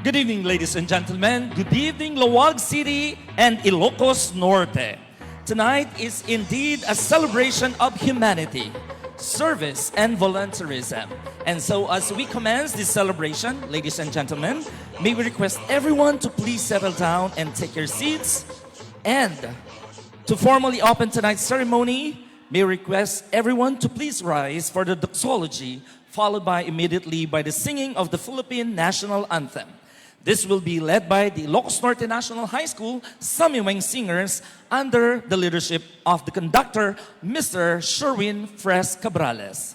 Good evening, ladies and gentlemen. Good evening, Laoag City and Ilocos Norte. Tonight is indeed a celebration of humanity, service, and volunteerism. And so as we commence this celebration, ladies and gentlemen, may we request everyone to please settle down and take your seats. And to formally open tonight's ceremony, may we request everyone to please rise for the doxology, followed by immediately by the singing of the Philippine National Anthem. This will be led by the Ilocos Norte National High School Samiweng Singers under the leadership of the conductor, Mr. Sherwin Fres Cabrales.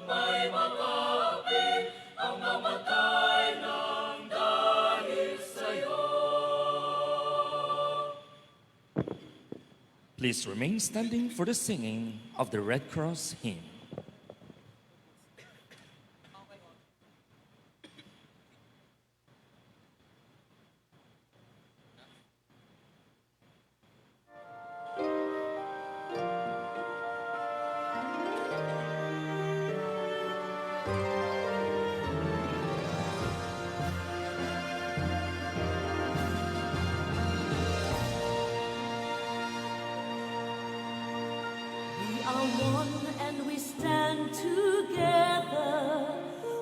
May makapit ang mamatay ng dahil. Please remain standing for the singing of the Red Cross hymn. We are one and we stand together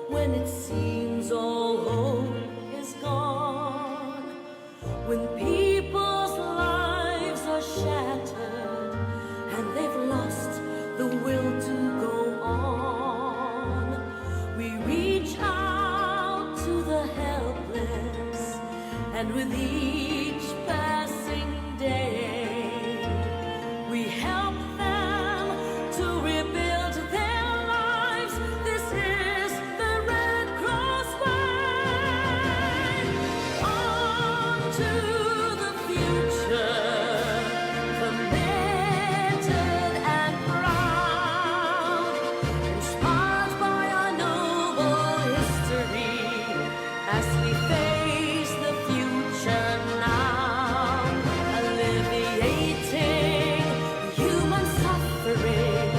when it seems all hope is gone. When people's lives are shattered and they've lost the will to go on, we reach out to the helpless, and with each passing day, we help them to rebuild their lives. This is the Red Cross way. On to the future, committed and proud, inspired by our noble history as we face the future now, alleviating human suffering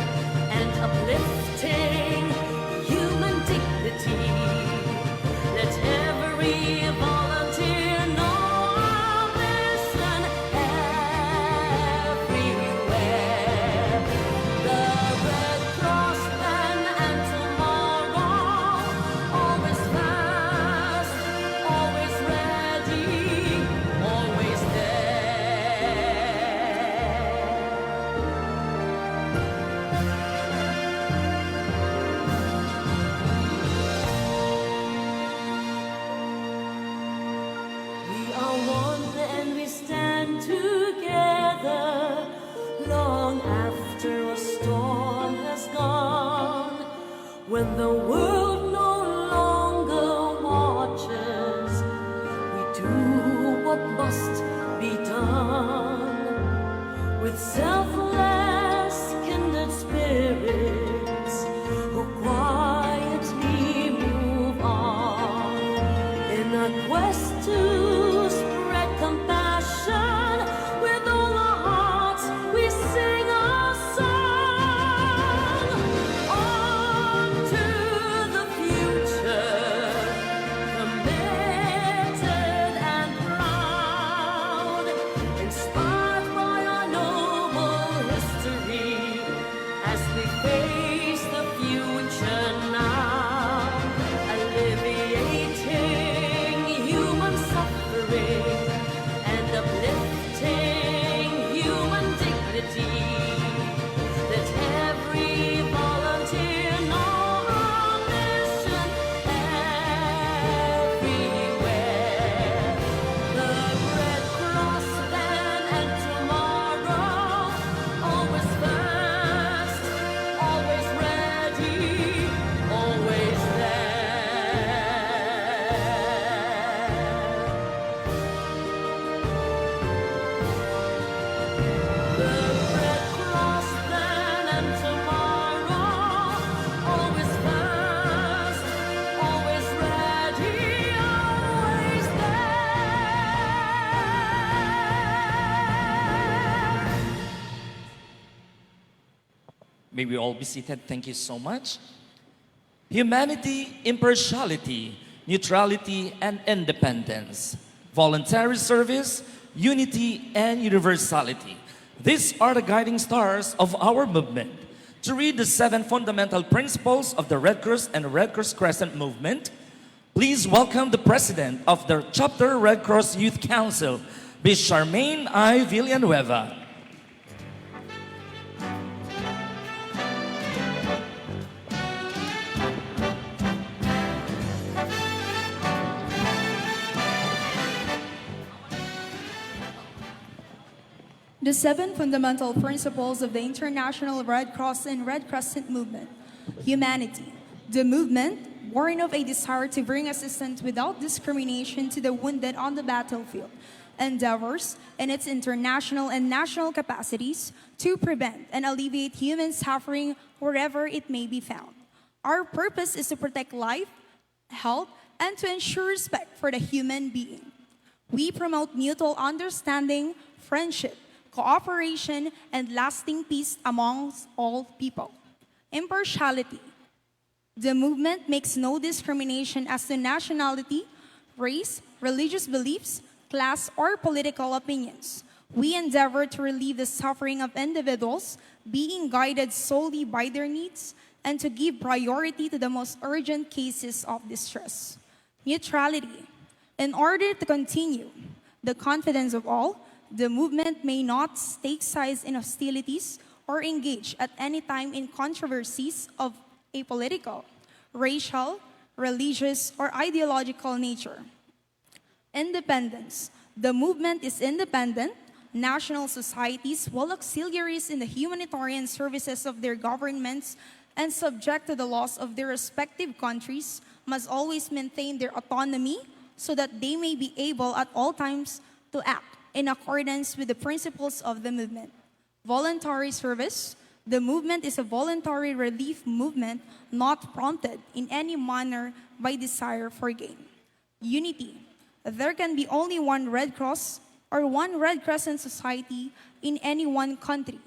and uplifting human dignity. Let every volunteer know our mission everywhere. The Red Cross then and tomorrow, always fast, always ready, always there. We are one and we stand together long after a storm has gone. When the world no longer watches, we do what must be done. With selfless kindred spirits who quietly move on in a quest to spread compassion. With all our hearts we sing a song. On to the future, committed and proud, inspired by our noble history as we face the future now, alleviating human suffering and uplifting human dignity. Let every volunteer know our mission everywhere. The Red Cross then and tomorrow, always fast, always ready, always there. The Red Cross then and tomorrow, always fast, always ready, always there. May we all be seated. Thank you so much. Humanity, impartiality, neutrality, and independence. Voluntary service, unity, and universality. These are the guiding stars of our movement. To read the 7 fundamental principles of the Red Cross and Red Cross Crescent movement, please welcome the President of the Chapter Red Cross Youth Council, Ms. Charmaine I. Villanueva. The 7 fundamental principles of the International Red Cross and Red Crescent movement. Humanity. The movement, born of a desire to bring assistance without discrimination to the wounded on the battlefield, endeavors in its international and national capacities to prevent and alleviate human suffering wherever it may be found. Our purpose is to protect life, health, and to ensure respect for the human being. We promote mutual understanding, friendship, cooperation, and lasting peace amongst all people. Impartiality. The movement makes no discrimination as to nationality, race, religious beliefs, class, or political opinions. We endeavor to relieve the suffering of individuals, being guided solely by their needs, and to give priority to the most urgent cases of distress. Neutrality. In order to continue the confidence of all, the movement may not take sides in hostilities or engage at any time in controversies of a political, racial, religious, or ideological nature. Independence. The movement is independent. National societies, while auxiliaries in the humanitarian services of their governments and subject to the laws of their respective countries, must always maintain their autonomy so that they may be able at all times to act in accordance with the principles of the movement. Voluntary service. The movement is a voluntary relief movement not prompted in any manner by desire for gain. Unity. There can be only one Red Cross or one Red Crescent Society in any one country.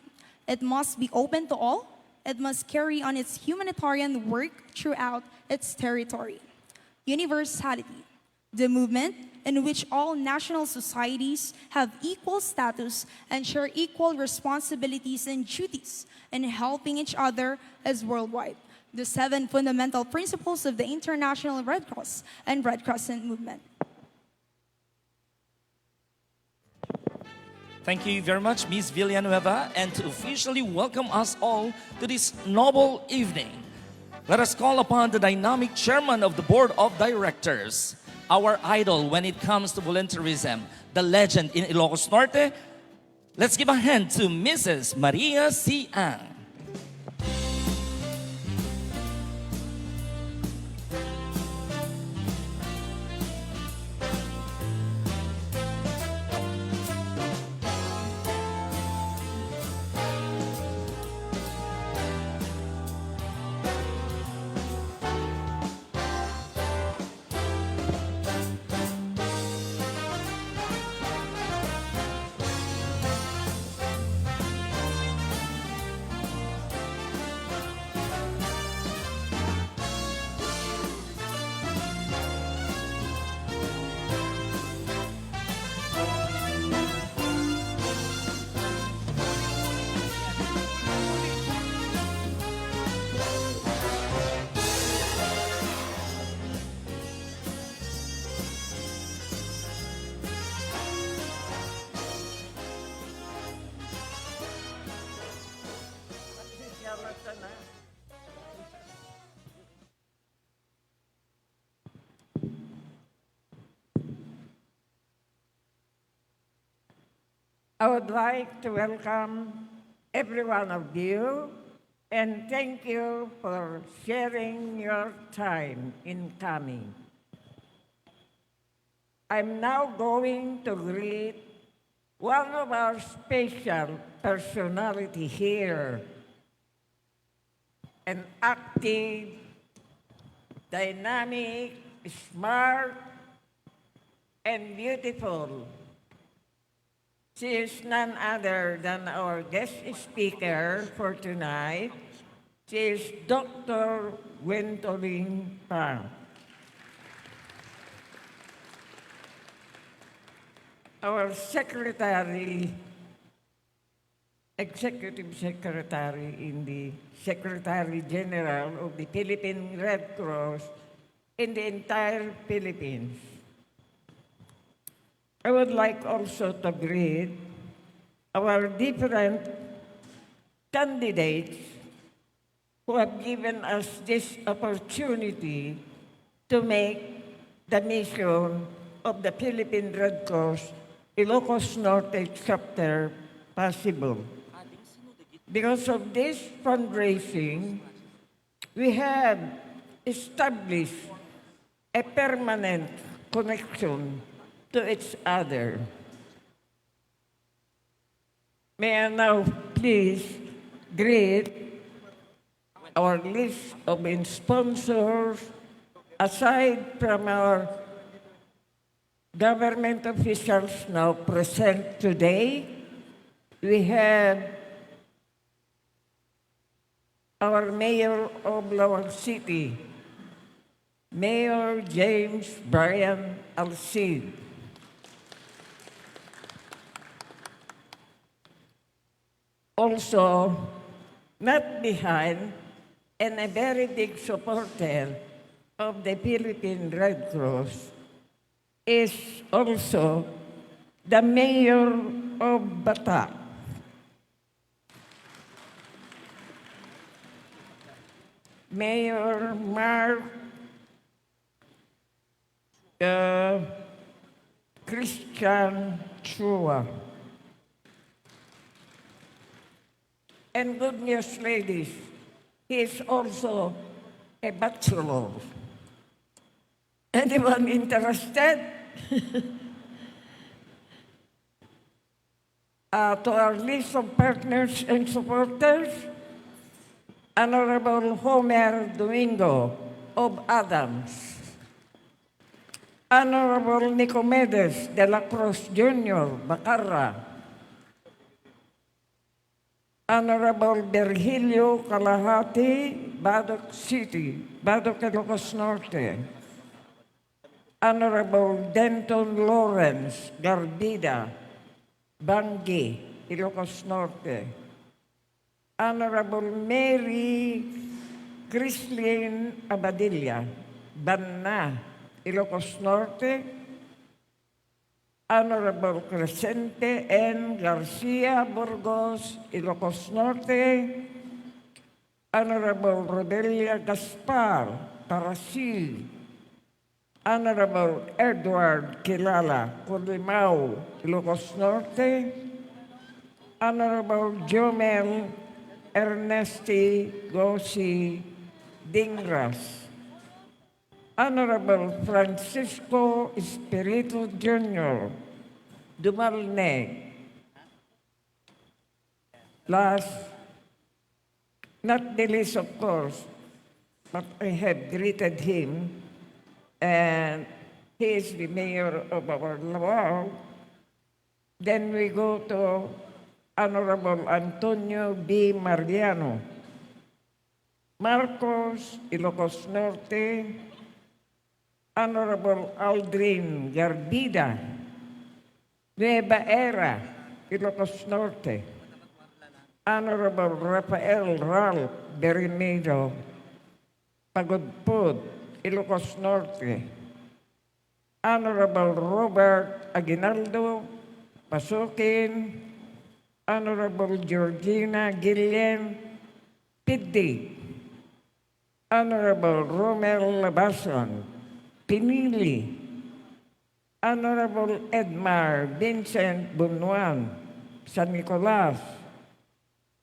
It must be open to all. It must carry on its humanitarian work throughout its territory. Universality. The movement in which all national societies have equal status and share equal responsibilities and duties in helping each other is worldwide. The 7 fundamental principles of the International Red Cross and Red Crescent movement. Thank you very much, Ms. Villanueva, and to officially welcome us all to this noble evening, let us call upon the dynamic chairman of the board of directors, our idol when it comes to volunteerism, the legend in Ilocos Norte. Let's give a hand to Mrs. Maria C. Ang. I would like to welcome every one of you and thank you for sharing your time in coming. I'm now going to greet one of our special personality here, an active, dynamic, smart, and beautiful. She is none other than our guest speaker for tonight. She is Dr. Gwendolyn Pang. Our secretary, executive secretary in the Secretary General of the Philippine Red Cross in the entire Philippines. I would like also to greet our different candidates who have given us this opportunity to make the mission of the Philippine Red Cross Ilocos Norte chapter possible. Because of this fundraising, we have established a permanent connection to each other. May I now please greet our list of sponsors. Aside from our government officials now present today, we have our Mayor of Lawag City, Mayor James Brian Alcid. Also, not behind, and a very big supporter of the Philippine Red Cross is also the Mayor of Batak, Mayor Mark Christian Chua. And good news, ladies, he is also a bachelor. Anyone interested? To our list of partners and supporters, Honorable Homer Domingo of Adams, Honorable Nicomedes de la Cruz Jr., Bacarra, Honorable Virgilio Calahati, Badoc City, Badoc, Ilocos Norte, Honorable Denton Lawrence Garbida, Bangi, Ilocos Norte, Honorable Mary Christine Abadilla, Banna, Ilocos Norte, Honorable Crescente N. Garcia Burgos, Ilocos Norte, Honorable Rodelia Gaspar, Tarasi, Honorable Edward Kilala, Colimao, Ilocos Norte, Honorable Jomel Ernesti Gosi Dingras, Honorable Francisco Espiritu Jr., Dumalne. Last, not the least, of course, but I have greeted him, and he is the mayor of our Lawag. Then we go to Honorable Antonio B. Mariano, Marcos, Ilocos Norte, Honorable Aldrin Garbida, Nueva Era, Ilocos Norte, Honorable Rafael Ralph Berenido, Pagudpud, Ilocos Norte, Honorable Robert Aguinaldo, Pasukin, Honorable Georgina Gillian, Piddi, Honorable Romel Labason, Pinili, Honorable Edmar Vincent Bunuan, San Nicolas,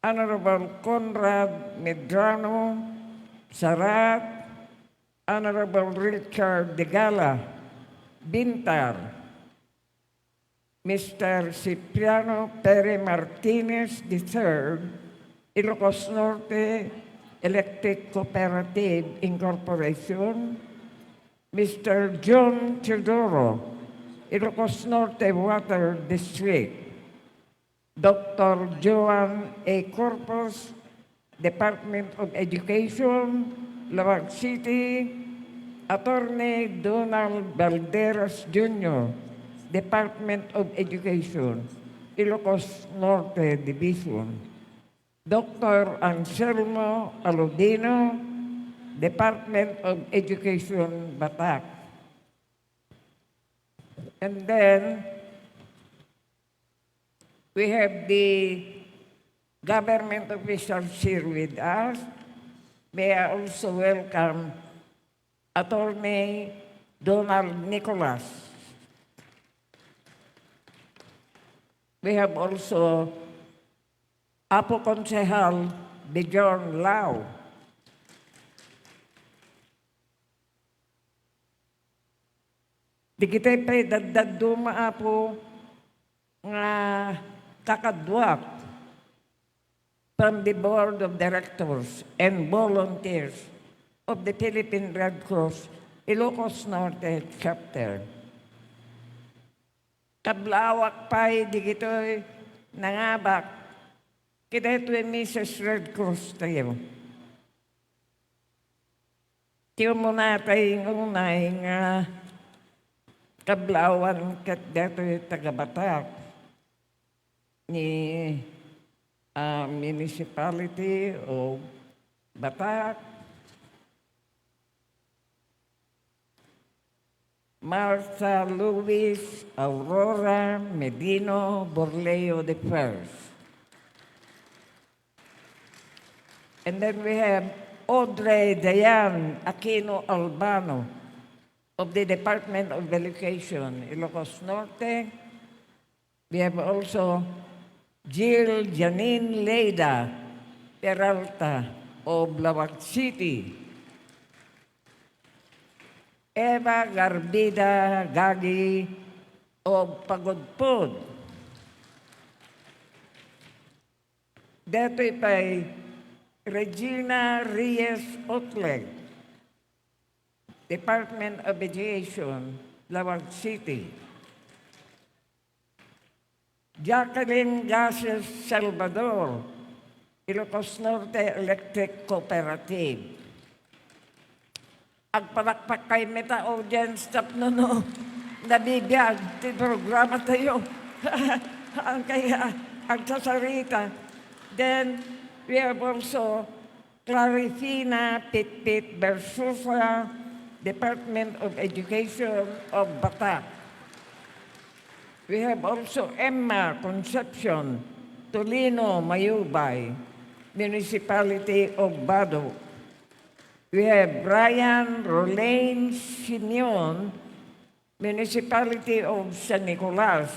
Honorable Conrad Medrano, Sarat, Honorable Richard Degala, Bintar, Mr. Cipriano Pere Martinez III, Ilocos Norte Electric Cooperative Incorporation, Mr. John Teodoro, Ilocos Norte Water District, Dr. Joan A. Corpus, Department of Education, Lawag City, Attorney Donald Valderas Jr., Department of Education, Ilocos Norte Division, Dr. Anselmo Aludino, Department of Education, Batak. And then we have the government officials here with us. May I also welcome Attorney Donald Nicolas. We have also Apo Konsehal Bjorn Lau. Di kita pa'y dagdag duma po nga kakadwak from the Board of Directors and volunteers of the Philippine Red Cross Ilocos Norte Chapter. Kablawak pa'y di gito'y nangabak, kita ito'y Mrs. Red Cross tayo. Tiyo mo na tayong unay nga kablawan kat dato'y tagabatak ni municipality o Batak, Martha Luis Aurora Medino Borleo the First. And then we have Audrey Dayan Aquino Albano of the Department of Education, Ilocos Norte. We have also Jill Janine Leida Peralta of Lawag City. Eva Garbida Gagi of Pagudpud. Dato'y pa'y Regina Reyes Otleg, Department of Education, Lawag City. Jacqueline Gases Salvador, Ilocos Norte Electric Cooperative. Agpalakpak kay meta audience stop no nabibiyag ti programa tayo. Ang kaya agsasarita. Then we have also Clarifina Pitpit Versusa, Department of Education of Batak. We have also Emma Concepcion Tolino Mayubay, Municipality of Bado. We have Brian Rolaine Simeon, Municipality of San Nicolas.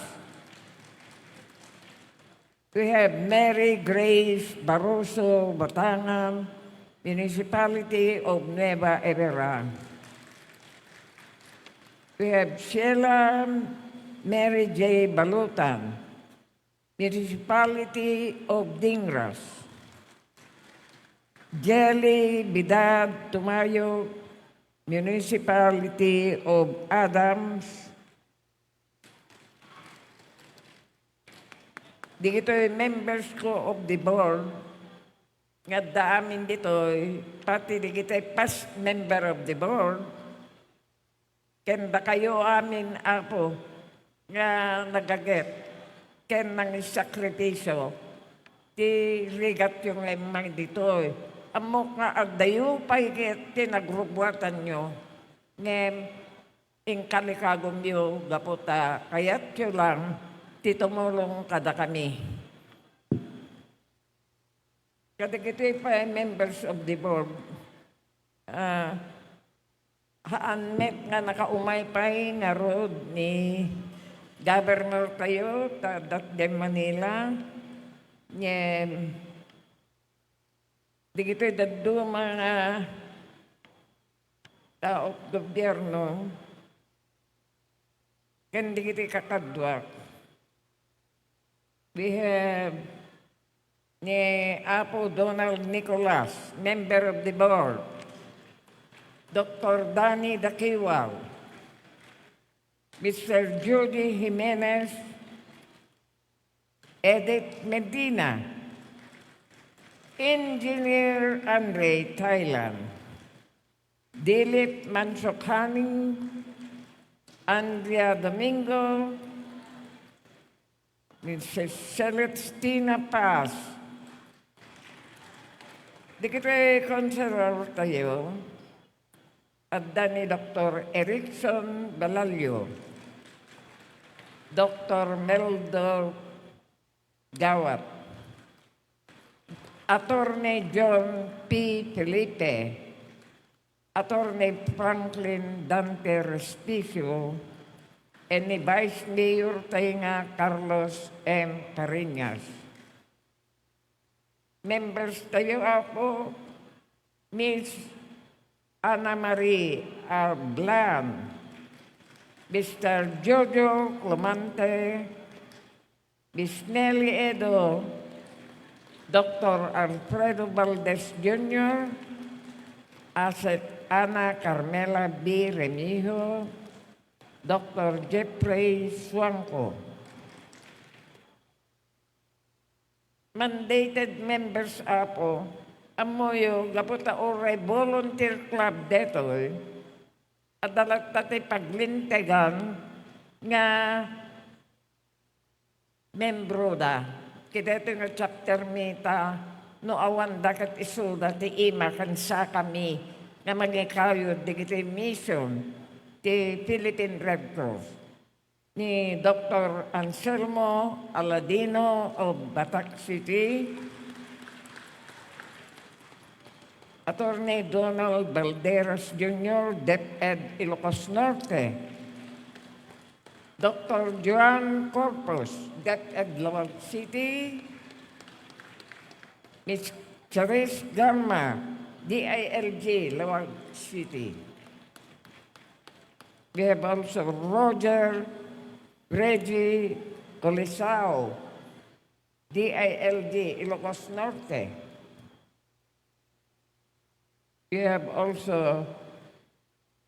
We have Mary Grace Barroso Batangan, Municipality of Nueva Ecija. We have Sheila Mary J. Balutan, Municipality of Dingras. Jelly Bidad Tumayo, Municipality of Adams. Dito members ko of the board, nga daamin dito, pati dito past member of the board, kenda kayo amin apo, nga nagaget, ken nang sakripisyo, ti rigat yung lemang dito. Amok nga agdayo pa'y tinagrubuatan nyo, ngem ingkalikagom nyo gaputa, kaya't yun lang, titumulong kada kami. Kada kito'y pa members of the board, haanmet nga nakaumay pa'y nga road ni Governor tayo, dat de Manila, ngem di kito'y daddo mga taot gobyerno, kan di kito'y kakadwak. We have ni Apo Donald Nicolas, member of the board. Dr. Danny Dakiwal, Mr. Judy Jimenez, Edith Medina, Engineer Andre Thailand, Dilip Mansokhaning, Andrea Domingo, Mrs. Celestina Paz. Di kita konseror tayo at ni Dr. Erickson Balalio, Dr. Meldo Gawat, Attorney John P. Felipe, Attorney Franklin Dante Respicio, and ni Vice Mayor tayo nga Carlos M. Cariñas. Members tayo ako, Miss Ana Marie Arblan, Mr. Jojo Clemente, Miss Nelly Edo, Dr. Alfredo Valdez Jr., Asset Ana Carmela B. Remijo, Dr. Jeffrey Swanko. Mandated members apo, amoyo gaputa oray volunteer club detoy, adalat tati paglintegan nga membro da. Kita ito nga chapter mita, no awan dakat isuda ti ima kan sa kami nga magikayod di kita mission ti Philippine Red Cross ni Dr. Anselmo Aladino of Batak City, Attorney Donald Balderas Jr., DepEd Ilocos Norte, Dr. Joan Corpus, DepEd Lawag City, Ms. Charis Garma, DILG Lawag City. We have also Roger Reggie Colisao, DILG Ilocos Norte. We have also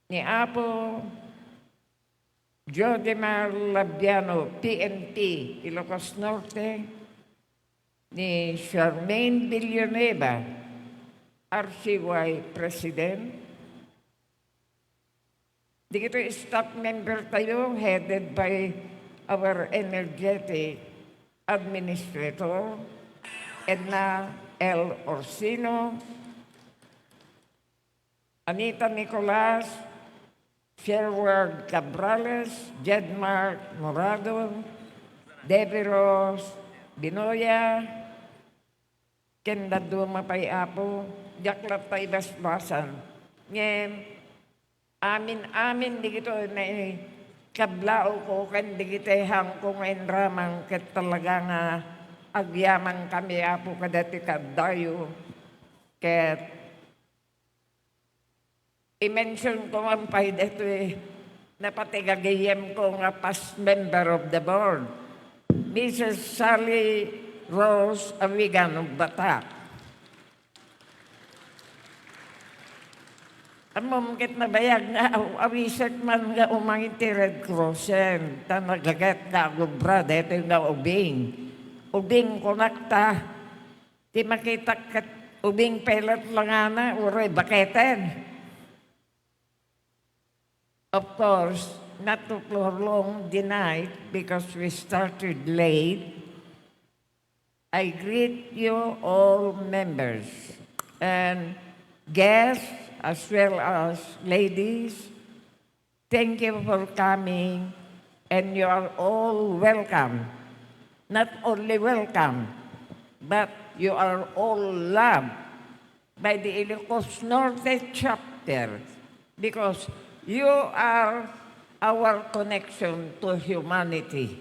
ni Apo Jodimar Labiano, PNP, Ilocos Norte, ni Charmaine Villanueva, RCY President. Dito staff member tayo headed by our energetic administrator, Edna L. Orsino, Anita Nicolas, Sherward Cabrales, Jedmark Morado, Debbie Rose Binoya, Kenda Duma Payapo, Jaklat Tay Basbasan. Ngayon, amin di kito na kablao ko kan di kita hangkong en ramang ket talaga nga agyaman kami apo kadati kadayo ket i-mention ko ang pahid ito napatigagayem ko nga past member of the board, Mrs. Sally Rose Avigan of Batak. Mungkit na bayag nga, awisak man nga umangit ti Red Cross yan. Tanagagat na agubra, dito yung nga ubing. Ubing konakta. Di makita kat ubing pelat lang na, uray baketen. Of course, not to prolong the night because we started late. I greet you all members and guests, as well as ladies. Thank you for coming, and you are all welcome. Not only welcome, but you are all loved by the Ilocos Norte chapter because you are our connection to humanity.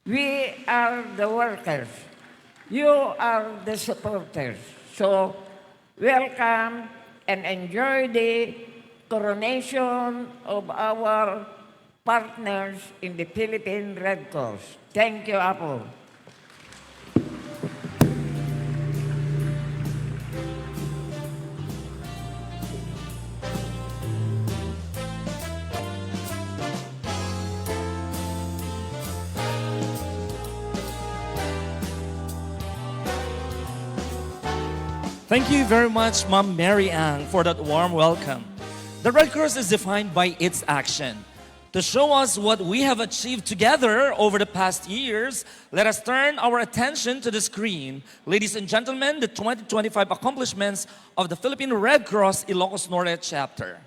We are the workers. You are the supporters. So, welcome and enjoy the coronation of our partners in the Philippine Red Cross. Thank you, Apo. Thank you very much, Ma'am Mary Ann, for that warm welcome. The Red Cross is defined by its action. To show us what we have achieved together over the past years, let us turn our attention to the screen. Ladies and gentlemen, the 2025 accomplishments of the Philippine Red Cross Ilocos Norte chapter.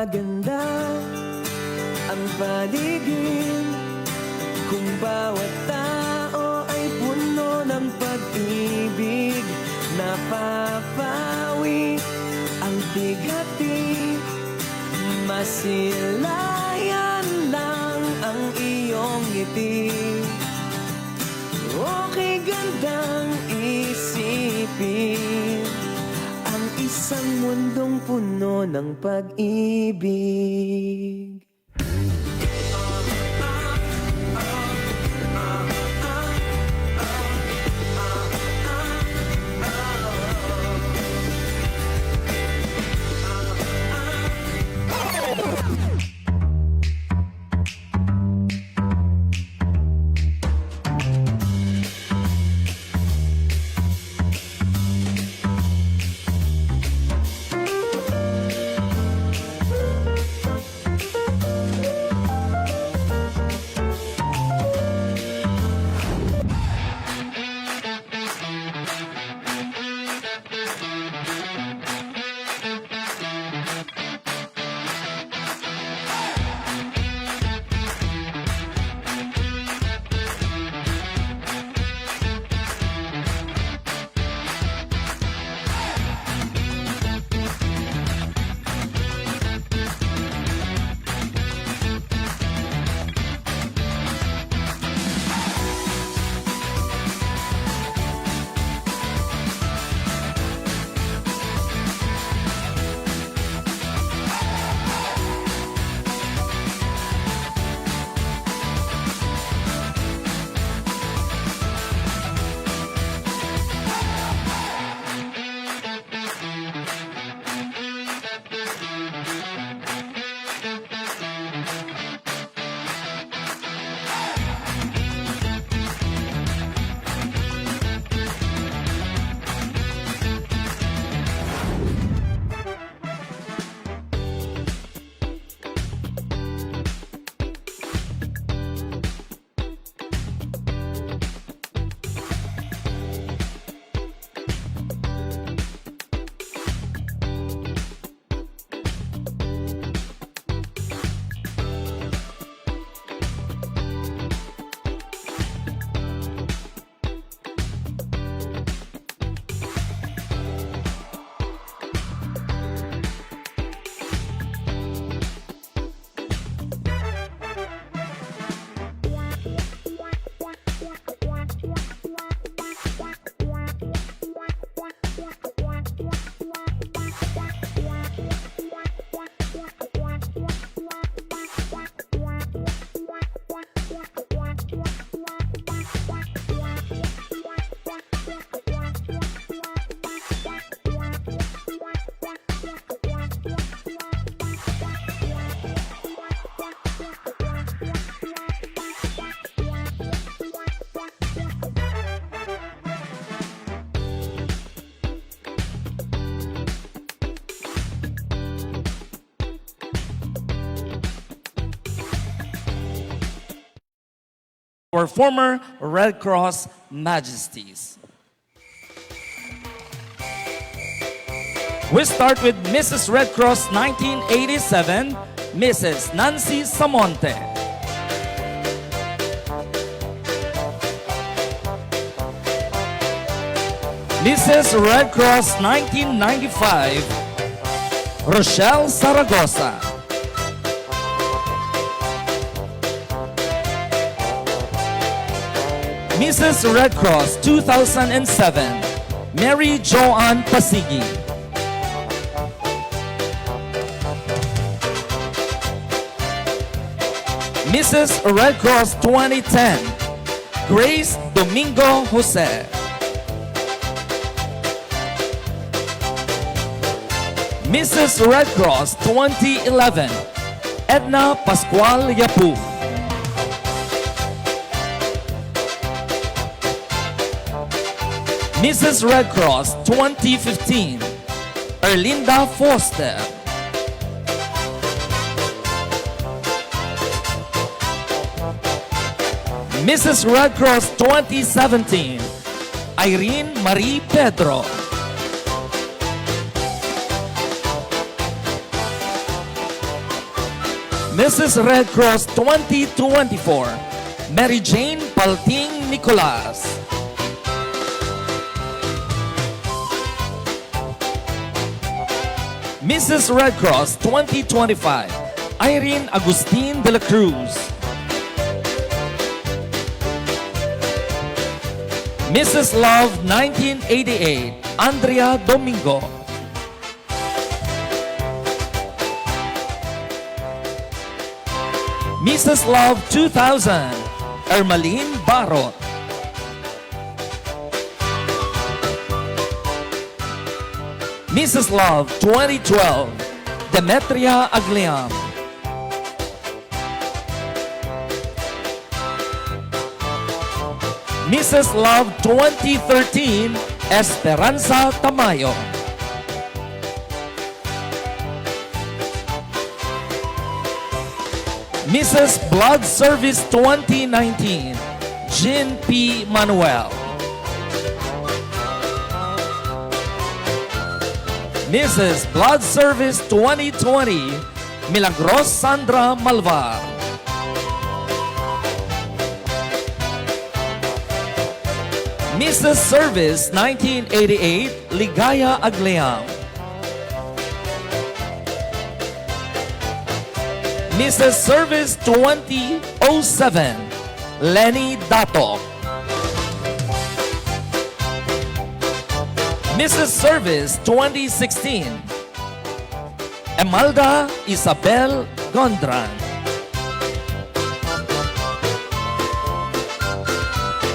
maganda ang paligid kung bawat tao ay puno ng pag-ibig. Napapawi ang bigati, masilayan lang ang iyong ngiti. Okay gandang isipin ang isang mundong puno ng pag-ibig. Our former Red Cross Majesties. We start with Mrs. Red Cross 1987, Mrs. Nancy Samonte. Mrs. Red Cross 1995, Rochelle Zaragoza. Mrs. Red Cross 2007, Mary Joanne Pasigi. Mrs. Red Cross 2010, Grace Domingo Jose. Mrs. Red Cross 2011, Edna Pascual Yapu. Mrs. Red Cross 2015, Erlinda Foster. Mrs. Red Cross 2017, Irene Marie Pedro. Mrs. Red Cross 2024, Mary Jane Palting Nicolas. Mrs. Red Cross 2025, Irene Agustin de la Cruz. Mrs. Love 1988, Andrea Domingo. Mrs. Love 2000, Ermeline Barot. Mrs. Love 2012, Demetria Agliam. Mrs. Love 2013, Esperanza Tamayo. Mrs. Blood Service 2019, Jean P. Manuel. Mrs. Blood Service 2020, Milagros Sandra Malvar. Mrs. Service 1988, Ligaya Agleam. Mrs. Service 2007, Lenny Dato. Mrs. Service 2016, Emalda Isabel Gondran.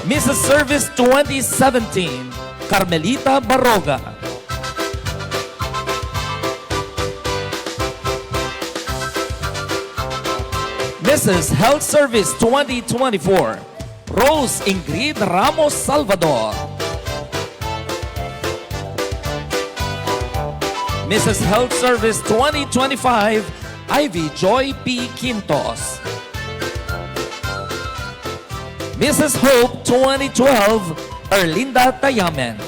Mrs. Service 2017, Carmelita Barroga. Mrs. Health Service 2024, Rose Ingrid Ramos Salvador. Mrs. Health Service 2025, Ivy Joy P. Quintos. Mrs. Hope 2012, Erlinda Tayamen.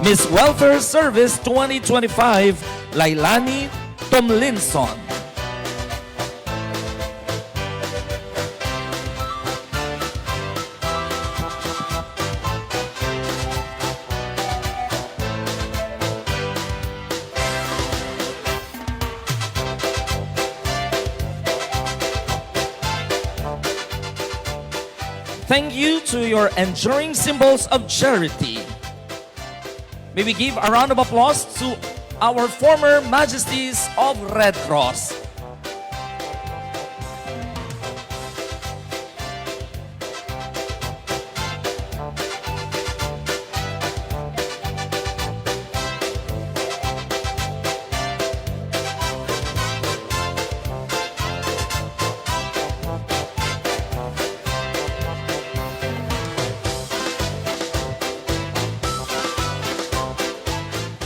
Miss Welfare Service 2025, Lailani Tomlinson. Thank you to your enduring symbols of charity. May we give a round of applause to our former majesties of Red Cross.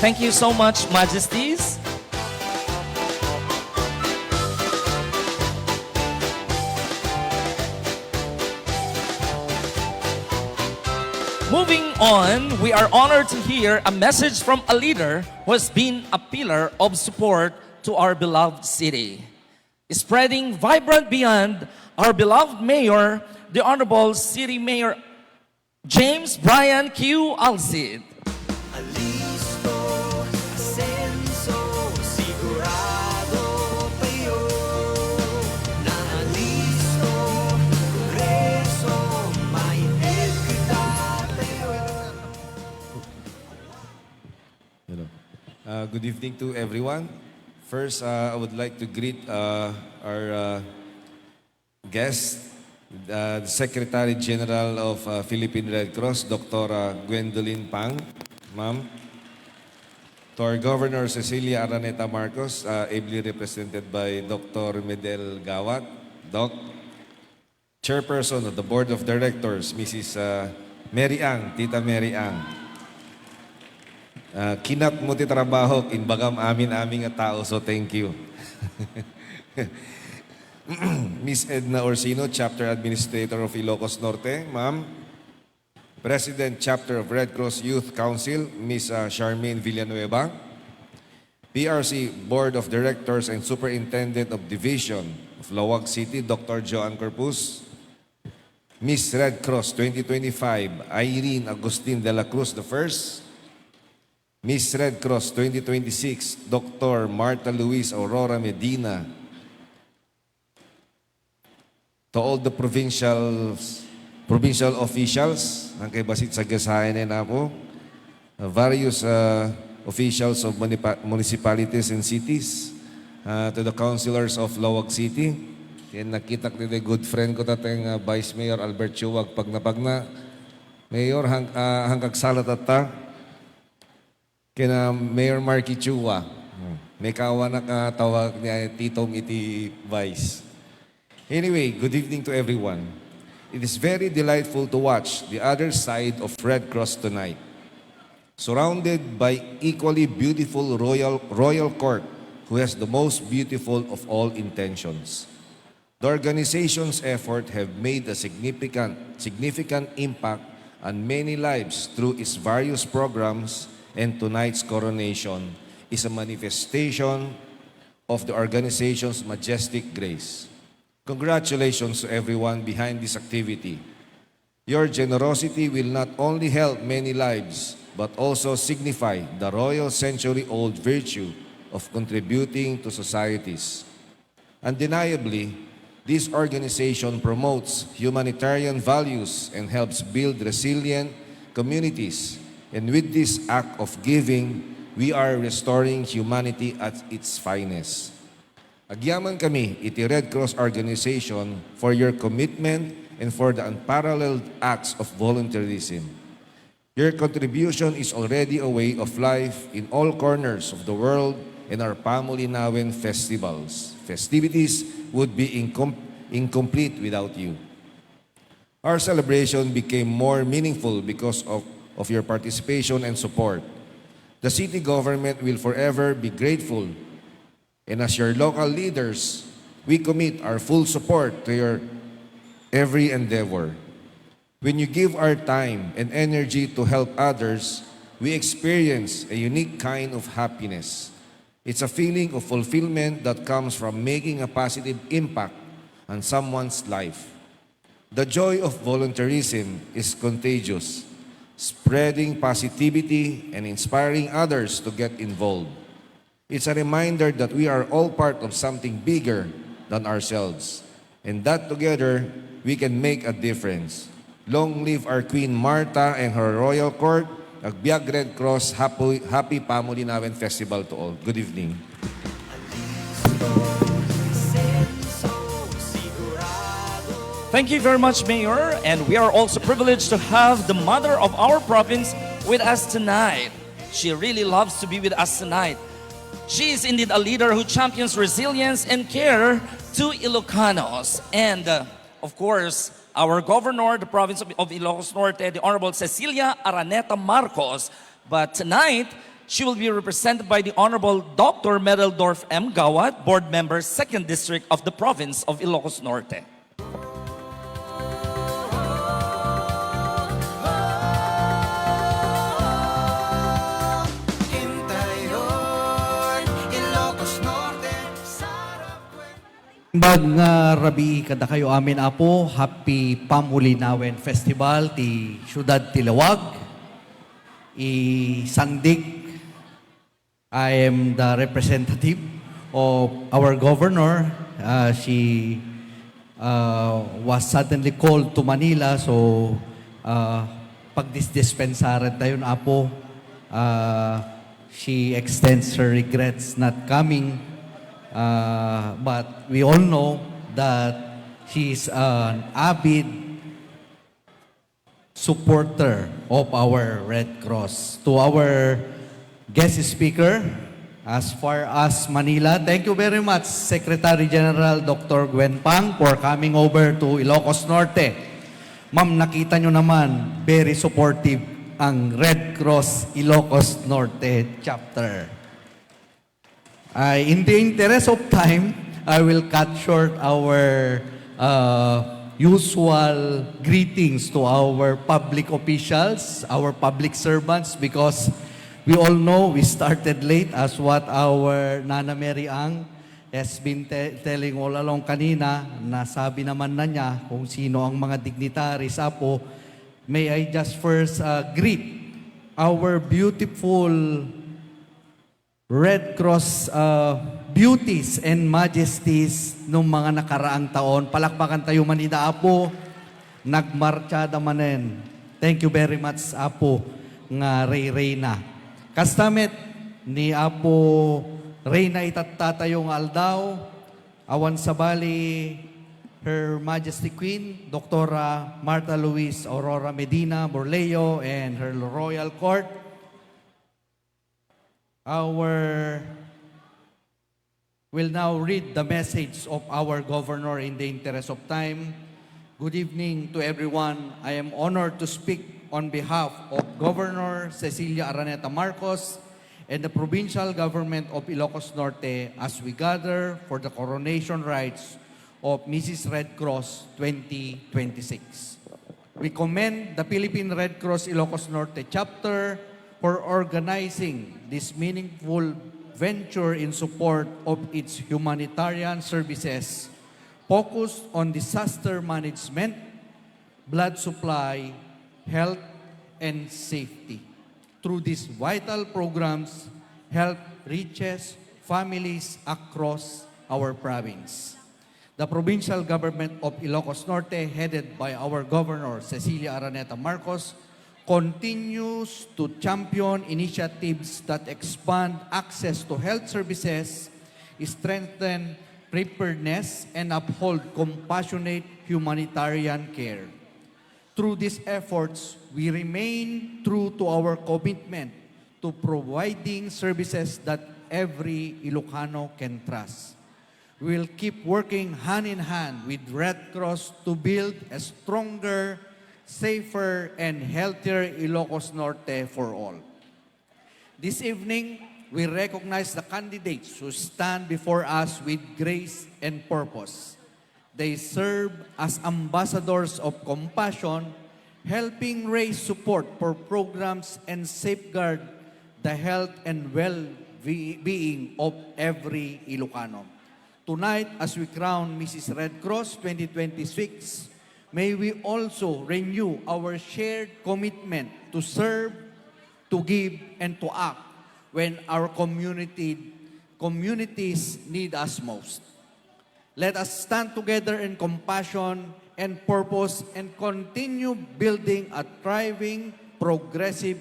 Thank you so much, majesties. Moving on, we are honored to hear a message from a leader who has been a pillar of support to our beloved city, spreading vibrant beyond our beloved mayor, the Honorable City Mayor James Brian Q. Alcid. Alisto, asenso, sigurado tayo. Naalisto, progreso, may kita tayo. Hello. Good evening to everyone. First, I would like to greet our guest, the Secretary General of Philippine Red Cross, Dr. Gwendolyn Pang, ma'am. To our Governor Cecilia Araneta Marcos, ably represented by Dr. Medel Gawat, Doc. Chairperson of the Board of Directors, Mrs. Mary Ang, Tita Mary Ang. Kinat mo ti trabaho, inbagam amin-aming tao, so thank you. Miss Edna Orsino, Chapter Administrator of Ilocos Norte, ma'am. President, Chapter of Red Cross Youth Council, Miss Charmaine Villanueva. PRC Board of Directors and Superintendent of Division of Lawag City, Dr. Joanne Corpus. Miss Red Cross 2025, Irene Agustin de la Cruz I. Miss Red Cross 2026, Dr. Marta Luis Aurora Medina. To all the provincial officials, ang kay basit sa gasayan na po, various officials of municipalities and cities, to the councilors of Lawag City. Yan nakita ko ni good friend ko tateng Vice Mayor Albert Chuwag pagna Mayor hanggang salat ata kina Mayor Marky Chua. May kawa na katawag niya titong iti Vice. Anyway, good evening to everyone. It is very delightful to watch the other side of Red Cross tonight. Surrounded by equally beautiful royal court who has the most beautiful of all intentions. The organization's effort have made a significant impact on many lives through its various programs, and tonight's coronation is a manifestation of the organization's majestic grace. Congratulations to everyone behind this activity. Your generosity will not only help many lives, but also signify the royal century-old virtue of contributing to societies. Undeniably, this organization promotes humanitarian values and helps build resilient communities. And with this act of giving, we are restoring humanity at its finest. Agyaman kami, iti Red Cross organization, for your commitment and for the unparalleled acts of volunteerism. Your contribution is already a way of life in all corners of the world, and our Pamuliwanen festivities would be incomplete without you. Our celebration became more meaningful because of your participation and support. The city government will forever be grateful, and as your local leaders, we commit our full support to your every endeavor. When you give our time and energy to help others, we experience a unique kind of happiness. It's a feeling of fulfillment that comes from making a positive impact on someone's life. The joy of volunteerism is contagious, spreading positivity and inspiring others to get involved. It's a reminder that we are all part of something bigger than ourselves, and that together we can make a difference. Long live our Queen Marta and her royal court. Agbyag Red Cross, happy Pamuliwanen Festival to all. Good evening. Thank you very much, Mayor. And we are also privileged to have the mother of our province with us tonight. She really loves to be with us tonight. She is indeed a leader who champions resilience and care to Ilocanos. And of course, our governor, the province of Ilocos Norte, the Honorable Cecilia Araneta Marcos. But tonight, she will be represented by the Honorable Dr. Mereldorf M. Gawad, Board Member, 2nd District of the province of Ilocos Norte. Bag nga rabi kada kayo amin apo, happy Pamuliwanen Festival ti Siyudad ti Lawag. Sangdik, I am the representative of our governor. She was suddenly called to Manila, so pagdispensaran tayo na apo. She extends her regrets not coming. But we all know that she's an avid supporter of our Red Cross. To our guest speaker, as far as Manila, thank you very much, Secretary General Dr. Gwen Pang, for coming over to Ilocos Norte. Ma'am, nakita nyo naman, very supportive ang Red Cross Ilocos Norte chapter. In the interest of time, I will cut short our usual greetings to our public officials, our public servants, because We all know we started late as what our Nana Mary Ang has been telling all along kanina. Nasabi naman na niya kung sino ang mga dignitaries. Apo, may I just first greet our beautiful Red Cross beauties and majesties nung mga nakaraang taon. Palakpakan tayo manida, Apo. Nagmarchada manen. Thank you very much, Apo, nga Reyna. Kastamet ni Apo Reyna itatatayong aldaw, awan sabali, Her Majesty Queen, Dr. Martha Luis Aurora Medina Borleo, and Her Royal Court. We'll now read the message of our Governor in the interest of time. Good evening to everyone. I am honored to speak on behalf of Governor Cecilia Araneta Marcos and the provincial government of Ilocos Norte as we gather for the coronation rites of Mrs. Red Cross 2026. We commend the Philippine Red Cross Ilocos Norte chapter for organizing this meaningful venture in support of its humanitarian services focused on disaster management, blood supply, health, and safety. Through these vital programs, help reaches families across our province. The provincial government of Ilocos Norte, headed by our Governor Cecilia Araneta Marcos, continues to champion initiatives that expand access to health services, strengthen preparedness, and uphold compassionate humanitarian care. Through these efforts, we remain true to our commitment to providing services that every Ilocano can trust. We will keep working hand in hand with Red Cross to build a stronger, safer, and healthier Ilocos Norte for all. This evening, we recognize the candidates who stand before us with grace and purpose. They serve as ambassadors of compassion, helping raise support for programs and safeguard the health and well-being of every Ilocano. Tonight, as we crown Mrs. Red Cross 2026, may we also renew our shared commitment to serve, to give, and to act when our communities need us most. Let us stand together in compassion and purpose and continue building a thriving, progressive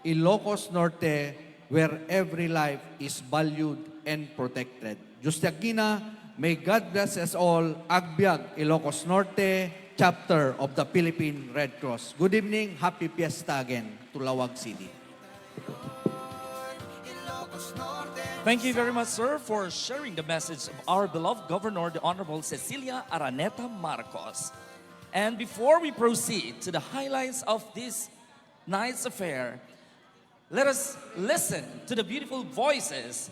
Ilocos Norte where every life is valued and protected. Justiagina, may God bless us all. Agbyag, Ilocos Norte, chapter of the Philippine Red Cross. Good evening, happy fiesta again to Lawag City. Thank you very much, sir, for sharing the message of our beloved Governor, the Honorable Cecilia Araneta Marcos. And before we proceed to the highlights of this night's affair, let us listen to the beautiful voices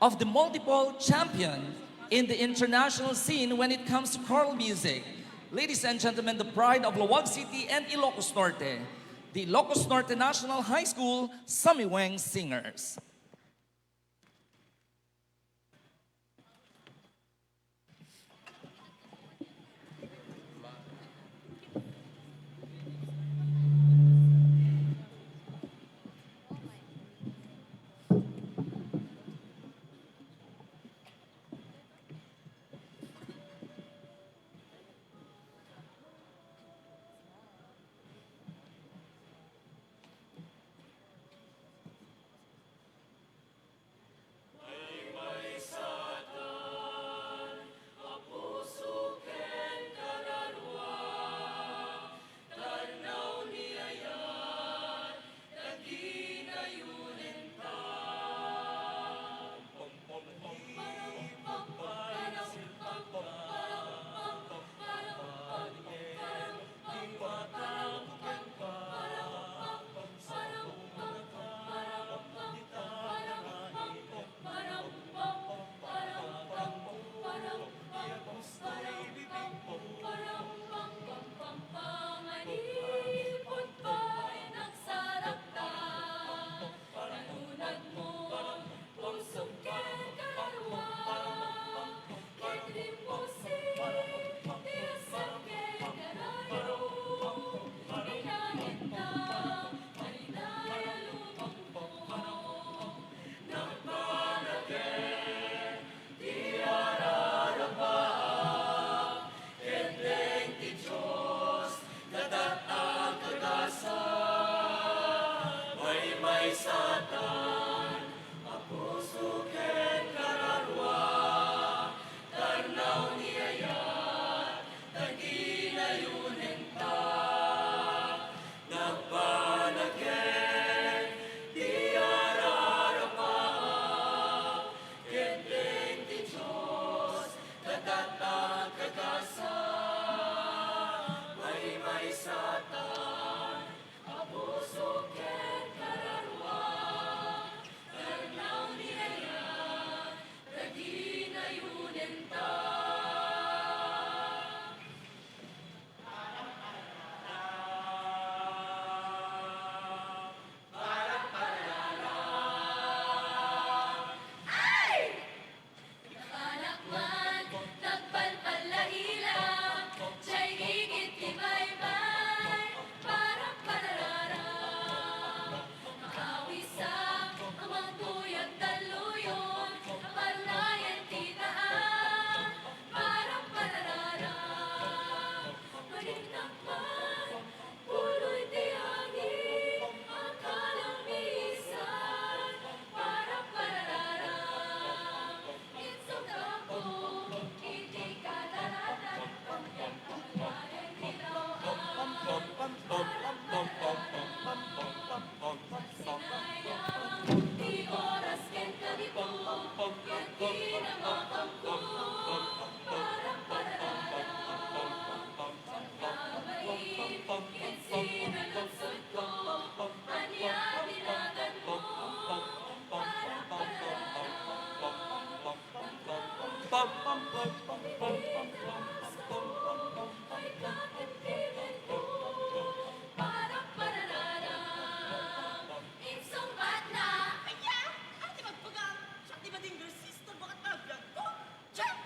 of the multiple champions in the international scene when it comes to choral music. Ladies and gentlemen, the pride of Lawag City and Ilocos Norte, the Ilocos Norte National High School Samiweng Singers. Panakman, nagpalpalailang, siya'y higit ibaybay, parang pararara. Makawisang, amang tuyag daluyon, parnayan titaan, parang pararara. Maninakman, puloy tiyagi, ang kalamisan, parang pararara. Itsong ako, hindi ka daratan, pagkakalayan hilawaan, sinayang, di oras ken kalibo, ken di na makamko, parang pararara. Kabain, ken sinulugsod ko, anya dinagan mo, parang pararara. Ay kakatiban ko, parang pararara. Insong batna, Kaya, ati magpagang, siya di ba din resistor bakit naglag ko? Check!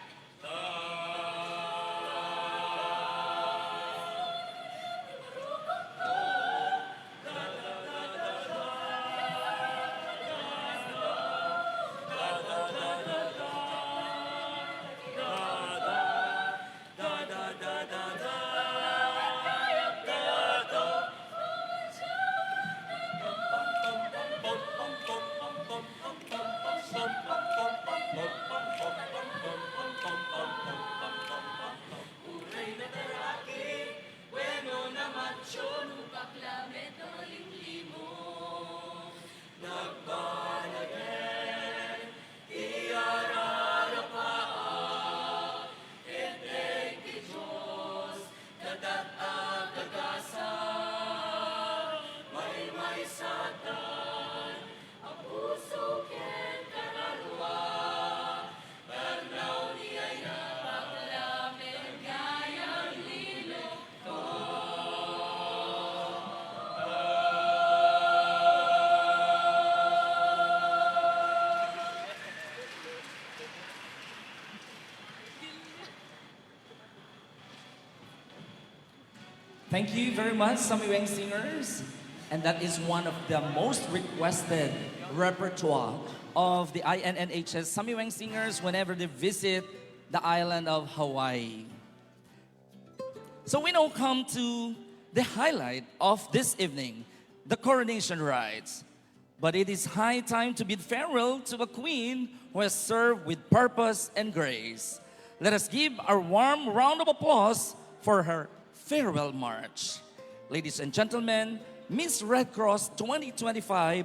uray na taraki, bueno naman yun, upaklamet na malimlimo. Nagbanagin, iararapaa, eteng ti Diyos, dadat ang gagasa, may satan, ang puso ken kararwa, tagnaw niyaya, paklamet gayang lilo. Thank you very much, Samiweng singers. And that is one of the most requested repertoire of the INNHS Samiweng singers whenever they visit the island of Hawaii. So we now come to the highlight of this evening, the coronation rites. But it is high time to bid farewell to a queen who has served with purpose and grace. Let us give a warm round of applause for her farewell march. Ladies and gentlemen, Miss Red Cross 2025,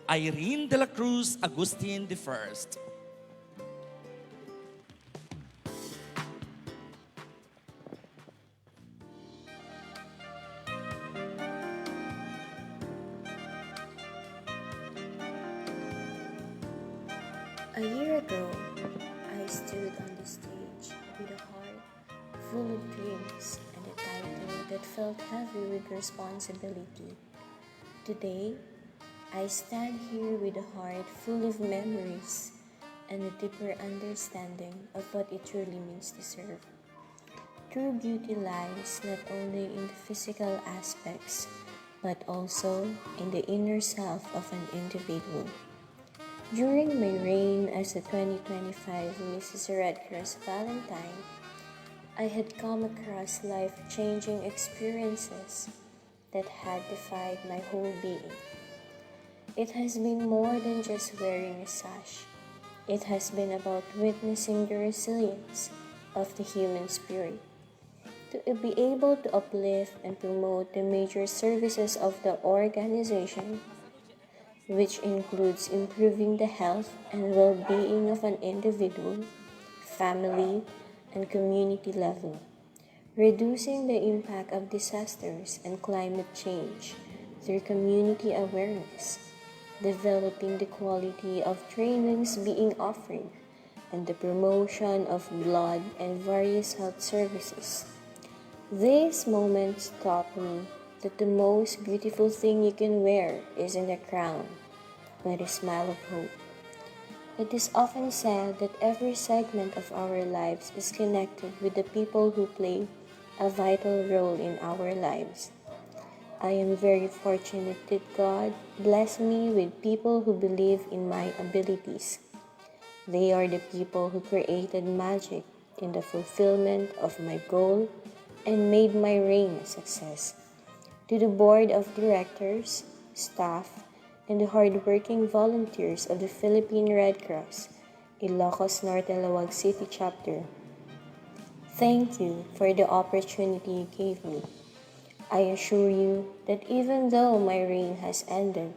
Irene de la Cruz Agustin I. A year ago, I stood on the stage with a heart full of dreams and a title that felt heavy with responsibility. Today, I stand here with a heart full of memories and a deeper understanding of what it truly means to serve. True beauty lies not only in the physical aspects, but also in the inner self of an individual. During my reign as the 2025 Mrs. Red Cross Valentine, I had come across life-changing experiences that had defied my whole being. It has been more than just wearing a sash. It has been about witnessing the resilience of the human spirit. To be able to uplift and promote the major services of the organization, which includes improving the health and well-being of an individual, family, and community level, reducing the impact of disasters and climate change through community awareness, developing the quality of trainings being offered, and the promotion of blood and various health services. These moments taught me that the most beautiful thing you can wear isn't a crown, but a smile of hope. It is often said that every segment of our lives is connected with the people who play a vital role in our lives. I am very fortunate that God blessed me with people who believe in my abilities. They are the people who created magic in the fulfillment of my goal and made my reign a success. To the board of directors, staff, and the hardworking volunteers of the Philippine Red Cross, Ilocos Norte Lawag City Chapter, thank you for the opportunity you gave me. I assure you that even though my reign has ended,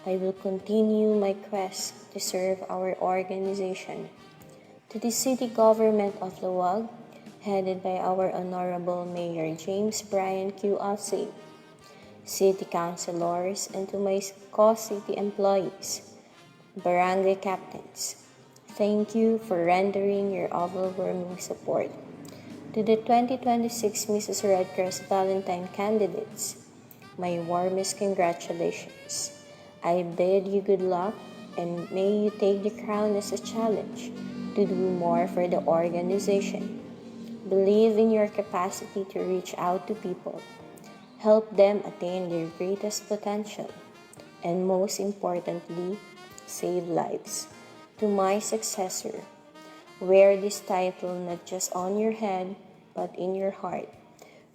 I will continue my quest to serve our organization. To the city government of Lawag, headed by our Honorable Mayor James Brian Q. Alsay, city councilors, and to my co-city employees, barangay captains, thank you for rendering your overwhelming support. To the 2026 Mrs. Red Cross Valentine candidates, my warmest congratulations. I bid you good luck and may you take the crown as a challenge to do more for the organization. Believe in your capacity to reach out to people, help them attain their greatest potential, and most importantly, save lives. To my successor, wear this title not just on your head, but in your heart.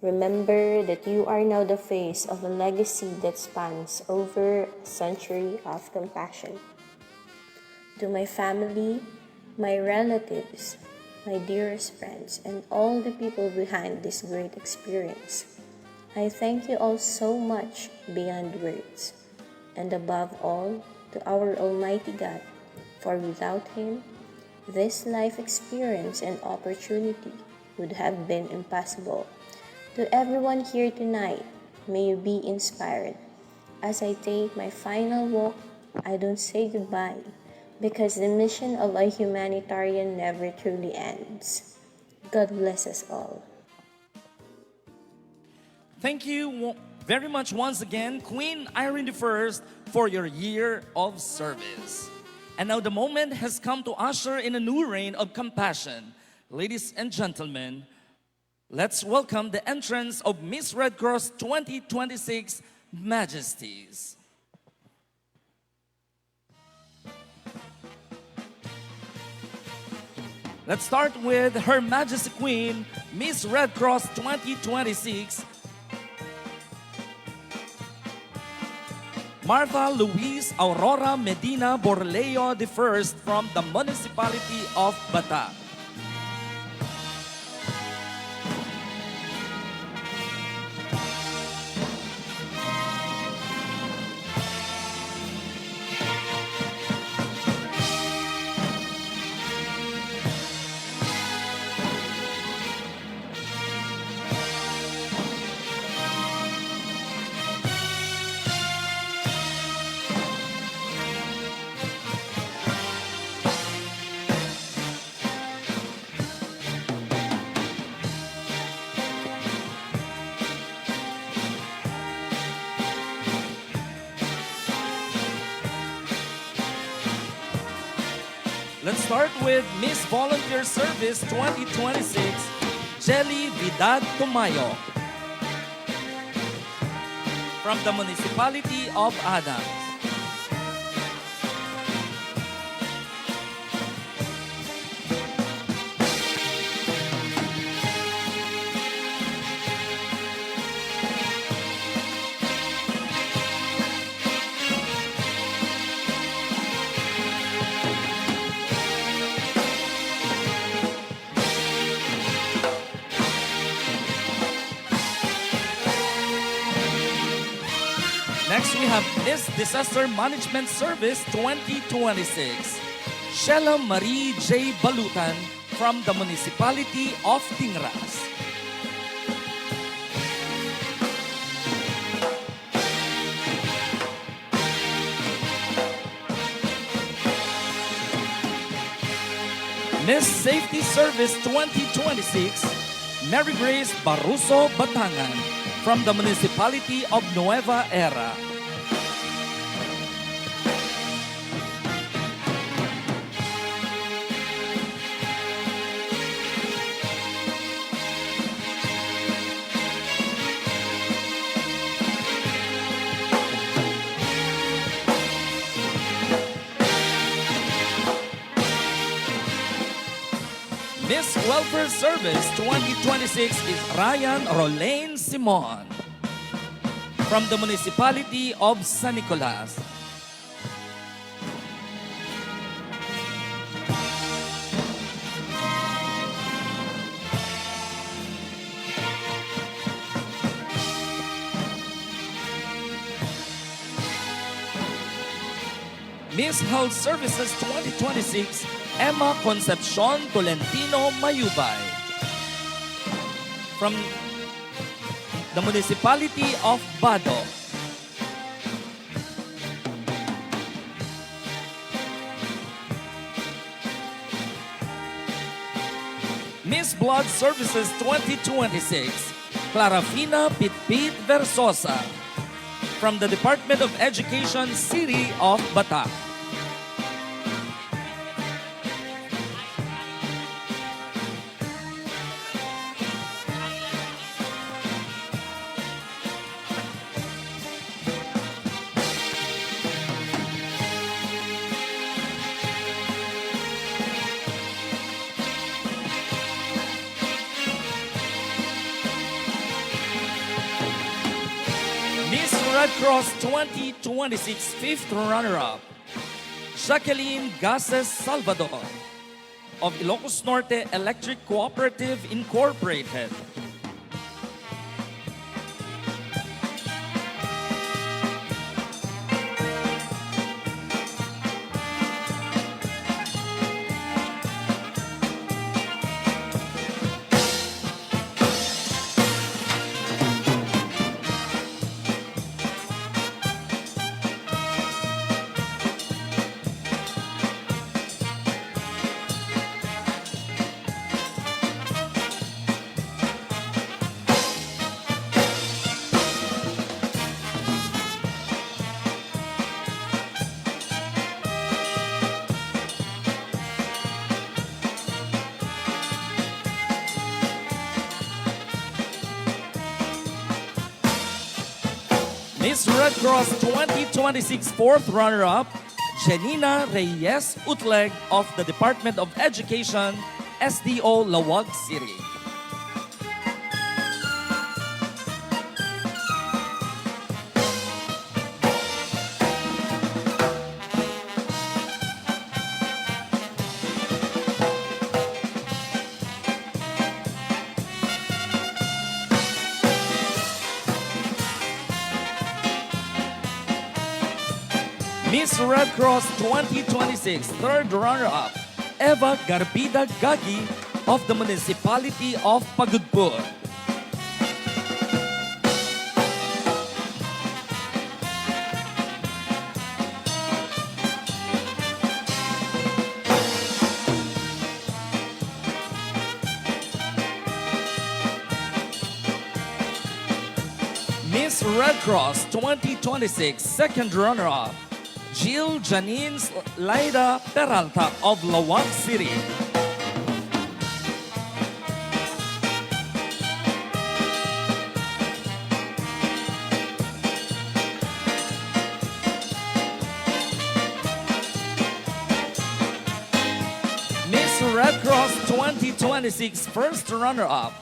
Remember that you are now the face of a legacy that spans over a century of compassion. To my family, my relatives, my dearest friends, and all the people behind this great experience, I thank you all so much beyond words. And above all, to our Almighty God, for without Him, this life experience and opportunity would have been impossible. To everyone here tonight, may you be inspired. As I take my final walk, I don't say goodbye, because the mission of a humanitarian never truly ends. God bless us all. Thank you very much once again, Queen Irene I, for your year of service. And now the moment has come to usher in a new reign of compassion. Ladies and gentlemen, let's welcome the entrance of Miss Red Cross 2026 Majesties. Let's start with Her Majesty Queen, Miss Red Cross 2026, Martha Louise Aurora Medina Borleo I from the Municipality of Bata. Let's start with Miss Volunteer Service 2026, Jelly Vidad Tumayo from the Municipality of Adams. Next, we have Miss Disaster Management Service 2026, Sheila Marie J. Balutan from the Municipality of Tingras. Miss Safety Service 2026, Mary Grace Baruso Batangan from the Municipality of Nueva Era. Miss Welfare Service 2026 is Ryan Rolane Simon from the Municipality of San Nicolas. Miss Health Services 2026, Emma Concepcion Tolentino Mayubay from the Municipality of Bado. Miss Blood Services 2026, Clarafina Pitpit Versosa from the Department of Education, City of Batak. Miss Red Cross 2026 fifth runner-up, Jacqueline Gases Salvador of Ilocos Norte Electric Cooperative Incorporated. Miss Red Cross 2026 fourth runner-up, Janina Reyes Utleg of the Department of Education, SDO Lawag City. Miss Red Cross 2026 third runner-up, Eva Garbida Gagi of the Municipality of Pagudpur. Miss Red Cross 2026 second runner-up, Jill Janine Laida Peralta of Lawag City. Miss Red Cross 2026 first runner-up,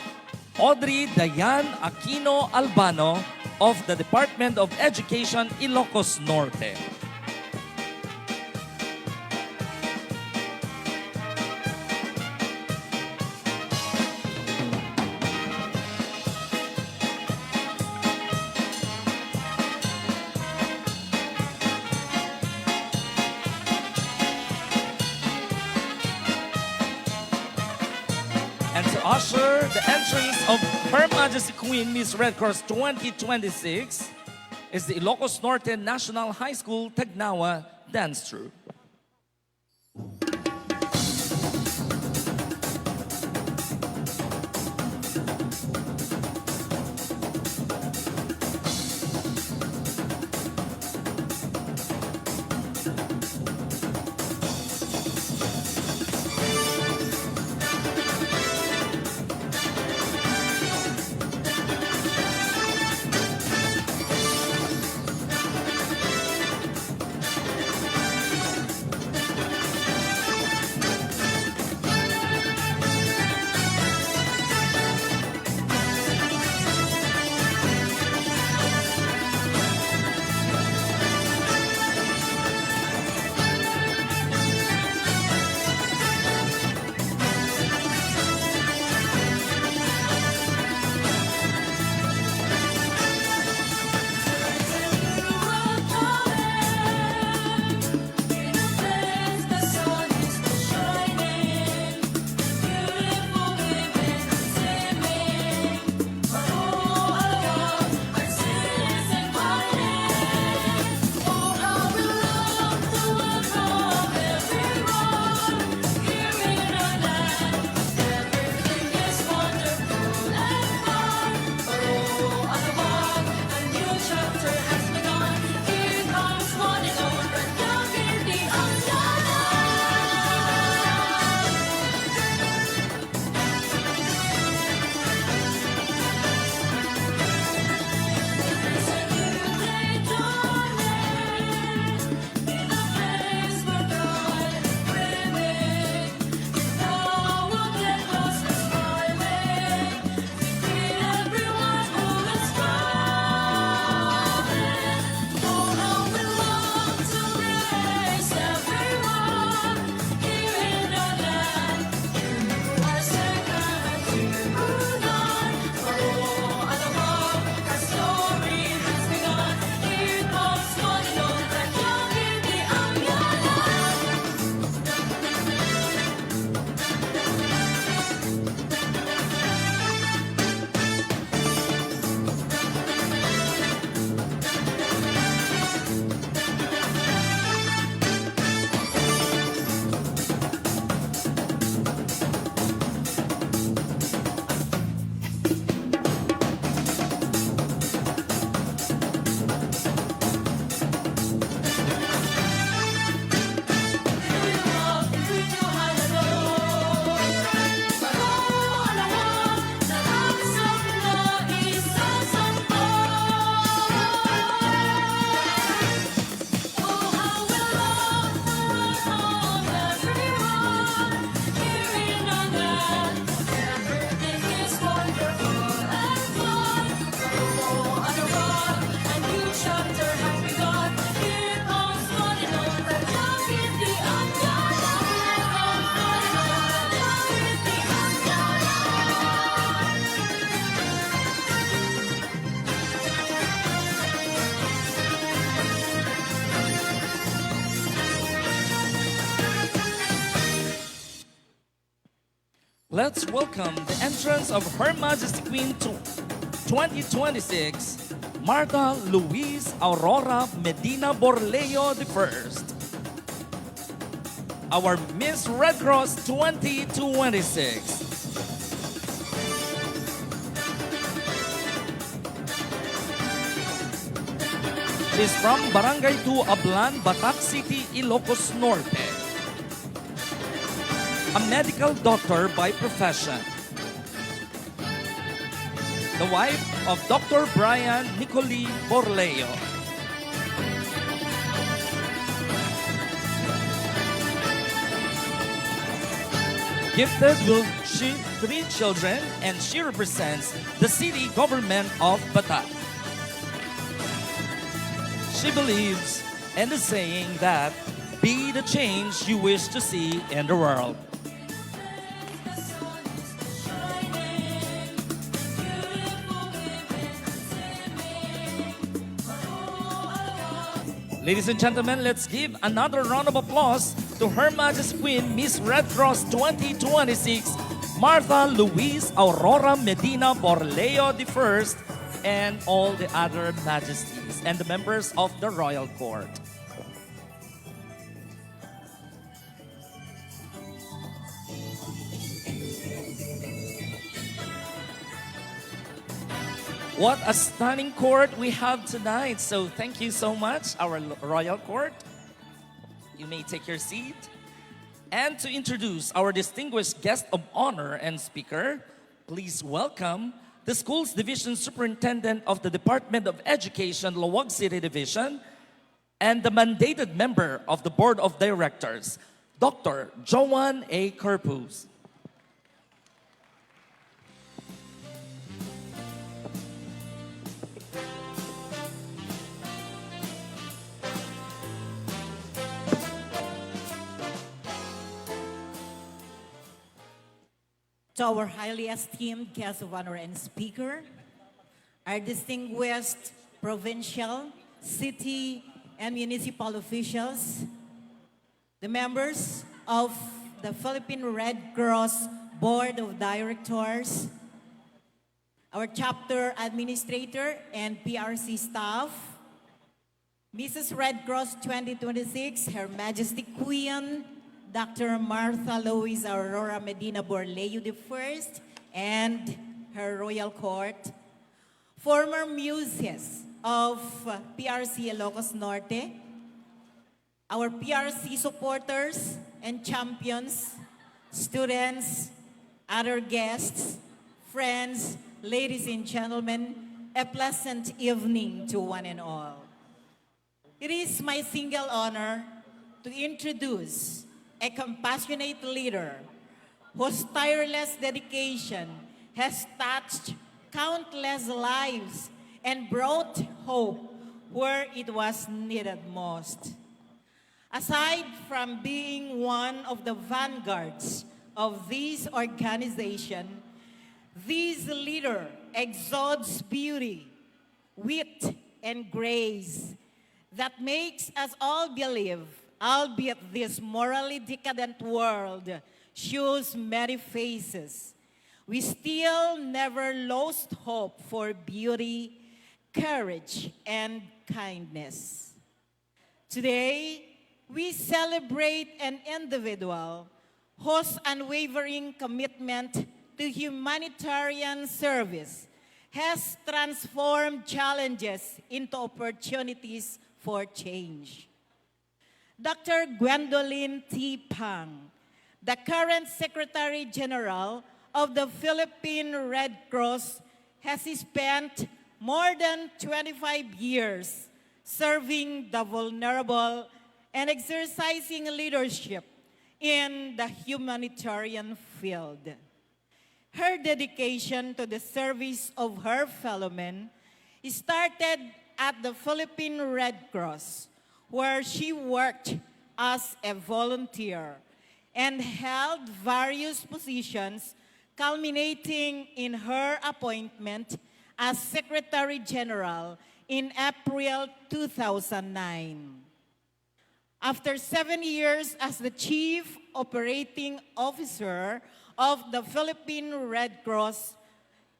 Audrey Dayan Aquino Albano of the Department of Education, Ilocos Norte. usher the entrance of Her Majesty Queen Miss Red Cross 2026 is the Ilocos Norte National High School Tagnawa Dance Troupe. Let's welcome the entrance of Her Majesty Queen 2026, Marta Luis Aurora Medina Borleo I, our Miss Red Cross 2026. She's from Barangay 2 Ablan, Batac City, Ilocos Norte. A medical doctor by profession. The wife of Dr. Brian Nicoli Borleo. Gifted with 3 children, and she represents the city government of Batac. She believes in the saying that be the change you wish to see in the world. Ladies and gentlemen, let's give another round of applause to Her Majesty Queen Miss Red Cross 2026, Martha Luis Aurora Medina Borleo I, and all the other majesties and the members of the royal court. What a stunning court we have tonight. So thank you so much, our royal court. You may take your seat. And to introduce our distinguished guest of honor and speaker, please welcome the school's division superintendent of the Department of Education, Lawag City Division, and the mandated member of the Board of Directors, Dr. Joanne A. Kerpus. To our highly esteemed guest of honor and speaker, our distinguished provincial, city, and municipal officials, the members of the Philippine Red Cross Board of Directors, our chapter administrator and PRC staff, Mrs. Red Cross 2026, Her Majesty Queen, Dr. Martha Luis Aurora Medina Borleo I, and her royal court, former muses of PRC Ilocos Norte, our PRC supporters and champions, students, other guests, friends, ladies and gentlemen, a pleasant evening to one and all. It is my single honor to introduce a compassionate leader whose tireless dedication has touched countless lives and brought hope where it was needed most. Aside from being one of the vanguards of this organization, this leader exudes beauty, wit, and grace that makes us all believe, albeit this morally decadent world shows many faces, we still never lost hope for beauty, courage, and kindness. Today, we celebrate an individual whose unwavering commitment to humanitarian service has transformed challenges into opportunities for change. Dr. Gwendolyn T. Pang, the current Secretary General of the Philippine Red Cross, has spent more than 25 years serving the vulnerable and exercising leadership in the humanitarian field. Her dedication to the service of her fellow men started at the Philippine Red Cross, where she worked as a volunteer and held various positions, culminating in her appointment as Secretary General in April 2009. After 7 years as the Chief Operating Officer of the Philippine Red Cross,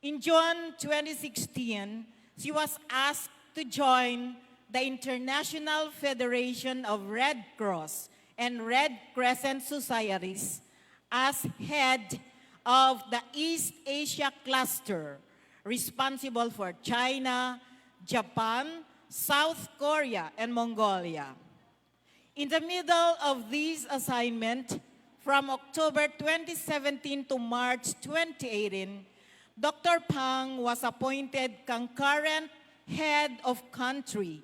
in June 2016, she was asked to join the International Federation of Red Cross and Red Crescent Societies as head of the East Asia Cluster, responsible for China, Japan, South Korea, and Mongolia. In the middle of this assignment, from October 2017 to March 2018, Dr. Pang was appointed concurrent head of country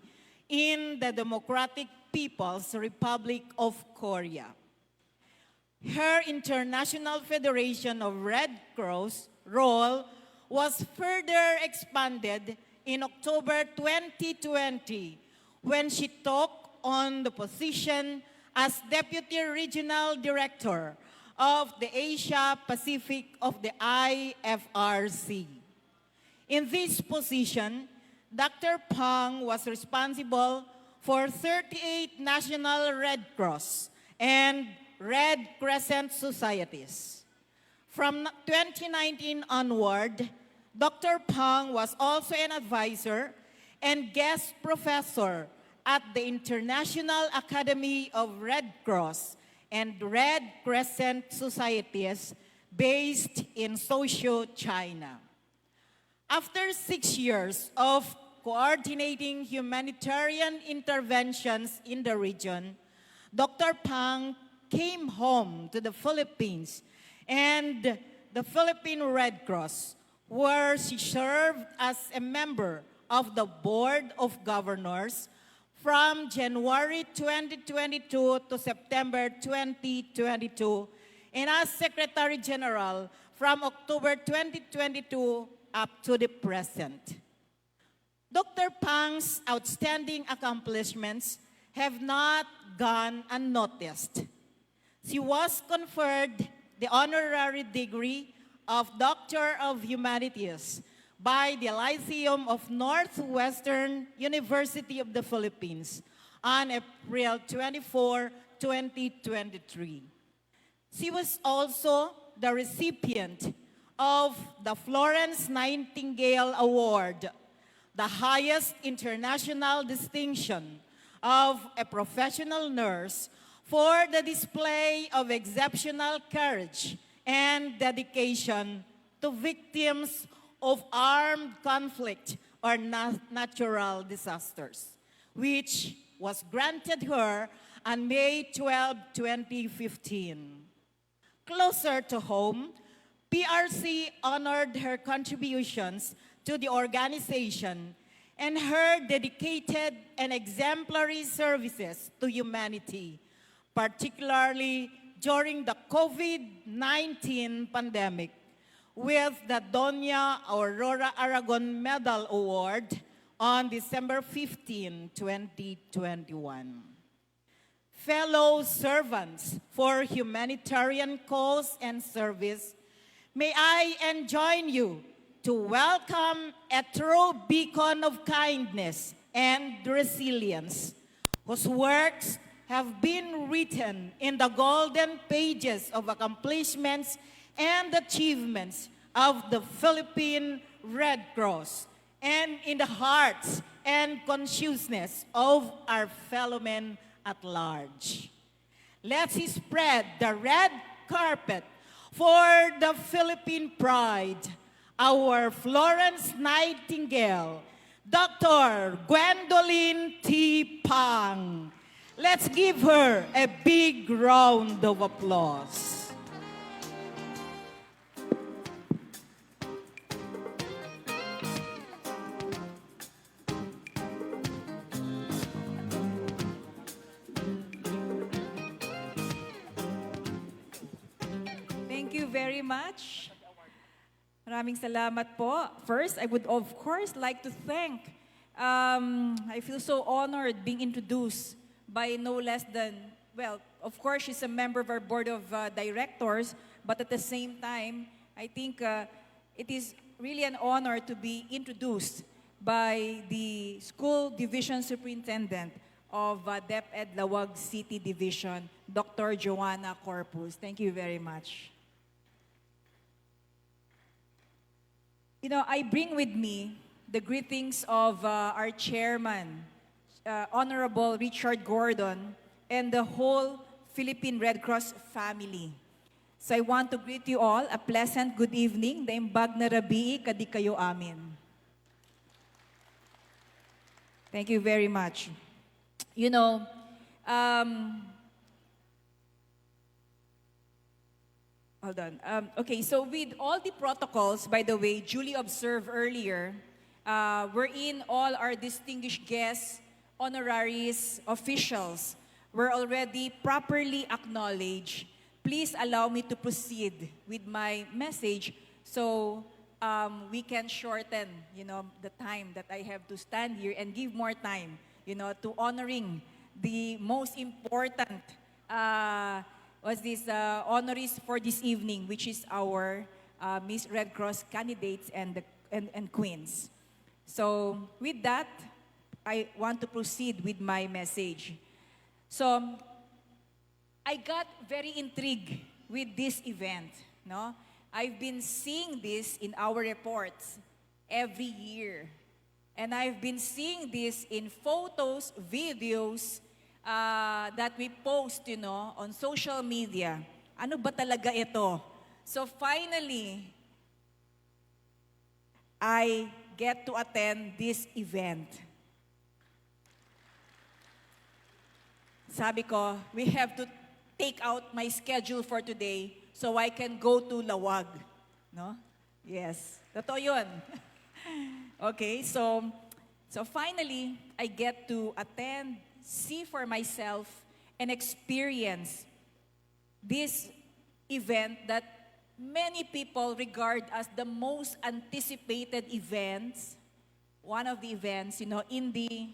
in the Democratic People's Republic of Korea. Her International Federation of Red Cross role was further expanded in October 2020 when she took on the position as Deputy Regional Director of the Asia Pacific of the IFRC. In this position, Dr. Pang was responsible for 38 National Red Cross and Red Crescent Societies. From 2019 onward, Dr. Pang was also an advisor and guest professor at the International Academy of Red Cross and Red Crescent Societies based in Suzhou, China. After 6 years of coordinating humanitarian interventions in the region, Dr. Pang came home to the Philippines and the Philippine Red Cross, where she served as a member of the Board of Governors from January 2022 to September 2022, and as Secretary General from October 2022 up to the present. Dr. Pang's outstanding accomplishments have not gone unnoticed. She was conferred the honorary degree of Doctor of Humanities by the Lyceum of Northwestern University of the Philippines on April 24, 2023. She was also the recipient of the Florence Nightingale Award, the highest international distinction of a professional nurse for the display of exceptional courage and dedication to victims of armed conflict or natural disasters, which was granted her on May 12, 2015. Closer to home, PRC honored her contributions to the organization and her dedicated and exemplary services to humanity, particularly during the COVID-19 pandemic, with the Doña Aurora Aragon Medal Award on December 15, 2021. Fellow servants for humanitarian cause and service, may I enjoin you to welcome a true beacon of kindness and resilience, whose works have been written in the golden pages of accomplishments and achievements of the Philippine Red Cross and in the hearts and consciousness of our fellow men at large. Let's spread the red carpet for the Philippine pride, our Florence Nightingale, Dr. Gwendolyn T. Pang. Let's give her a big round of applause. Thank you very much. Maraming salamat po. First, I would of course like to thank, I feel so honored being introduced by no less than, well, of course, she's a member of our board of directors, but at the same time, I think it is really an honor to be introduced by the school division superintendent of DepEd Lawag City Division, Dr. Joanna Corpus. Thank you very much. You know, I bring with me the greetings of our chairman, Honorable Richard Gordon, and the whole Philippine Red Cross family. So I want to greet you all a pleasant good evening. Daimbag na rabii kadi kayo amin. Thank you very much. You know, hold on. Okay, so with all the protocols, by the way, duly observed earlier, wherein all our distinguished guests, honoraries, officials were already properly acknowledged, please allow me to proceed with my message so we can shorten, you know, the time that I have to stand here and give more time, you know, to honoring the most important honorees for this evening, which is our Miss Red Cross candidates and queens. So with that, I want to proceed with my message. So I got very intrigued with this event, no? I've been seeing this in our reports every year. And I've been seeing this in photos, videos that we post, on social media. Ano ba talaga ito? So finally, I get to attend this event. Sabi ko, we have to take out my schedule for today so I can go to Lawag. No? Yes. Totoo yun. Okay, so finally, I get to attend, see for myself, and experience this event that many people regard as the most anticipated events, one of the events, in the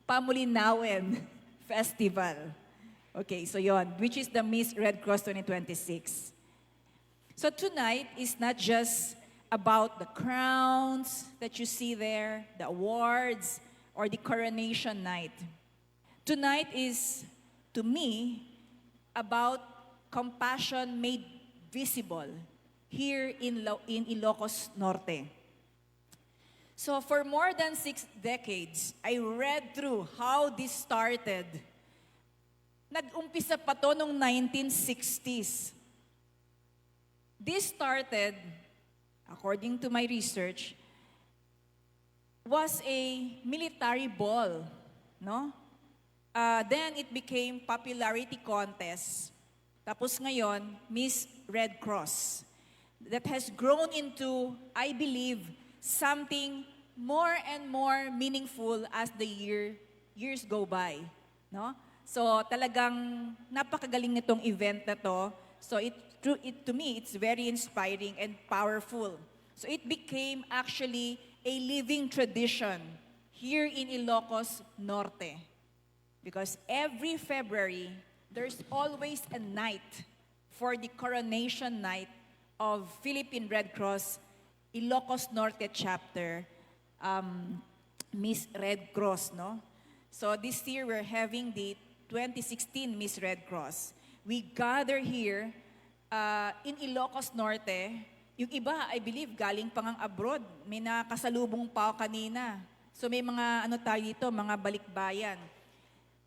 Pamuliwanen Festival. Okay, so yon, which is the Miss Red Cross 2026. So tonight is not just about the crowns that you see there, the awards, or the coronation night. Tonight is, to me, about compassion made visible here in Ilocos Norte. So for more than 6 decades, I read through how this started. Nag-umpisa pa to noong 1960s. This started, according to my research, was a military ball, no? Then it became popularity contest. Tapos ngayon, Miss Red Cross. That has grown into, I believe, something more and more meaningful as the years go by, no? So talagang napakagaling nitong event na to. So to me, it's very inspiring and powerful. So it became actually a living tradition here in Ilocos Norte. Because every February, there's always a night for the coronation night of Philippine Red Cross Ilocos Norte chapter, Miss Red Cross, no? So this year, we're having the 2016 Miss Red Cross. We gather here in Ilocos Norte. Yung iba, I believe, galing pa ngang abroad. May nakasalubong pa ako kanina. So may mga tayo dito, mga balikbayan.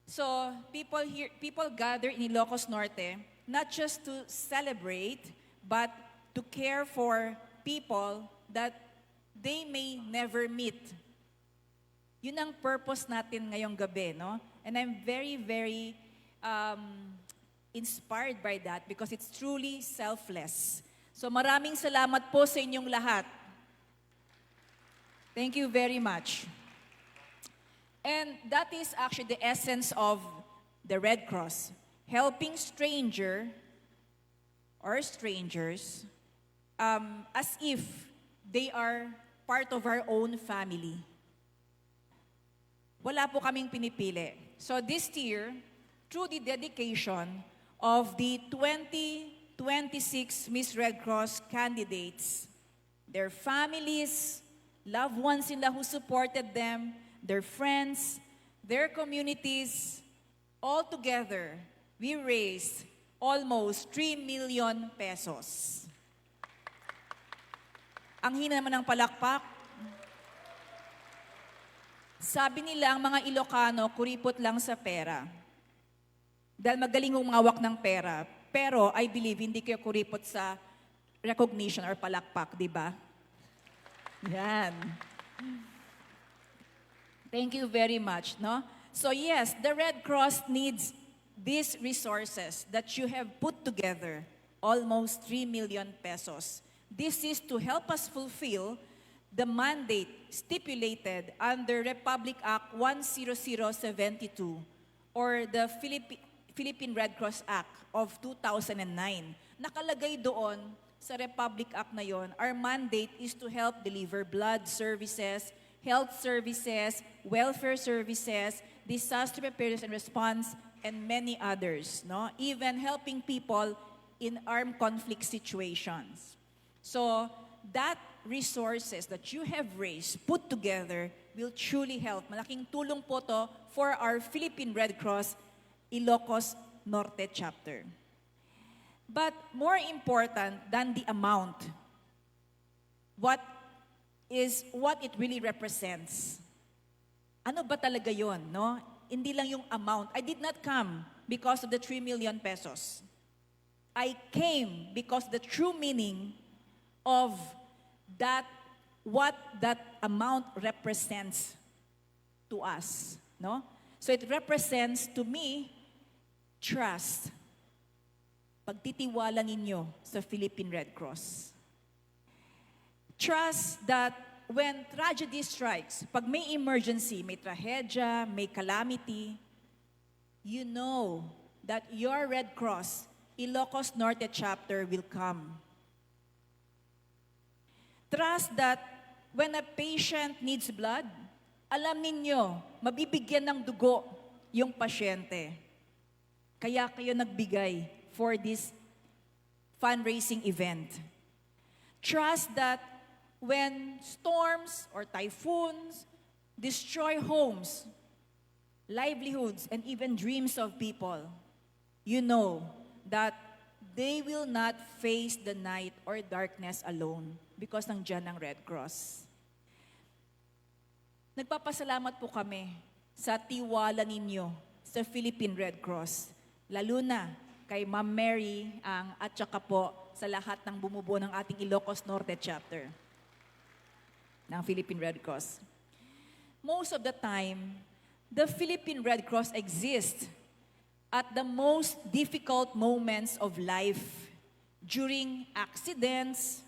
So people gather in Ilocos Norte, not just to celebrate, but to care for people that they may never meet. Yun ang purpose natin ngayong gabi, no? And I'm very, very inspired by that because it's truly selfless. So maraming salamat po sa inyong lahat. Thank you very much. And that is actually the essence of the Red Cross, helping strangers as if they are part of our own family. Wala po kaming pinipili. So this year, through the dedication of the 2026 Miss Red Cross candidates, their families, loved ones nila who supported them, their friends, their communities, all together, we raised almost 3 million pesos. Ang hina naman ng palakpak. Sabi nila ang mga Ilocano, kuripot lang sa pera. Dahil magaling umawak ng pera. Pero I believe hindi kayo kuripot sa recognition or palakpak, di ba? Yan. Thank you very much, no? So yes, the Red Cross needs these resources that you have put together, almost 3 million pesos. This is to help us fulfill the mandate stipulated under Republic Act 10072 or the Philippine Red Cross Act of 2009. Nakalagay doon sa Republic Act na yon, our mandate is to help deliver blood services, health services, welfare services, disaster preparedness and response, and many others, no? Even helping people in armed conflict situations. So that resources that you have raised, put together, will truly help. Malaking tulong po to for our Philippine Red Cross Ilocos Norte chapter. But more important than the amount, what it really represents. Ano ba talaga yon, no? Hindi lang yung amount. I did not come because of the 3 million pesos. I came because the true meaning of that, what that amount represents to us, no? So it represents to me trust. Pagtitiwala ninyo sa Philippine Red Cross. Trust that when tragedy strikes, pag may emergency, may trahedya, may calamity, you know that your Red Cross, Ilocos Norte chapter will come. Trust that when a patient needs blood, alam ninyo, mabibigyan ng dugo yung pasyente. Kaya kayo nagbigay for this fundraising event. Trust that when storms or typhoons destroy homes, livelihoods, and even dreams of people, you know that they will not face the night or darkness alone because nandiyan ang Red Cross. Nagpapasalamat po kami sa tiwala ninyo sa Philippine Red Cross, lalo na kay Ma'am Mary at saka po sa lahat ng bumubuo ng ating Ilocos Norte chapter ng Philippine Red Cross. Most of the time, the Philippine Red Cross exists at the most difficult moments of life, during accidents,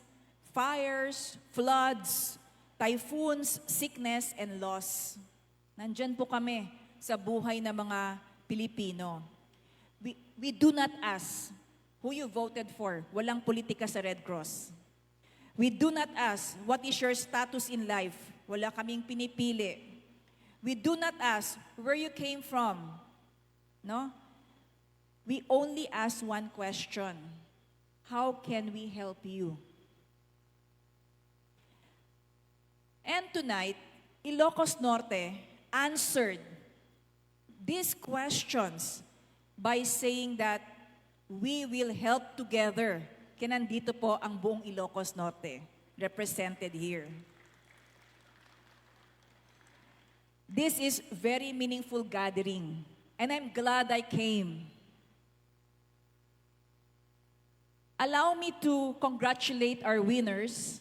fires, floods, typhoons, sickness, and loss. Nandyan po kami sa buhay ng mga Pilipino. We do not ask who you voted for. Walang politika sa Red Cross. We do not ask, what is your status in life? Wala kaming pinipili. We do not ask where you came from. No? We only ask one question. How can we help you? And tonight, Ilocos Norte answered these questions by saying that we will help together. Kaya nandito po ang buong Ilocos Norte, represented here. This is very meaningful gathering, and I'm glad I came. Allow me to congratulate our winners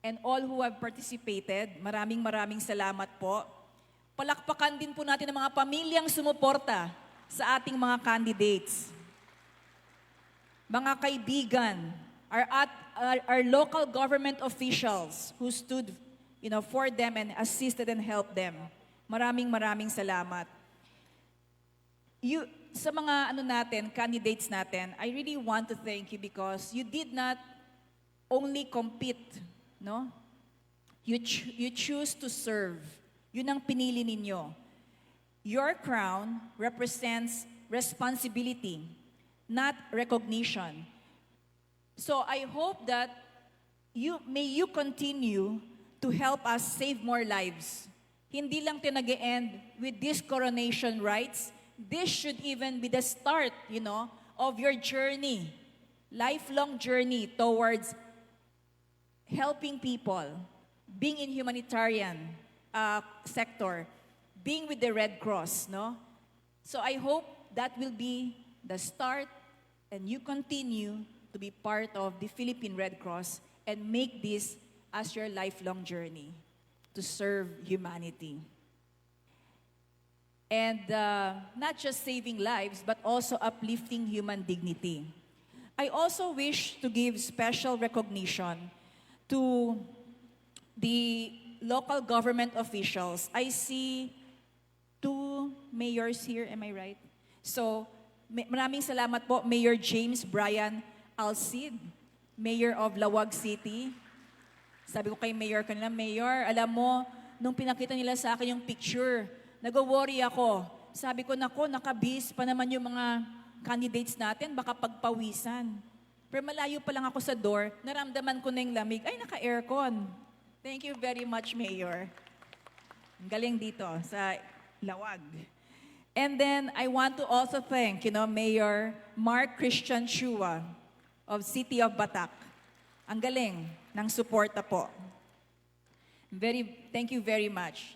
and all who have participated. Maraming salamat po. Palakpakan din po natin ang mga pamilyang sumuporta sa ating mga candidates. Mga kaibigan, our local government officials who stood, for them and assisted and helped them. Maraming salamat. Sa mga candidates natin, I really want to thank you because you did not only compete, no? You choose to serve. Yun ang pinili ninyo. Your crown represents responsibility, not recognition. So I hope that may you continue to help us save more lives. Hindi lang nag-e-end with this coronation rites. This should even be the start, of your journey, lifelong journey towards helping people, being in humanitarian sector, being with the Red Cross, no? So I hope that will be the start and you continue to be part of the Philippine Red Cross and make this as your lifelong journey to serve humanity. And not just saving lives, but also uplifting human dignity. I also wish to give special recognition to the local government officials. I see 2 mayors here, am I right? So, maraming salamat po, Mayor James Brian Alcid, Mayor of Lawag City. Sabi ko kay Mayor kanina, Mayor, alam mo, nung pinakita nila sa akin yung picture, nag-worry ako. Sabi ko, nakabis pa naman yung mga candidates natin, baka pagpawisan. Pero malayo pa lang ako sa door, naramdaman ko na yung lamig, ay, naka-aircon. Thank you very much, Mayor. Ang galing dito sa Lawag. And then I want to also thank, Mayor Mark Christian Chua of City of Batak. Ang galing ng suporta po. Thank you very much.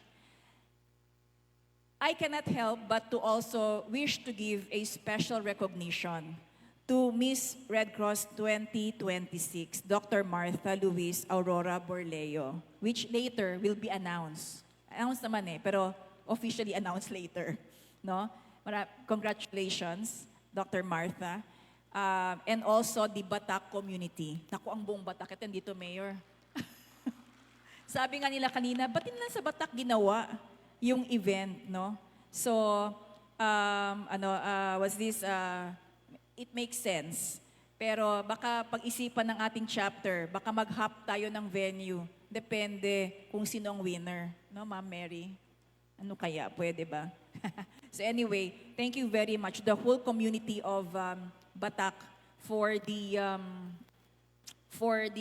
I cannot help but to also wish to give a special recognition to Miss Red Cross 2026, Dr. Martha Luis Aurora Borleo, which later will be announced. Announced naman pero officially announced later. No? Congratulations, Dr. Martha. And also the Batak community. Naku, ang buong Batak. Ito dito, Mayor. Sabi nga nila kanina, ba't nila sa Batak ginawa yung event, no? So, it makes sense. Pero baka pag-isipan ng ating chapter, baka mag-hop tayo ng venue. Depende kung sino ang winner. No, Ma'am Mary? Ano kaya? Pwede ba? So anyway, thank you very much, the whole community of Batak for the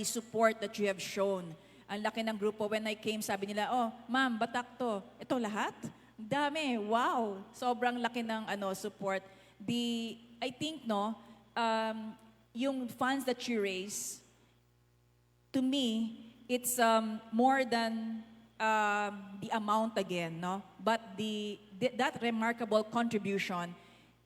support that you have shown. Ang laki ng grupo. When I came, sabi nila, oh, ma'am, Batak to. Ito lahat? Ang dami. Wow. Sobrang laki ng support. I think, yung funds that you raise, to me, it's more than the amount again, no? But that remarkable contribution,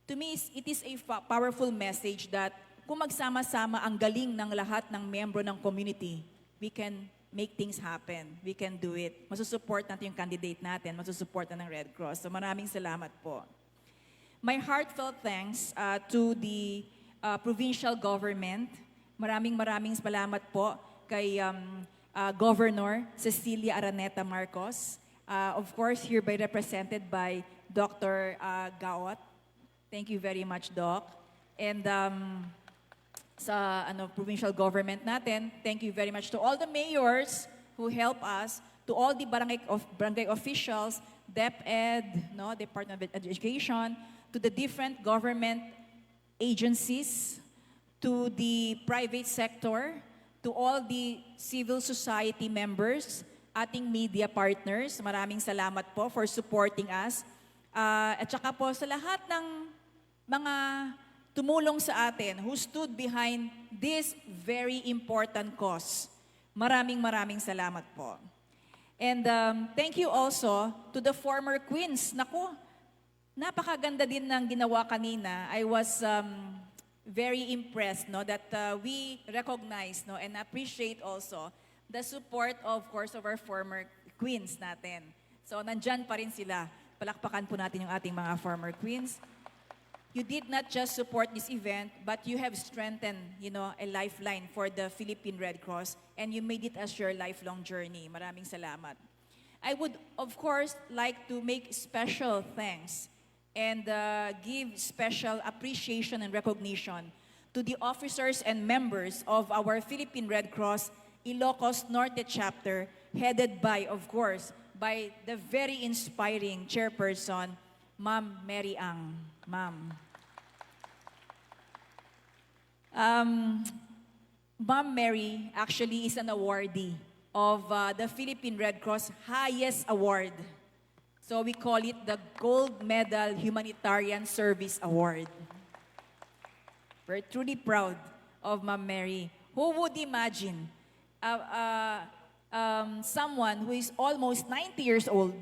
to me, it is a powerful message that kung magsama-sama ang galing ng lahat ng membro ng community, we can make things happen. We can do it. Masusupport natin yung candidate natin. Masusupport na ng Red Cross. So maraming salamat po. My heartfelt thanks to the provincial government. Maraming salamat po kay Governor Cecilia Araneta Marcos. Of course, hereby represented by Dr. Gawat. Thank you very much, Doc. And sa provincial government natin, thank you very much to all the mayors who help us, to all the barangay officials, DepEd, Department of Education, to the different government agencies, to the private sector, to all the civil society members, ating media partners. Maraming salamat po for supporting us. At saka po sa lahat ng mga tumulong sa atin, who stood behind this very important cause. Maraming salamat po. And thank you also to the former queens. Naku, napakaganda din ng ginawa kanina. I was very impressed that we recognize and appreciate also the support, of course, of our former queens natin. So, nandyan pa rin sila. Palakpakan po natin yung ating mga former queens. You did not just support this event, but you have strengthened, a lifeline for the Philippine Red Cross, and you made it as your lifelong journey. Maraming salamat. I would, of course, like to make special thanks and give special appreciation and recognition to the officers and members of our Philippine Red Cross Ilocos Norte chapter, headed by, of course, by the very inspiring chairperson, Ma'am Mary Ang. Ma'am. Ma'am Mary actually is an awardee of the Philippine Red Cross highest award. So we call it the Gold Medal Humanitarian Service Award. We're truly proud of Ma'am Mary. Who would imagine someone who is almost 90 years old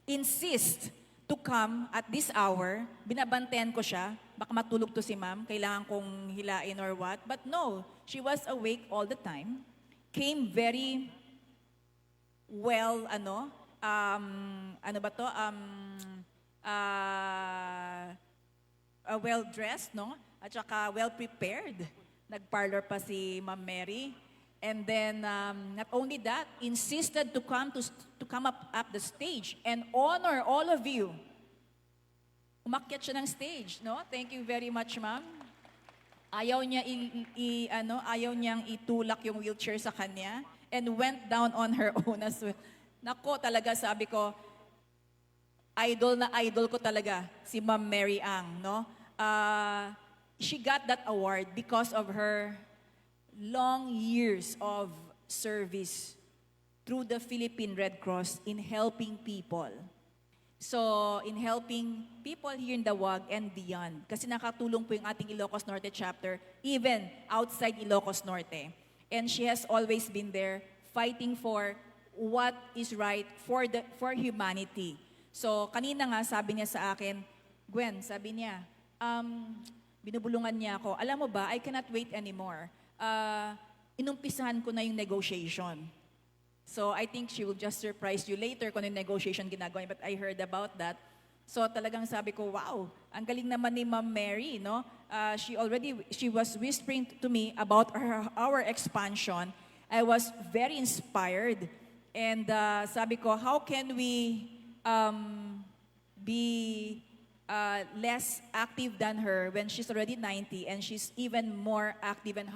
insist to come at this hour? Binabantayan ko siya. Baka matulog to si ma'am, kailangan kong hilain or what. But no, she was awake all the time. Came very well, well-dressed, At saka well-prepared. Nag-parlor pa si Ma'am Mary. And then, not only that, insisted to come up the stage and honor all of you. Umakyat siya ng stage, Thank you very much, ma'am. Ayaw niyang itulak yung wheelchair sa kanya and went down on her own as well. Nako, talaga sabi ko, idol ko talaga si Ma'am Mary Ang, She got that award because of her long years of service through the Philippine Red Cross in helping people. So, in helping people here in Dawag and beyond. Kasi nakatulong po yung ating Ilocos Norte chapter, even outside Ilocos Norte. And she has always been there fighting for what is right for humanity. So, kanina nga sabi niya sa akin, Gwen, sabi niya, binubulungan niya ako, alam mo ba, I cannot wait anymore. Inumpisahan ko na yung negotiation. So I think she will just surprise you later kung yung negotiation ginagawa niya, but I heard about that. So talagang sabi ko, wow, ang galing naman ni Ma'am Mary, no? She was whispering to me about our expansion. I was very inspired. And sabi ko, how can we be less active than her when she's already 90 and she's even more active and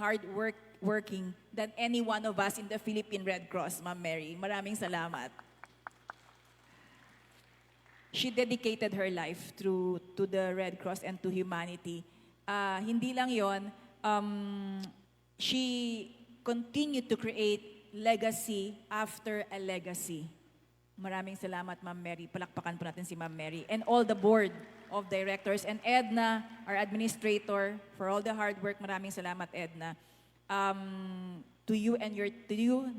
working than any one of us in the Philippine Red Cross, Ma'am Mary. Maraming salamat. She dedicated her life to the Red Cross and to humanity. Hindi lang yon, she continued to create legacy after a legacy. Maraming salamat, Ma'am Mary. Palakpakan po natin si Ma'am Mary. And all the board of directors. And Edna, our administrator, for all the hard work. Maraming salamat, Edna. To you,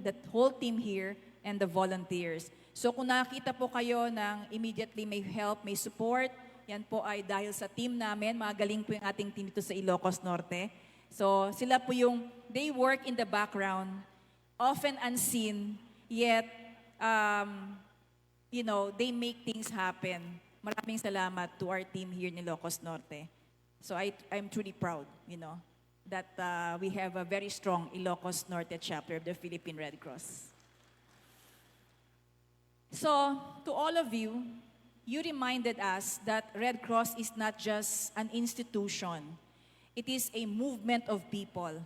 that whole team here, and the volunteers. So kung nakita po kayo ng immediately may help, may support, yan po ay dahil sa team namin. Magaling po yung ating team dito sa Ilocos Norte. So sila po yung, they work in the background, often unseen, yet, they make things happen. Maraming salamat to our team here in Ilocos Norte. So I'm truly proud, that we have a very strong Ilocos Norte chapter of the Philippine Red Cross. So, to all of you, you reminded us that Red Cross is not just an institution. It is a movement of people,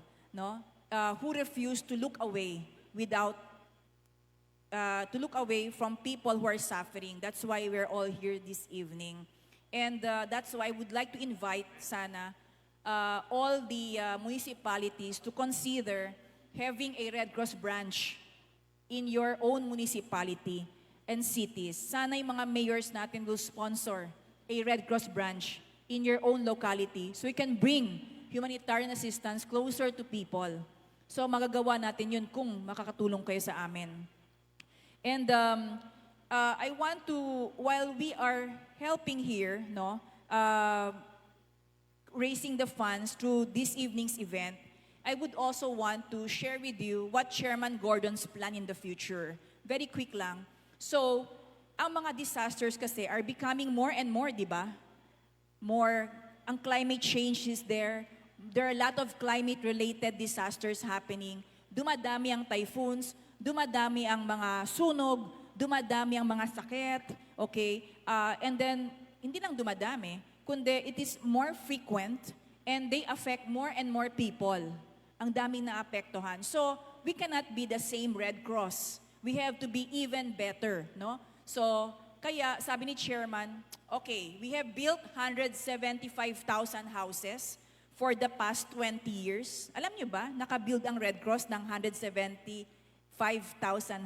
who refuse to look away from people who are suffering. That's why we're all here this evening. And that's why I would like to invite, sana, all the municipalities to consider having a Red Cross branch in your own municipality and cities. Sana yung mga mayors natin will sponsor a Red Cross branch in your own locality so we can bring humanitarian assistance closer to people. So magagawa natin yun kung makakatulong kayo sa amin. And I want to, while we are helping here, raising the funds through this evening's event, I would also want to share with you what Chairman Gordon's plan in the future. Very quick lang. So, ang mga disasters kasi are becoming more and more, di ba? More, ang climate change is there. There are a lot of climate-related disasters happening. Dumadami ang typhoons, dumadami ang mga sunog, dumadami ang mga sakit, okay? And then, hindi lang dumadami, kundi it is more frequent and they affect more and more people. Ang daming naapektuhan. So, we cannot be the same Red Cross. We have to be even better, So, kaya sabi ni Chairman, okay, we have built 175,000 houses for the past 20 years. Alam niyo ba, nakabuild ang Red Cross ng 175,000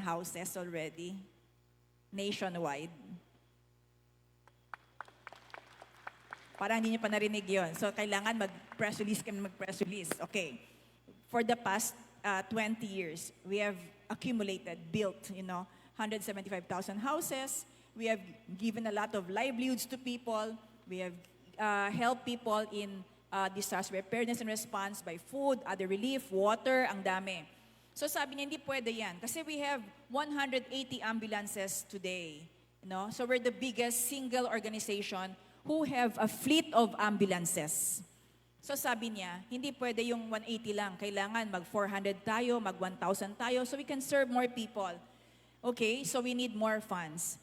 houses already, nationwide. Parang hindi niyo pa narinig yun. So, kailangan mag-press release. Okay. For the past 20 years, we have built, 175,000 houses. We have given a lot of livelihoods to people. We have helped people in disaster preparedness and response by food, other relief, water, ang dami. So sabi niya, hindi pwede yan. Kasi we have 180 ambulances today. So we're the biggest single organization who have a fleet of ambulances. So sabi niya, hindi pwede yung 180 lang. Kailangan mag-400 tayo, mag-1,000 tayo, so we can serve more people. Okay, so we need more funds.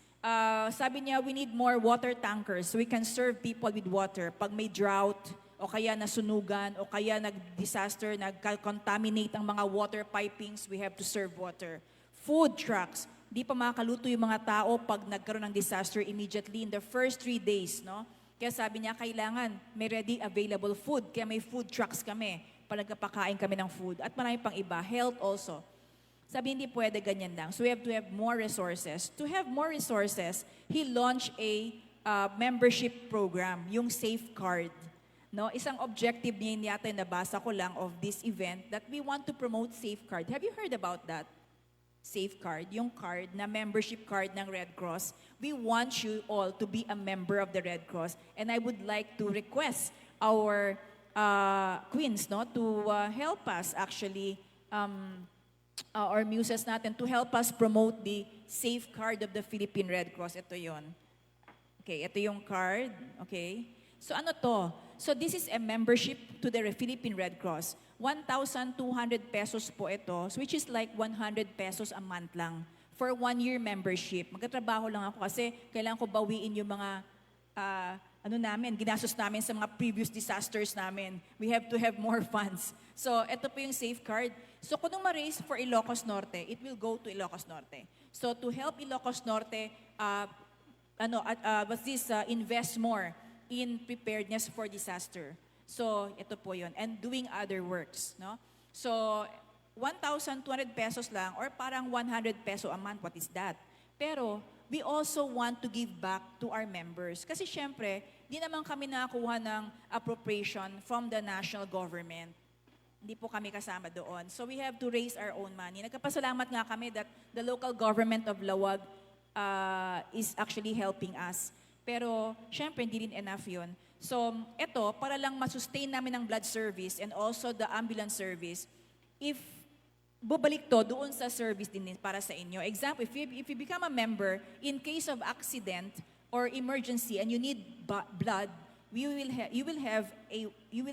Sabi niya, we need more water tankers so we can serve people with water. Pag may drought, o kaya nasunugan, o kaya nag-disaster, nag-contaminate ang mga water pipings, we have to serve water. Food trucks, di pa makakaluto yung mga tao pag nagkaroon ng disaster immediately in the first 3 days, Kaya sabi niya, kailangan may ready available food. Kaya may food trucks kami para nagpapakain kami ng food. At marami pang iba. Health also. Sabi hindi pwede ganyan lang. So we have to have more resources. To have more resources, he launched a membership program, yung Safeguard. No, isang objective niya yata nabasa ko lang of this event that we want to promote Safeguard. Have you heard about that? Safeguard, yung card na membership card ng Red Cross. We want you all to be a member of the Red Cross. And I would like to request our queens, no, to help us actually, our muses natin, to help us promote the Safeguard of the Philippine Red Cross. Ito yon. Okay, ito yung card. Okay. So ano to? So this is a membership to the Philippine Red Cross. 1,200 pesos po ito, which is like 100 pesos a month lang for 1-year membership. Magkatrabaho lang ako kasi kailangan ko bawiin yung mga ginastos namin sa mga previous disasters namin. We have to have more funds. So ito po yung Safeguard. So kung ma-raise for Ilocos Norte, it will go to Ilocos Norte. So to help Ilocos Norte, invest more in preparedness for disaster. So, ito po yun. And doing other works, no? So, 1,200 pesos lang or parang 100 peso a month, what is that? Pero, we also want to give back to our members. Kasi syempre, di naman kami nakakuha ng appropriation from the national government. Hindi po kami kasama doon. So, we have to raise our own money. Nagkapasalamat nga kami that the local government of Lawag is actually helping us. Pero, syempre, hindi rin enough yun. So, ito, para lang masustain namin ang blood service and also the ambulance service, if bubalik to doon sa service din para sa inyo. Example, if you become a member, in case of accident or emergency and you need blood, you will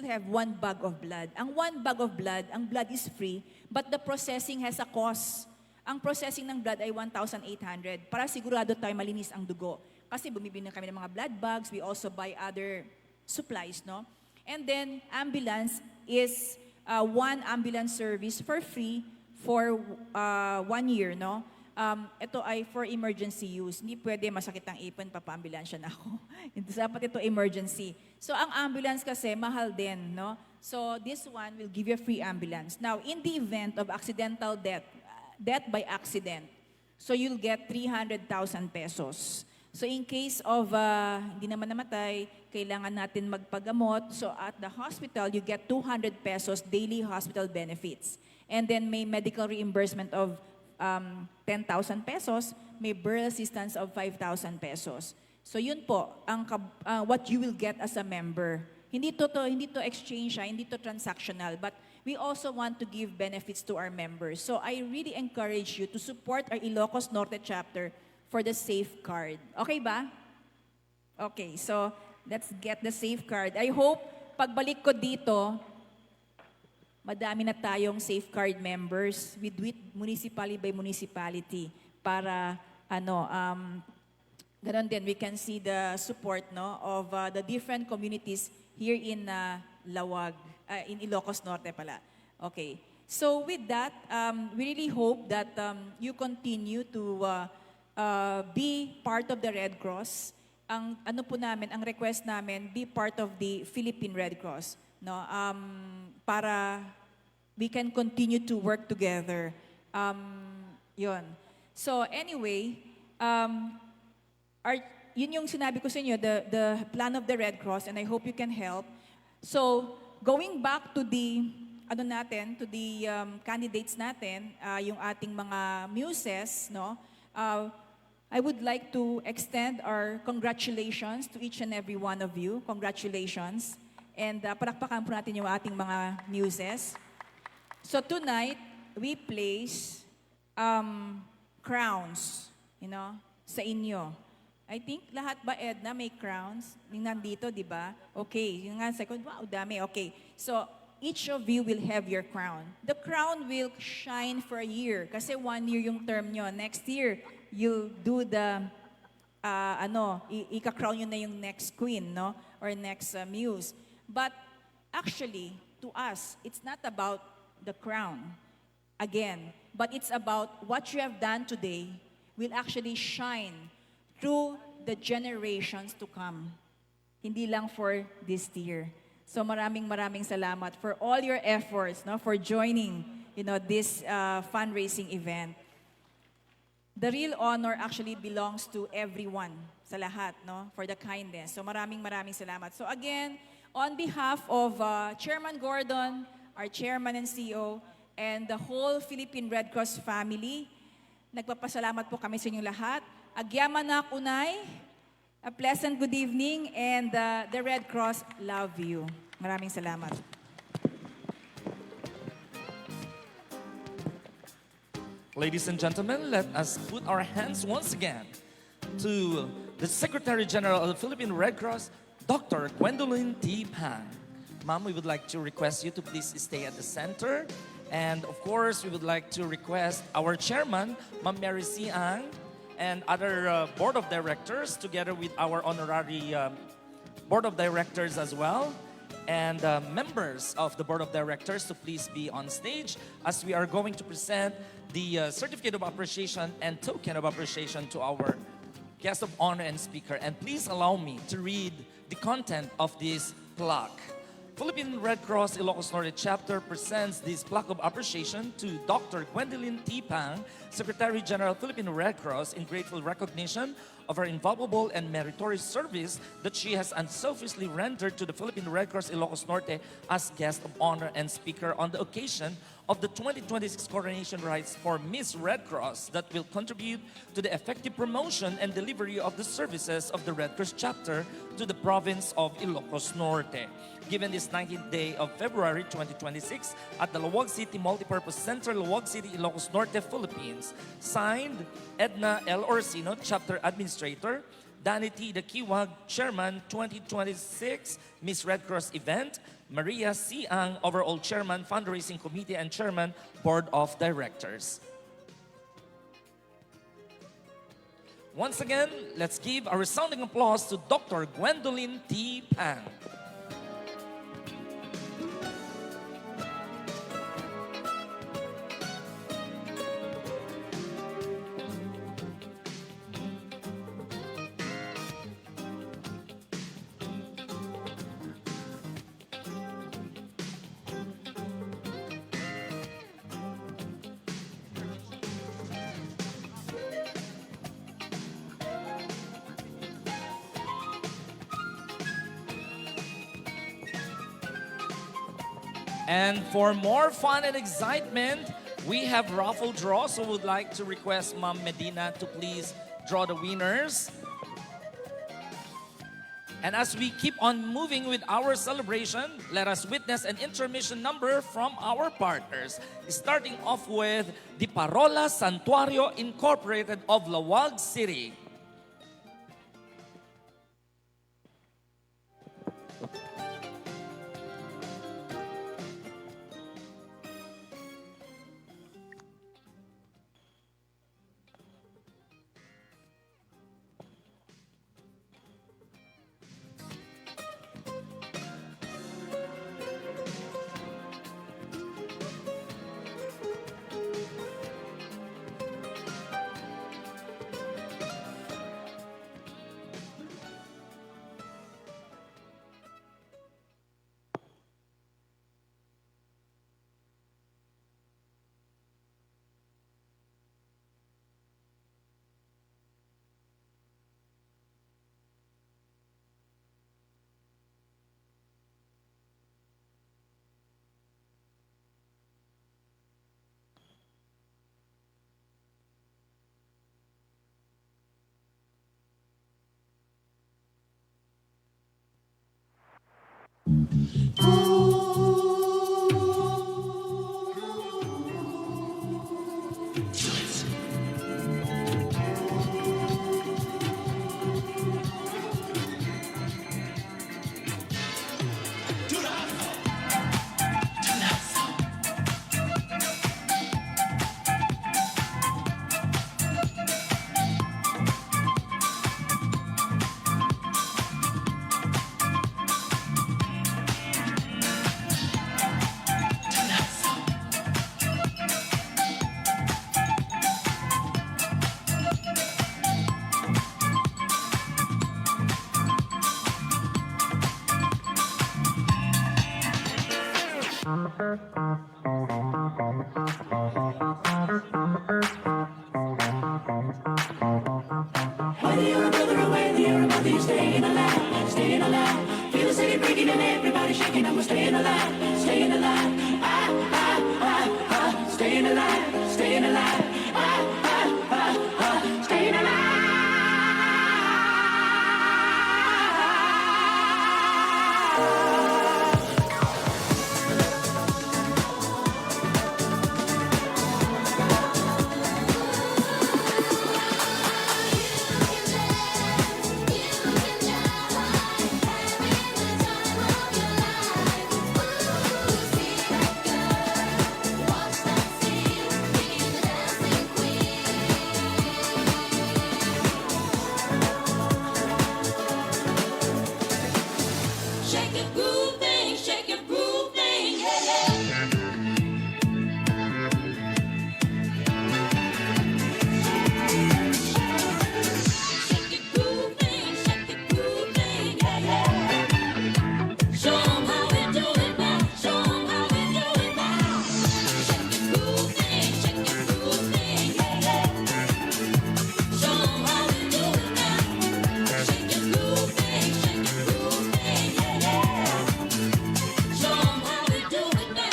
have 1 bag of blood. Ang 1 bag of blood, ang blood is free, but the processing has a cost. Ang processing ng blood ay 1,800 para sigurado tayo malinis ang dugo. Kasi bumibili na kami ng mga blood bags, we also buy other supplies, no? And then, ambulance is 1 ambulance service for free for 1 year, no? Ito ay for emergency use. Hindi pwede masakit ang ipon, papaambulansya na ako. Dapat ito emergency. So, ang ambulance kasi, mahal din, no? So, this one will give you a free ambulance. Now, in the event of accidental death by accident, so you'll get 300,000 pesos. So in case of hindi naman namatay, kailangan natin magpagamot. So at the hospital, you get 200 pesos daily hospital benefits. And then may medical reimbursement of 10,000 pesos, may burial assistance of 5,000 pesos. So yun po ang what you will get as a member. Hindi to exchange, hindi to transactional, but we also want to give benefits to our members. So I really encourage you to support our Ilocos Norte chapter for the Safeguard. Okay ba? Okay, so let's get the Safeguard. I hope pagbalik ko dito, madami na tayong Safeguard members. We do it municipality by municipality para ganon din we can see the support, no, of the different communities here in Lawag, in Ilocos Norte pala. Okay. So with that, we really hope that you continue to be part of the Red Cross. Ang ang request namin, be part of the Philippine Red Cross, no? Para we can continue to work together. Yun. So anyway, yun yung sinabi ko sa inyo, the plan of the Red Cross, and I hope you can help. So going back to the to the candidates natin, yung ating mga muses, no? I would like to extend our congratulations to each and every one of you. Congratulations. And palakpakan po natin yung ating mga muses. So tonight, we place crowns, sa inyo. I think lahat ba, Edna, may crowns? Yung nandito, di ba? Okay. Yung nga, second, wow, dami. Okay. So, each of you will have your crown. The crown will shine for a year. Kasi 1 year yung term nyo. Next year, you do the, ika-crown yun na yung next queen, no? Or next muse. But actually, to us, it's not about the crown. Again, but it's about what you have done today will actually shine through the generations to come. Hindi lang for this year. So maraming salamat for all your efforts, no, for joining this fundraising event. The real honor actually belongs to everyone, sa lahat, no, for the kindness. So maraming salamat. So again, on behalf of Chairman Gordon, our Chairman and CEO, and the whole Philippine Red Cross family, nagpapasalamat po kami sa inyong lahat. Agyamanak unay, a pleasant good evening, and the Red Cross love you. Maraming salamat. Ladies and gentlemen, let us put our hands once again to the Secretary General of the Philippine Red Cross, Dr. Gwendolyn T. Pang. Ma'am, we would like to request you to please stay at the center. And of course, we would like to request our chairman, Ma'am Mary C. Ang, and other board of directors, together with our honorary board of directors as well, and members of the board of directors to please be on stage as we are going to present the certificate of appreciation and token of appreciation to our guest of honor and speaker. And please allow me to read the content of this plaque. Philippine Red Cross Ilocos Norte Chapter presents this plaque of appreciation to Dr. Gwendolyn T. Pang, Secretary General Philippine Red Cross, in grateful recognition of her invaluable and meritorious service that she has unselfishly rendered to the Philippine Red Cross Ilocos Norte as guest of honor and speaker on the occasion of the 2026 Coronation Rites for Miss Red Cross that will contribute to the effective promotion and delivery of the services of the Red Cross Chapter to the province of Ilocos Norte. Given this 19th day of February 2026 at the Laoag City Multipurpose Center, Laoag City, Ilocos Norte, Philippines. Signed, Edna L. Orsino, Chapter Administrator, Danny T. The Kiwag, Chairman, 2026 Miss Red Cross Event, Maria C. Ang, Overall Chairman, Fundraising Committee and Chairman, Board of Directors. Once again, let's give a resounding applause to Dr. Gwendolyn T. Pang. And for more fun and excitement, we have raffle draw. So we'd like to request Ma'am Medina to please draw the winners. And as we keep on moving with our celebration, let us witness an intermission number from our partners. Starting off with the Parola Santuario Incorporated of Laoag City. all out. Feel the city breaking and everybody shaking and we're staying alive, staying alive. Staying alive, staying alive. Staying alive. Shake your groove thing, shake your groove thing, yeah, yeah. Shake your groove thing, shake your groove thing, yeah, yeah. Show 'em how we do it now, show 'em how we do it now. Shake your groove thing, yeah, yeah. Show 'em how we do it now. Shake your groove thing, yeah, yeah. Show 'em how we do it now.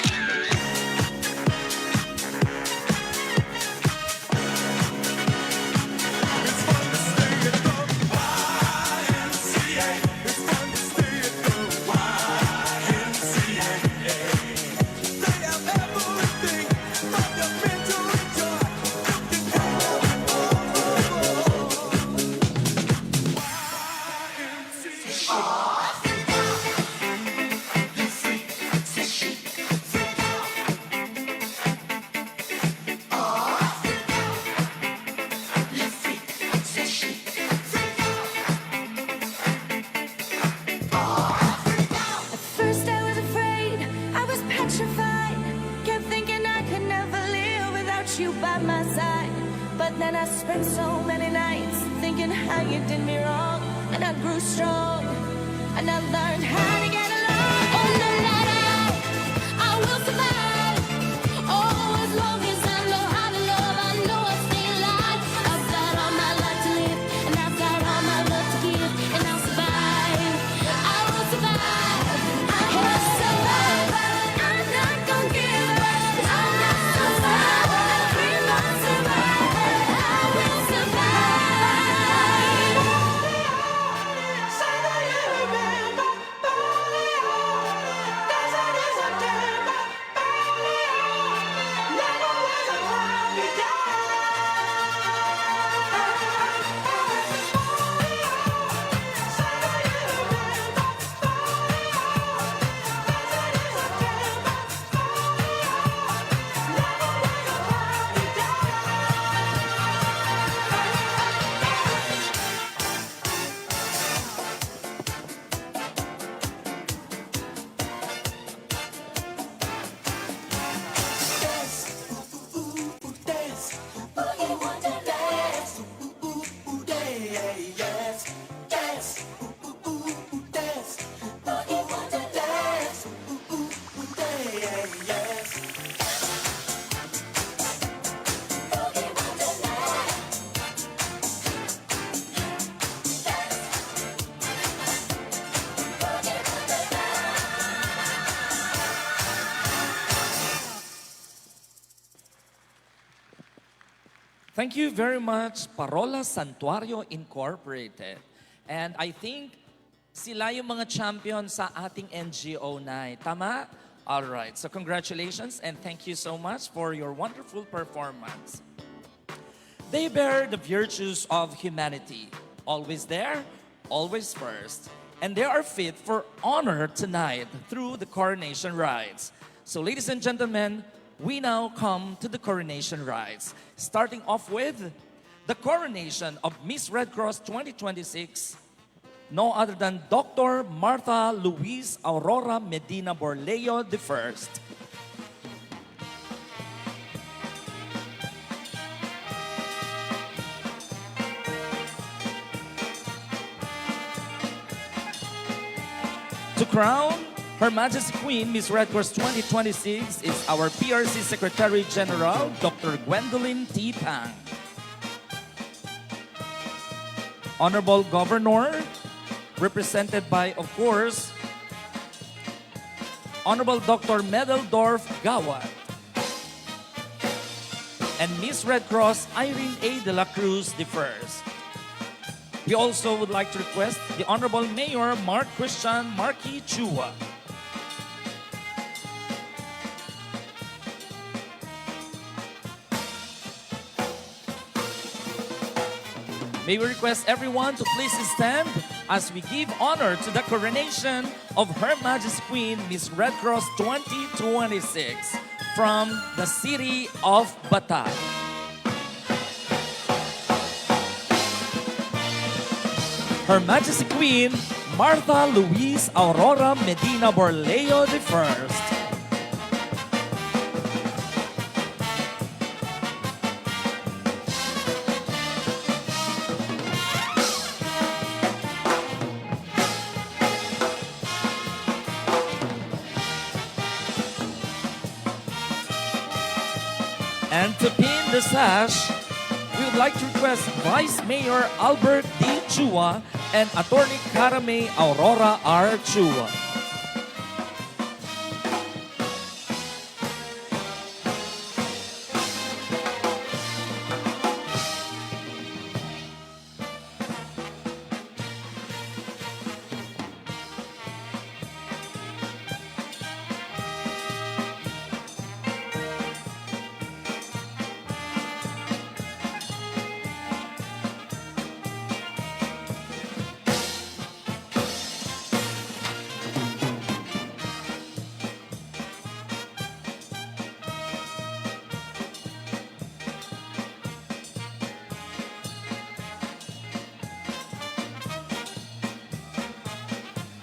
First I was afraid, I was petrified. Kept thinking I could never live without you by my side. But then I spent so many nights thinking how you did me wrong. And I grew strong, and I learned how to get along. Oh, no, no, no, I will survive. Oh, as long as I know how to love, I know I'll stay alive. I've got all my life to live, and I've got all my love to give, and I'll survive. I will survive. I will survive. I'm not gonna give up. I'm not survive. We must survive. I will survive. Say that you remember. That's how it is September. Never was a cloud we Thank you very much, Parola Santuario Incorporated. And I think sila yung mga champion sa ating NGO night. Tama? All right. So congratulations and thank you so much for your wonderful performance. They bear the virtues of humanity. Always there, always first. And they are fit for honor tonight through the coronation rites. So ladies and gentlemen, we now come to the coronation rites. Starting off with the coronation of Miss Red Cross 2026, no other than Dr. Martha Luis Aurora Medina Borleo I. To crown Her Majesty Queen Miss Red Cross 2026 is our PRC Secretary General, Dr. Gwendolyn T. Pang. Honorable Governor represented by, of course, Honorable Dr. Medeldorf Gawat, and Miss Red Cross Irene A. de la Cruz the First. We also would like to request the Honorable Mayor Mark Christian Marquis Chua. May we request everyone to please stand as we give honor to the coronation of Her Majesty Queen Miss Red Cross 2026 from the city of Bataan. Her Majesty Queen Martha Louise Aurora Medina Borleo I. And to pin the sash, we would like to request Vice Mayor Albert D. Chua and Attorney Karame Aurora R. Chua.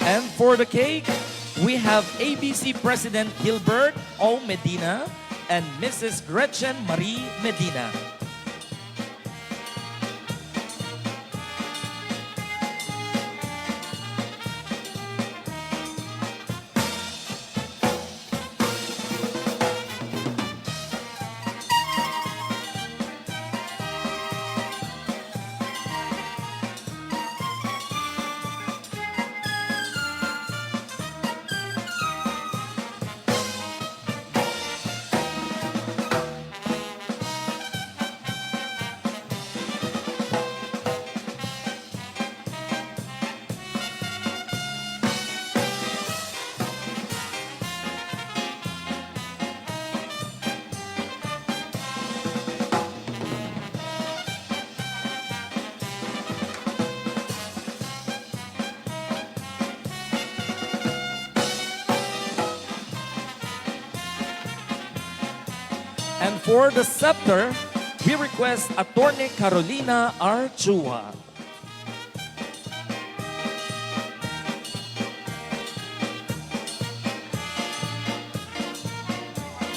And for the cake, we have ABC President Gilbert O. Medina and Mrs. Gretchen Marie Medina. And for the scepter, we request Attorney Carolina R. Chua.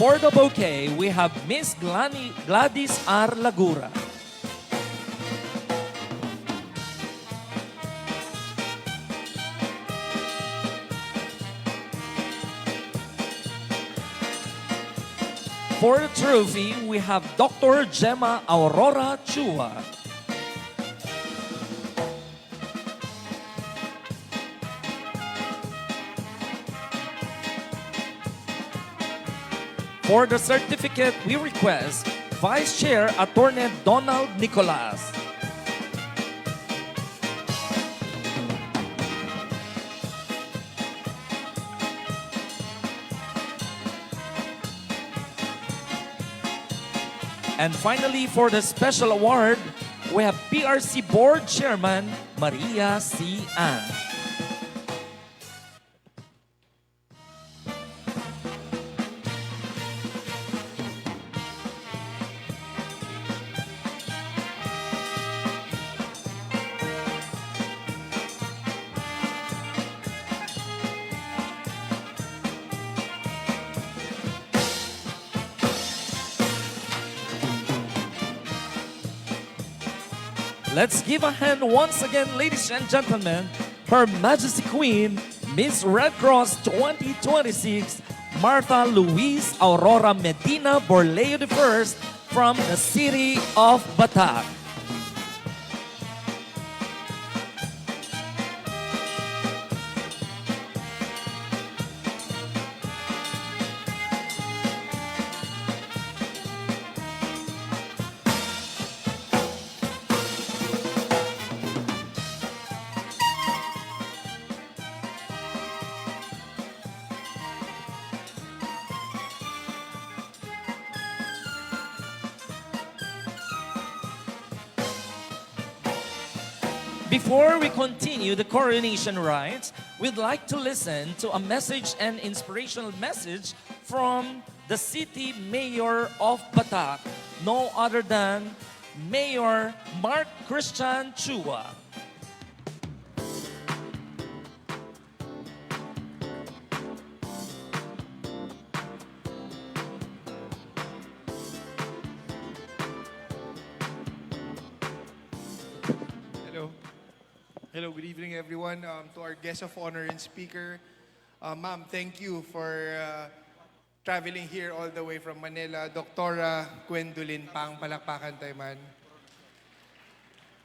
For the bouquet, we have Miss Gladys R. Lagura. For the trophy, we have Dr. Gemma Aurora Chua. For the certificate, we request Vice Chair Attorney Donald Nicolas. And finally, for the special award, we have PRC Board Chairman Maria C. Ann. Let's give a hand once again, ladies and gentlemen, Her Majesty Queen, Miss Red Cross 2026, Martha Louise Aurora Medina Borleo I from the city of Bataan. Before we continue the coronation rites, we'd like to listen to a message and inspirational message from the city mayor of Batak, no other than Mayor Mark Christian Chua. Hello. Hello, good evening everyone. To our guest of honor and speaker, ma'am, thank you for traveling here all the way from Manila. Dr. Gwendolyn Pang, palakpakan tayo man.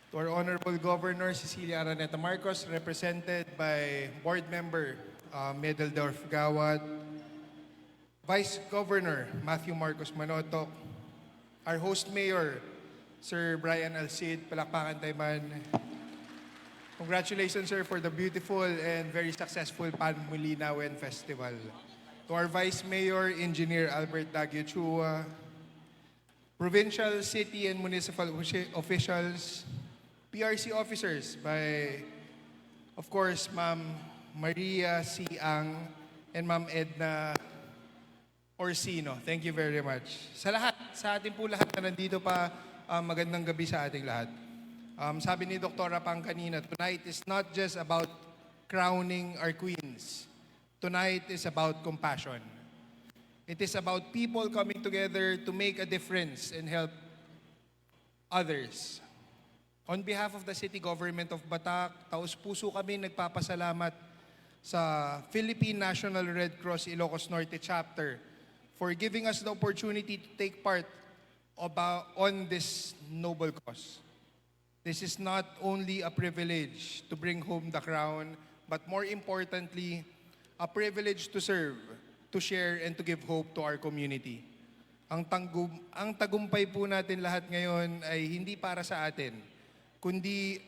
To our Honorable Governor Cecilia Araneta Marcos, represented by Board Member Medeldorf Gawat, Vice Governor Matthew Marcos Manotok, our host mayor, Sir Brian Alcid, palakpakan tayo man. Congratulations, sir, for the beautiful and very successful Pamuliwanen Festival. To our Vice Mayor, Engineer Albert Dagio Chua, provincial, city, and municipal officials, PRC officers by, of course, Ma'am Maria Siang and Ma'am Edna Orsino. Thank you very much. Sa lahat, sa ating po lahat na nandito pa, magandang gabi sa ating lahat. Sabi ni Dr. Pang kanina, tonight is not just about crowning our queens. Tonight is about compassion. It is about people coming together to make a difference and help others. On behalf of the City Government of Batak, taos-puso kami nagpapasalamat sa Philippine National Red Cross Ilocos Norte Chapter for giving us the opportunity to take part on this noble cause. This is not only a privilege to bring home the crown, but more importantly, a privilege to serve, to share, and to give hope to our community. Ang tagumpay po natin lahat ngayon ay hindi para sa atin, kundi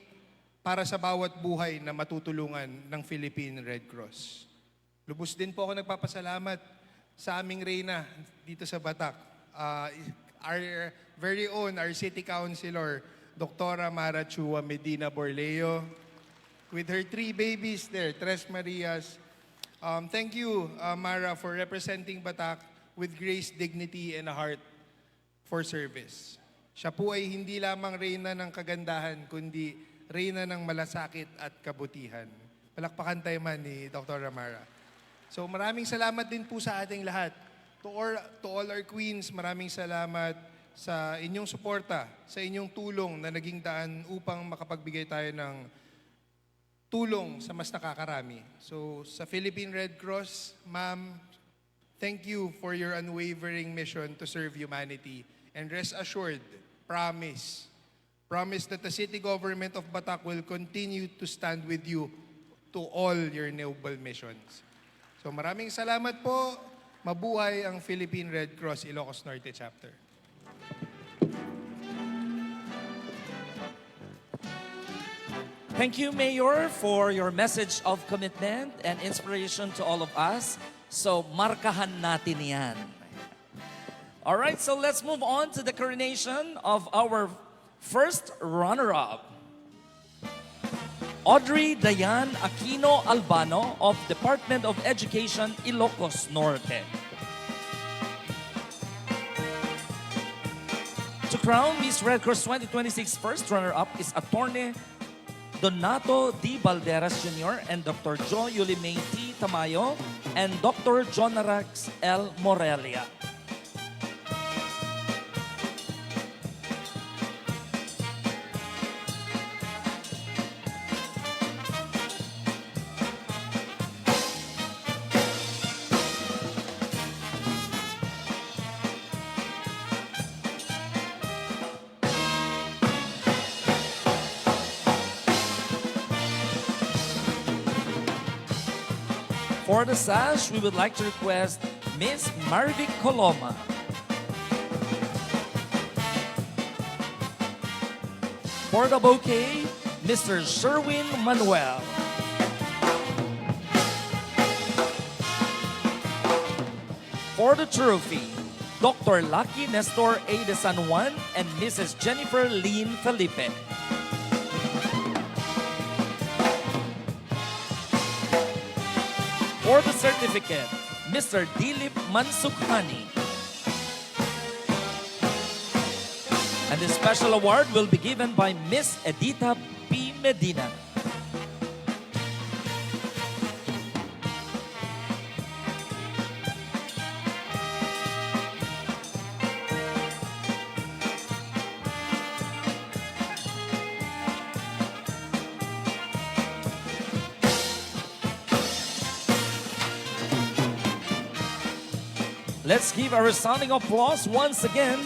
para sa bawat buhay na matutulungan ng Philippine Red Cross. Lubos din po ako nagpapasalamat sa aming reyna dito sa Batak. Our very own, our City Councilor, Dr. Mara Chua Medina Borleo, with her 3 babies there, 3 Marias. Thank you, Mara, for representing Batak with grace, dignity, and a heart for service. Siya po ay hindi lamang reyna ng kagandahan, kundi reyna ng malasakit at kabutihan. Palakpakan tayo man ni Dr. Mara. So maraming salamat din po sa ating lahat. To all our queens, maraming salamat sa inyong suporta, sa inyong tulong na naging daan upang makapagbigay tayo ng tulong sa mas nakakarami. So sa Philippine Red Cross, ma'am, thank you for your unwavering mission to serve humanity. And rest assured, promise that the City Government of Batak will continue to stand with you to all your noble missions. So maraming salamat po. Mabuhay ang Philippine Red Cross Ilocos Norte Chapter. Thank you, Mayor, for your message of commitment and inspiration to all of us. So, markahan natin yan. All right, so let's move on to the coronation of our first runner-up. Audrey Dayan Aquino Albano of Department of Education, Ilocos Norte. To crown Miss Red Cross 2026 first runner-up is Attorney Donato D. Balderas Jr. and Dr. Jo Yulimay T. Tamayo and Dr. Jonarax L. Morelia. For the sash, we would like to request Miss Marvic Coloma. For the bouquet, Mr. Sherwin Manuel. For the trophy, Dr. Lucky Nestor A. de San Juan and Mrs. Jennifer Lynn Felipe. For the certificate, Mr. Dilip Mansukhani. And the special award will be given by Miss Edita P. Medina. Let's give a resounding applause once again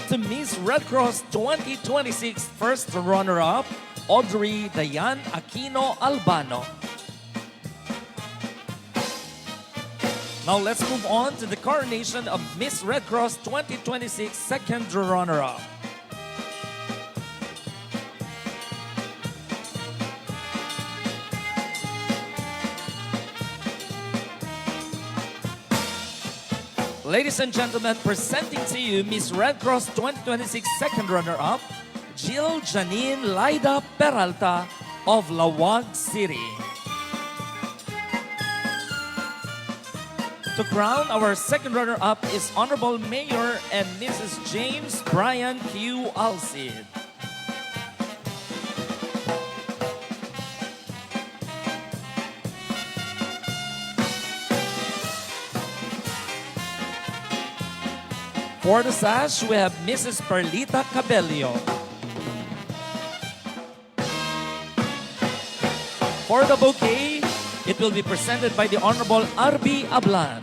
to Miss Red Cross 2026 first runner-up, Audrey Dayan Aquino Albano. Now let's move on to the coronation of Miss Red Cross 2026 second runner-up. Ladies and gentlemen, presenting to you Miss Red Cross 2026 second runner-up, Jill Janine Laida Peralta of Lawag City. To crown our second runner-up is Honorable Mayor and Mrs. James Brian Q. Alcid. For the sash, we have Mrs. Perlita Cabello. For the bouquet, it will be presented by the Honorable Arby Ablan.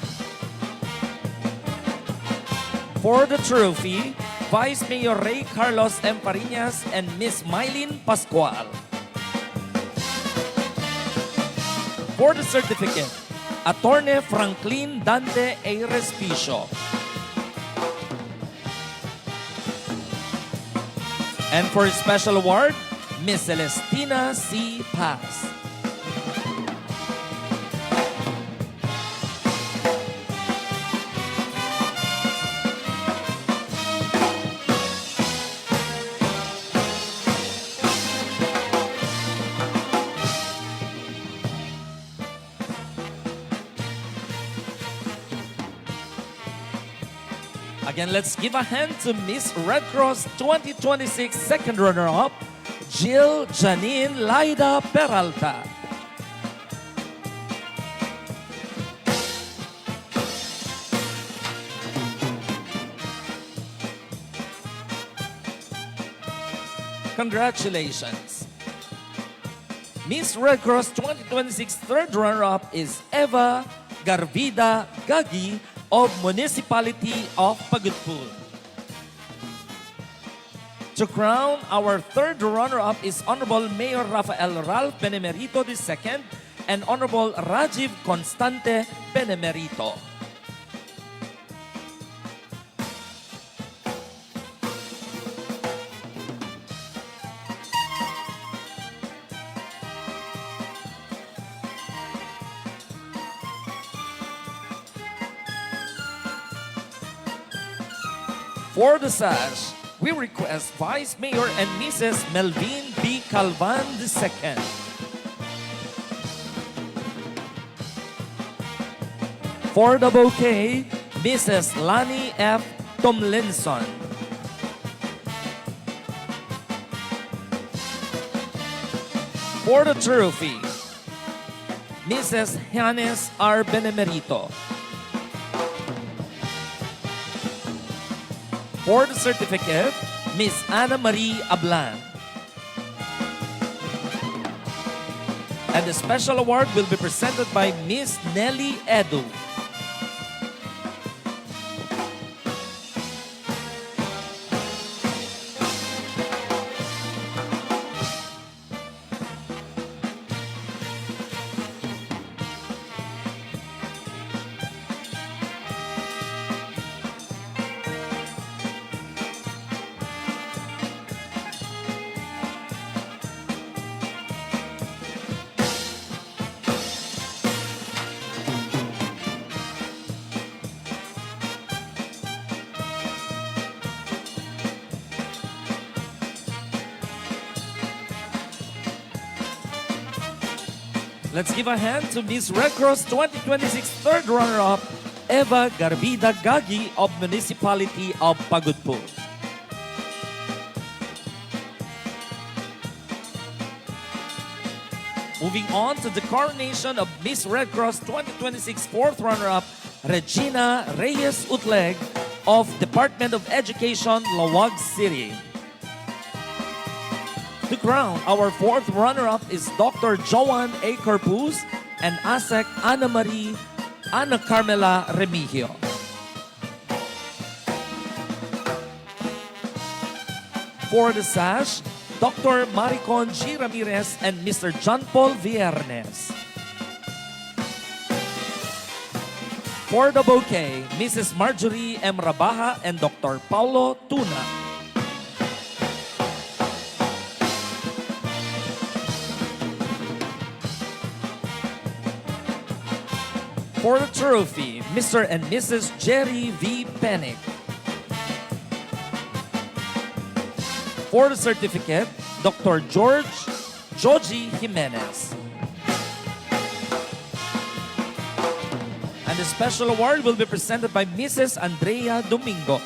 For the trophy, Vice Mayor Ray Carlos M. Parinas and Miss Mylene Pascual. For the certificate, Attorney Franklin Dante A. Respicio. And for a special award, Miss Celestina C. Paz. Again, let's give a hand to Miss Red Cross 2026 second runner-up, Jill Janine Laida Peralta. Congratulations. Miss Red Cross 2026 third runner-up is Eva Garvida Gagi of Municipality of Pagudpud. To crown our third runner-up is Honorable Mayor Rafael Ralph Benemerito II and Honorable Rajiv Constante Benemerito. For the sash, we request Vice Mayor and Mrs. Melvin B. Calvan II. For the bouquet, Mrs. Lani F. Tomlinson. For the trophy, Mrs. Janes R. Benemerito. For the certificate, Miss Ana Marie Ablan. And the special award will be presented by Miss Nelly Edu. Let's give a hand to Miss Red Cross 2026 third runner-up, Eva Garbida Gagi of Municipality of Pagudpur. Moving on to the coronation of Miss Red Cross 2026 fourth runner-up, Regina Reyes Utleg of Department of Education, Lawag City. To crown our fourth runner-up is Dr. Joan A. Carpuz and ASEC Ana Carmela Remigio. For the sash, Dr. Maricon G. Ramirez and Mr. John Paul Viernes. For the bouquet, Mrs. Marjorie M. Rabaha and Dr. Paulo Tuna. For the trophy, Mr. and Mrs. Jerry V. Penick. For the certificate, Dr. Joji Jimenez. And the special award will be presented by Mrs. Andrea Domingo.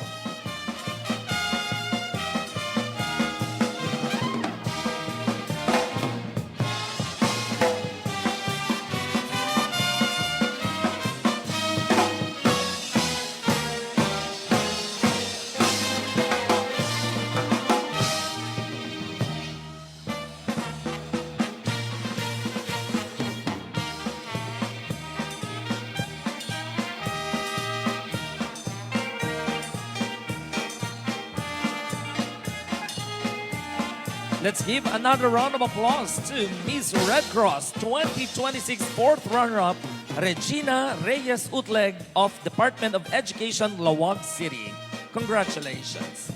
Let's give another round of applause to Miss Red Cross 2026 fourth runner-up, Regina Reyes Utleg of Department of Education, Lawag City. Congratulations.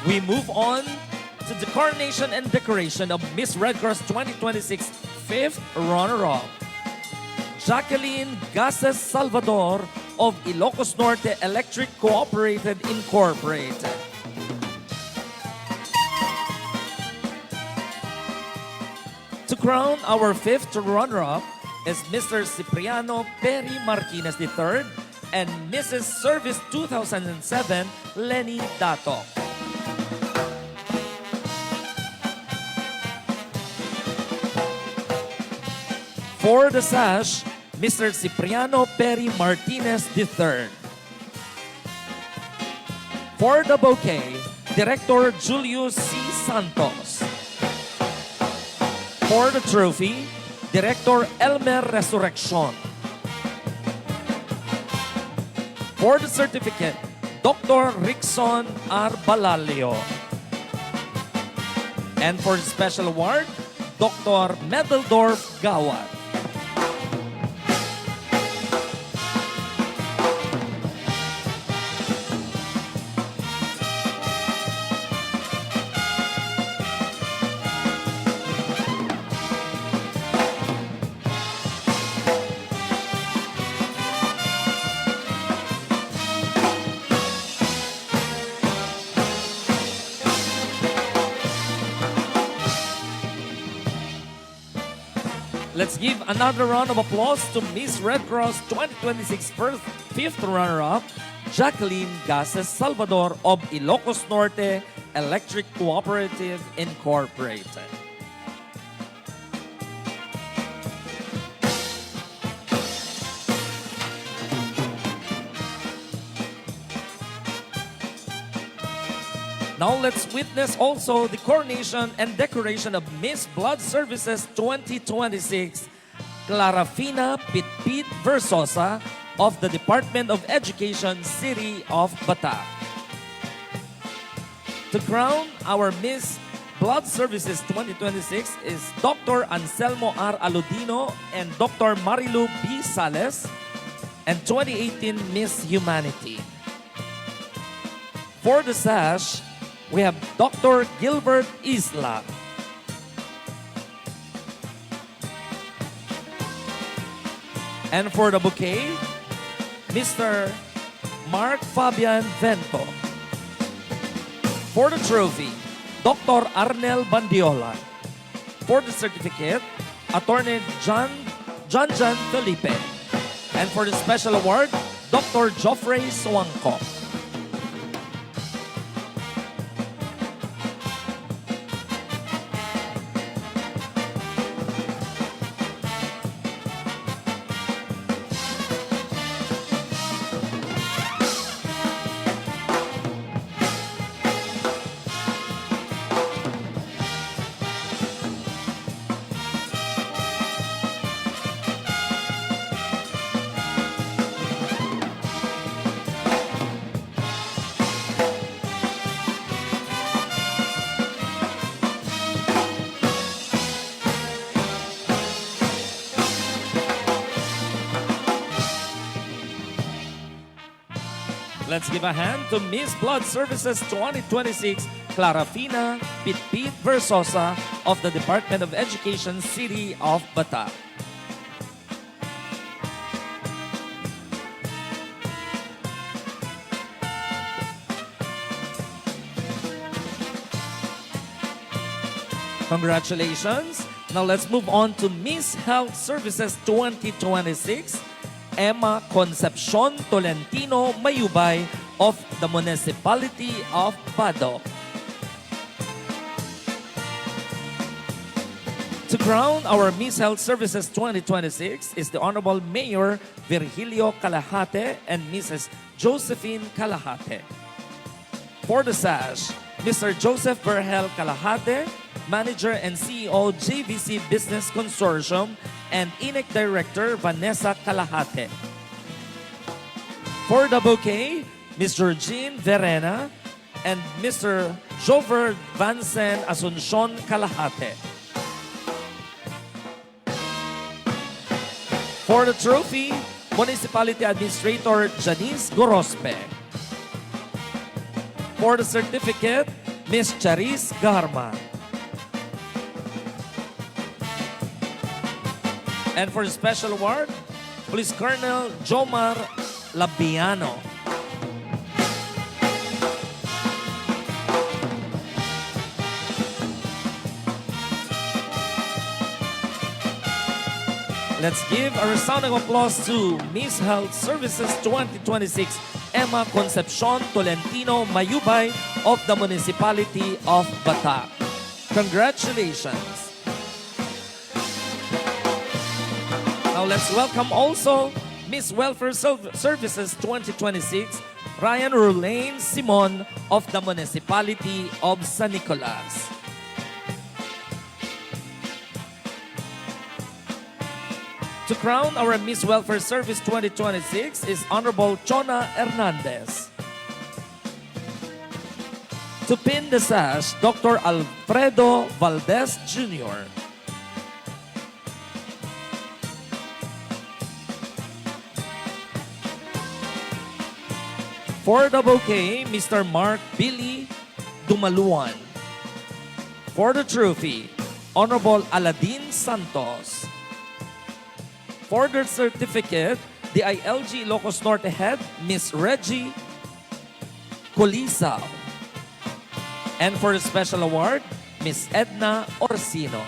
We move on to the coronation and decoration of Miss Red Cross 2026 fifth runner-up, Jacqueline Gases Salvador of Ilocos Norte Electric Cooperative Incorporated. To crown our fifth runner-up is Mr. Cipriano Peri Martinez III and Mrs. Service 2007 Lenny Dato. For the sash, Mr. Cipriano Peri Martinez III. For the bouquet, Director Julius C. Santos. For the trophy, Director Elmer Resurrección. For the certificate, Dr. Rickson R. Balalio. And for the special award, Dr. Medeldorf Gawad. Let's give another round of applause to Miss Red Cross 2026 fifth runner-up, Jacqueline Gases Salvador of Ilocos Norte Electric Cooperative Incorporated. Now let's witness also the coronation and decoration of Miss Blood Services 2026, Clarafina Pitpit Versosa of the Department of Education, City of Bata. To crown our Miss Blood Services 2026 is Dr. Anselmo R. Aludino and Dr. Marilu B. Sales, and 2018 Miss Humanity. For the sash, we have Dr. Gilbert Isla. And for the bouquet, Mr. Mark Fabian Vento. For the trophy, Dr. Arnel Bandiola. For the certificate, Attorney John Felipe. And for the special award, Dr. Joffrey Suangco. Let's give a hand to Miss Blood Services 2026, Clarafina Pitpit Versosa of the Department of Education, City of Bata. Congratulations. Now let's move on to Miss Health Services 2026, Emma Concepcion Tolentino Mayubay of the Municipality of Bado. To crown our Miss Health Services 2026 is the Honorable Mayor Virgilio Calahate and Mrs. Josephine Calahate. For the sash, Mr. Joseph Vergel Calahate, Manager and CEO JVC Business Consortium, and INEC Director Vanessa Calahate. For the bouquet, Mr. Jean Verena and Mr. Jover Vansen Asuncion Calahate. For the trophy, Municipality Administrator Janice Gorospe. For the certificate, Ms. Charis Garma. And for the special award, Police Colonel Jomar Labiano. Let's give a resounding applause to Miss Health Services 2026, Emma Concepcion Tolentino Mayubay of the Municipality of Bata. Congratulations. Now let's welcome also Miss Welfare Services 2026, Ryan Rulaine Simon of the Municipality of San Nicolas. To crown our Miss Welfare Service 2026 is Honorable Chona Hernandez. To pin the sash, Dr. Alfredo Valdez Jr. For the bouquet, Mr. Mark Billy Dumaluan. For the trophy, Honorable Aladin Santos. For the certificate, the ILG Ilocos Norte Head, Miss Reggie Colisao. And for the special award, Miss Edna Orsino.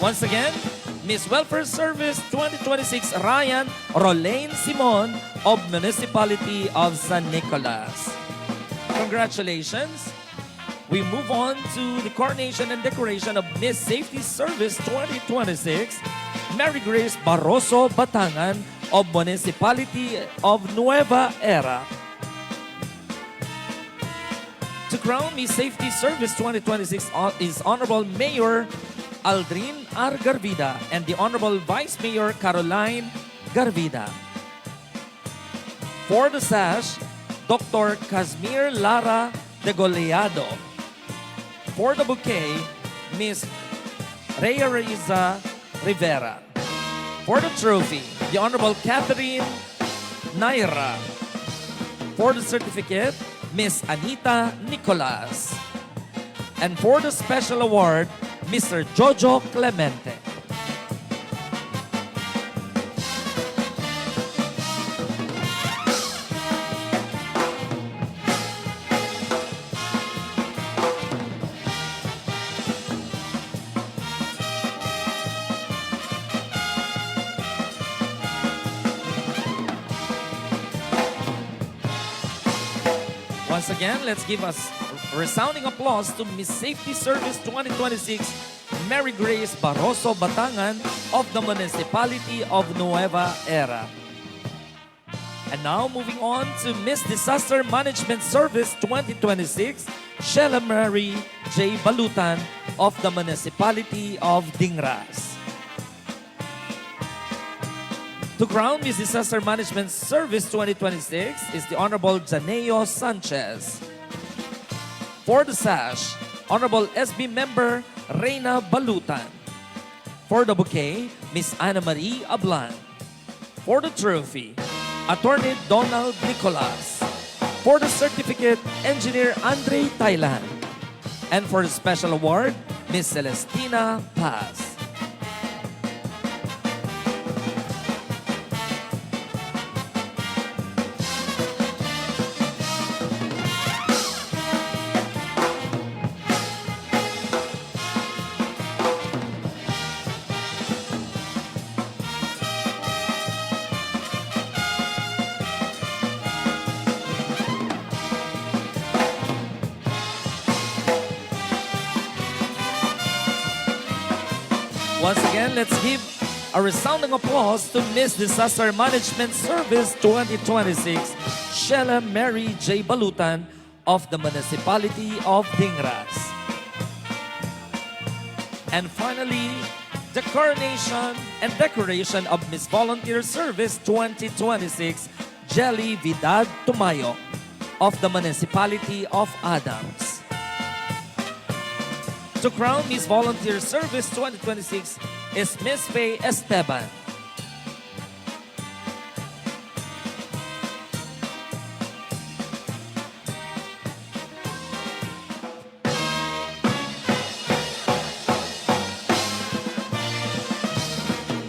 Once again, Miss Welfare Service 2026, Ryan Rolaine Simon of Municipality of San Nicolas. Congratulations. We move on to the coronation and decoration of Miss Safety Service 2026, Mary Grace Barroso Batangan of Municipality of Nueva Era. To crown Miss Safety Service 2026 is Honorable Mayor Aldrin R. Garvida, and the Honorable Vice Mayor Caroline Garvida. For the sash, Dr. Casimir Lara de Goleado. For the bouquet, Miss Rhea Reza Rivera. For the trophy, the Honorable Catherine Naira. For the certificate, Miss Anita Nicolas. And for the special award, Mr. Jojo Clemente. Once again, let's give us resounding applause to Miss Safety Service 2026, Mary Grace Barroso Batangan of the Municipality of Nueva Era. And now moving on to Miss Disaster Management Service 2026, Sheila Mary J. Balutan of the Municipality of Dingras. To crown Miss Disaster Management Service 2026 is the Honorable Janeo Sanchez. For the sash, Honorable SB Member Reyna Balutan. For the bouquet, Miss Ana Marie Ablan. For the trophy, Attorney Donald Nicolas. For the certificate, Engineer Andre Thailand. And for the special award, Miss Celestina Paz. Once again, let's give a resounding applause to Miss Disaster Management Service 2026, Sheila Mary J. Balutan of the Municipality of Dingras. And finally, the Coronation and Decoration of Miss Volunteer Service 2026, Jelly Vidad Tumayo of the Municipality of Adams. To crown Miss Volunteer Service 2026 is Miss Faye Esteban.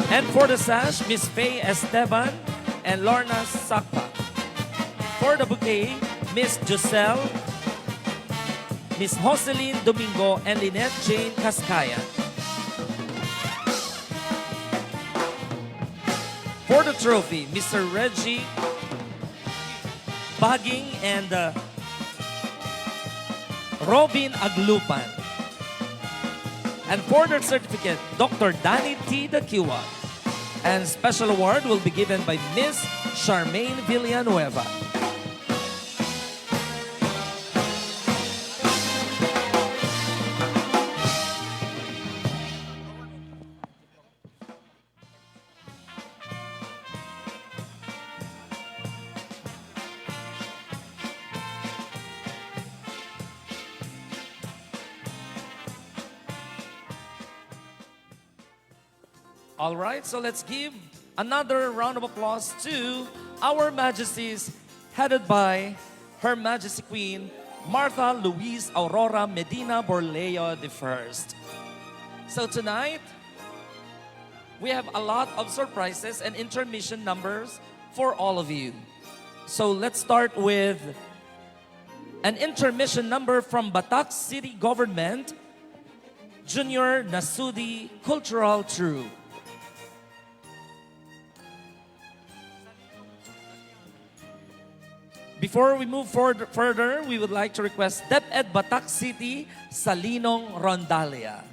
And for the sash, Miss Faye Esteban and Lorna Sakpa. For the bouquet, Miss Giselle, Miss Jocelyn Domingo, and Lynette Jane Cascayan. For the trophy, Mr. Reggie Baging and Robin Aglupan. And for the certificate, Dr. Danny T. Dakiwa. And special award will be given by Miss Charmaine Villanueva. All right, so let's give another round of applause to our Majesties, headed by Her Majesty Queen Martha Louise Aurora Medina Borleo I. So tonight, we have a lot of surprises and intermission numbers for all of you. So let's start with an intermission number from Batak City Government, Junior Nasudi Cultural Troupe. Before we move further, we would like to request DepEd Batak City, Salinong Rondalia.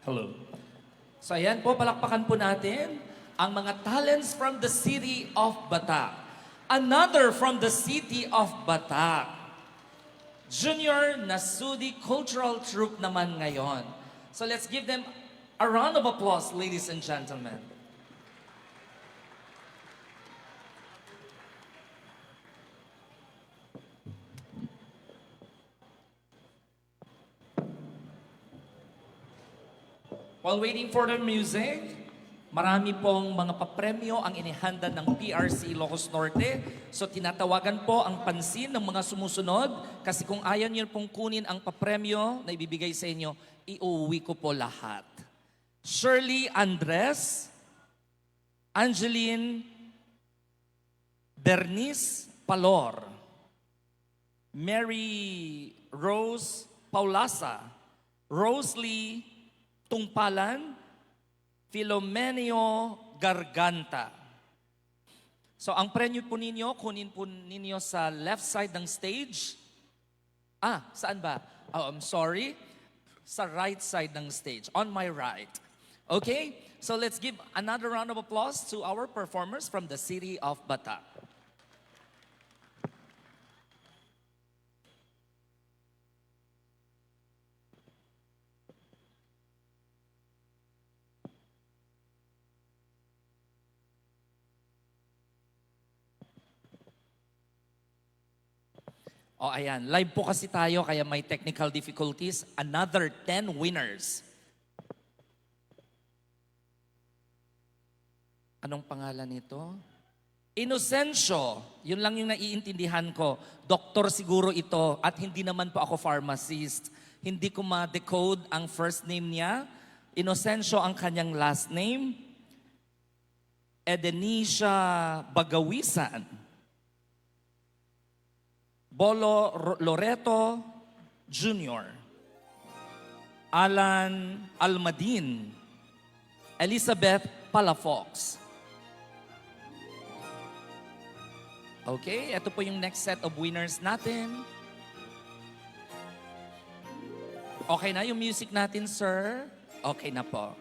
Hello. So ayan po, palakpakan po natin ang mga talents from the city of Batak. Another from the city of Batak. Junior Nasudi Cultural Troupe naman ngayon. So let's give them a round of applause, ladies and gentlemen. While waiting for the music, marami pong mga papremyo ang inihanda ng PRC Ilocos Norte. So tinatawagan po ang pansin ng mga sumusunod kasi kung ayaw niyo pong kunin ang papremyo na ibibigay sa inyo, iuwi ko po lahat. Shirley Andres, Angeline Bernice Palor, Mary Rose Paulasa, Rosalie Tungpalan, Filomenio Garganta. So ang premyo po ninyo, kunin po ninyo sa left side ng stage. Saan ba? Oh, I'm sorry. Sa right side ng stage, on my right. Okay? So let's give another round of applause to our performers from the city of Batak. Oh, ayan. Live po kasi tayo kaya may technical difficulties. Another 10 winners. Anong pangalan nito? Inocencio. Yun lang yung naiintindihan ko. Doktor siguro ito at hindi naman po ako pharmacist. Hindi ko ma-decode ang first name niya. Inocencio ang kanyang last name. Edenisha Bagawisan. Bolo Loreto Jr., Alan Almadin, Elizabeth Palafox. Okay, ito po yung next set of winners natin. Okay na yung music natin, sir? Okay na po.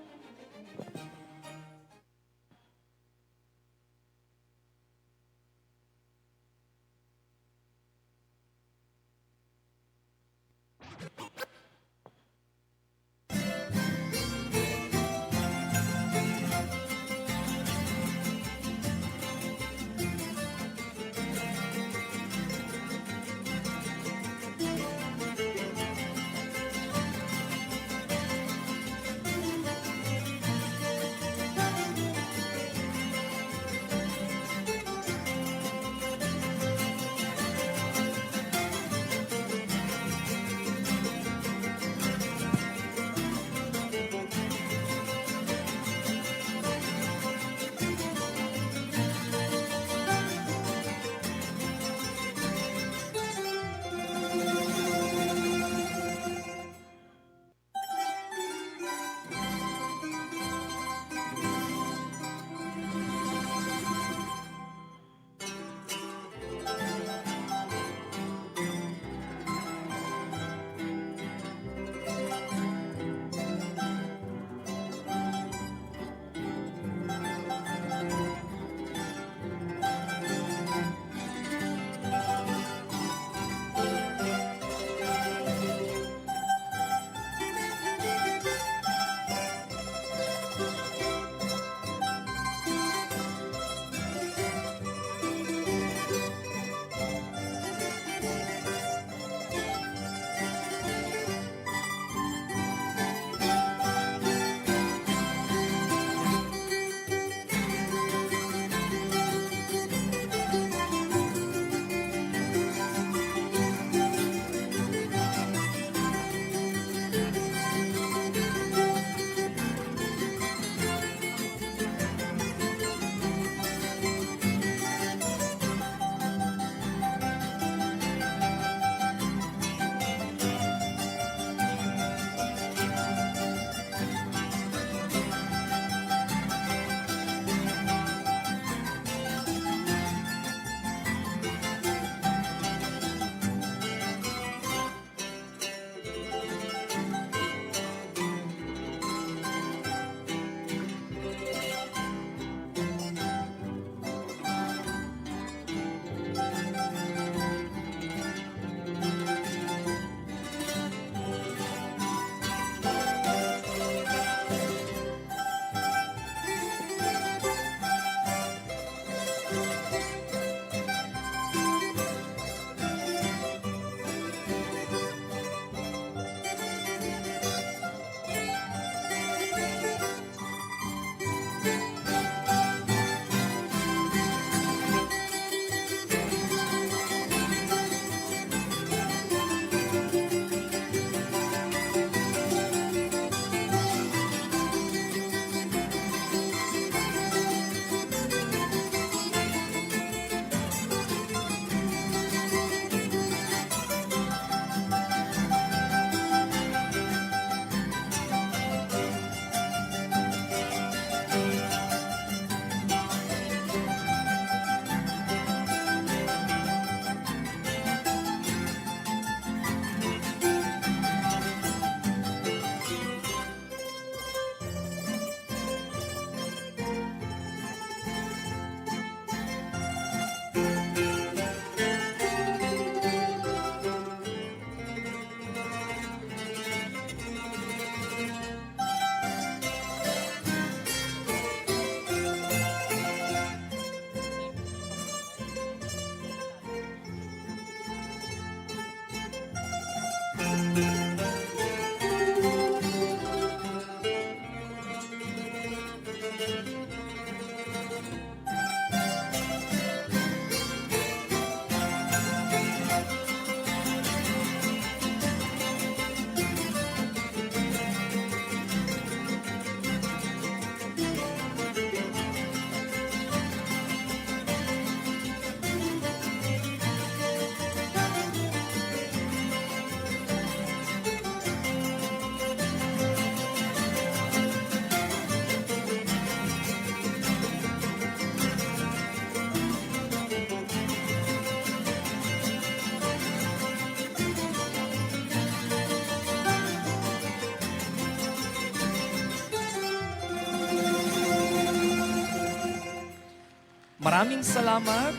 Maraming salamat,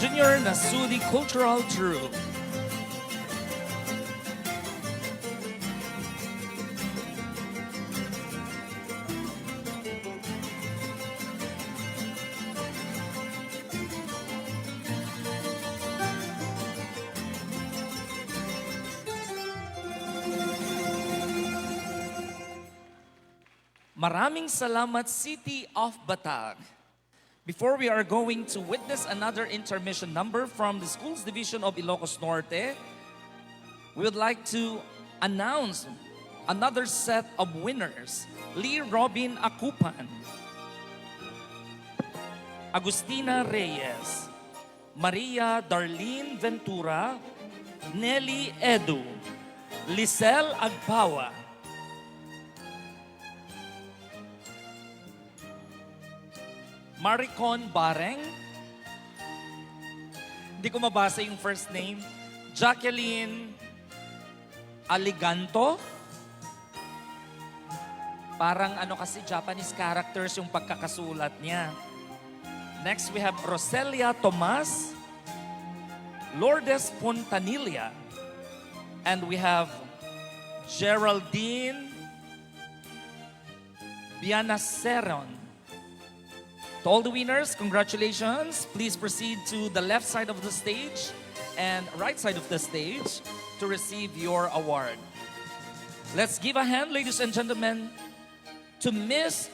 Junior Nasudi Cultural Troupe. Maraming salamat, City of Batag. Before we are going to witness another intermission number from the Schools Division of Ilocos Norte, we would like to announce another set of winners. Lee Robin Akupan, Agustina Reyes, Maria Darlene Ventura, Nelly Edu, Lisel Agpawa, Maricon Bareng, hindi ko mabasa yung first name, Jacqueline Aliganto, parang ano kasi Japanese characters yung pagkakasulat niya. Next we have Roselia Tomas, Lourdes Fontanilla, and we have Geraldine Bianaceron. To all the winners, congratulations. Please proceed to the left side of the stage and right side of the stage to receive your award. Let's give a hand, ladies and gentlemen, to Miss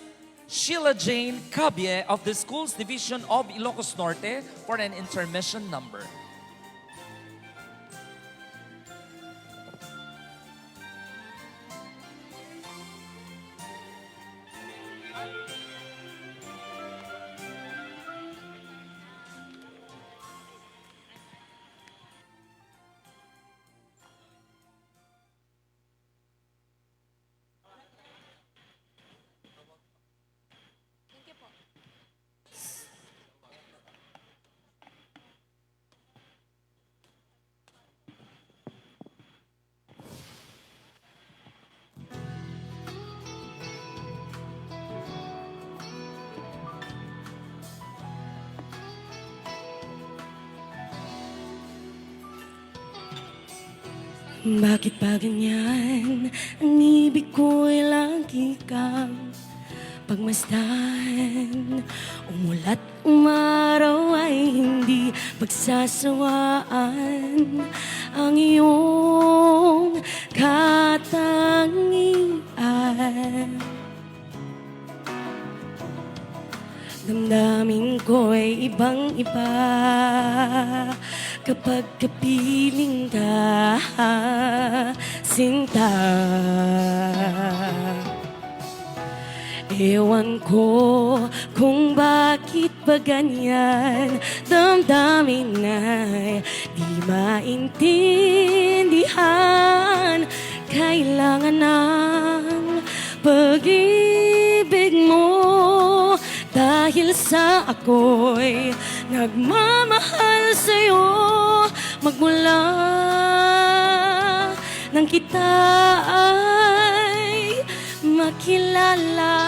Sheila Jane Cabie of the Schools Division of Ilocos Norte for an intermission number. Bakit ba ganyan? Ang ibig ko'y lagi kang pagmasdan. Umulat umaraw ay hindi pagsasawaan. Ang iyong katangian. Damdamin ko'y ibang-iba kapag kapiling ka, sinta. Ewan ko kung bakit ba ganyan, damdamin ay di maintindihan. Kailangan ng pag-ibig mo dahil sa ako'y nagmamahal sa'yo magmula nang kita ay makilala.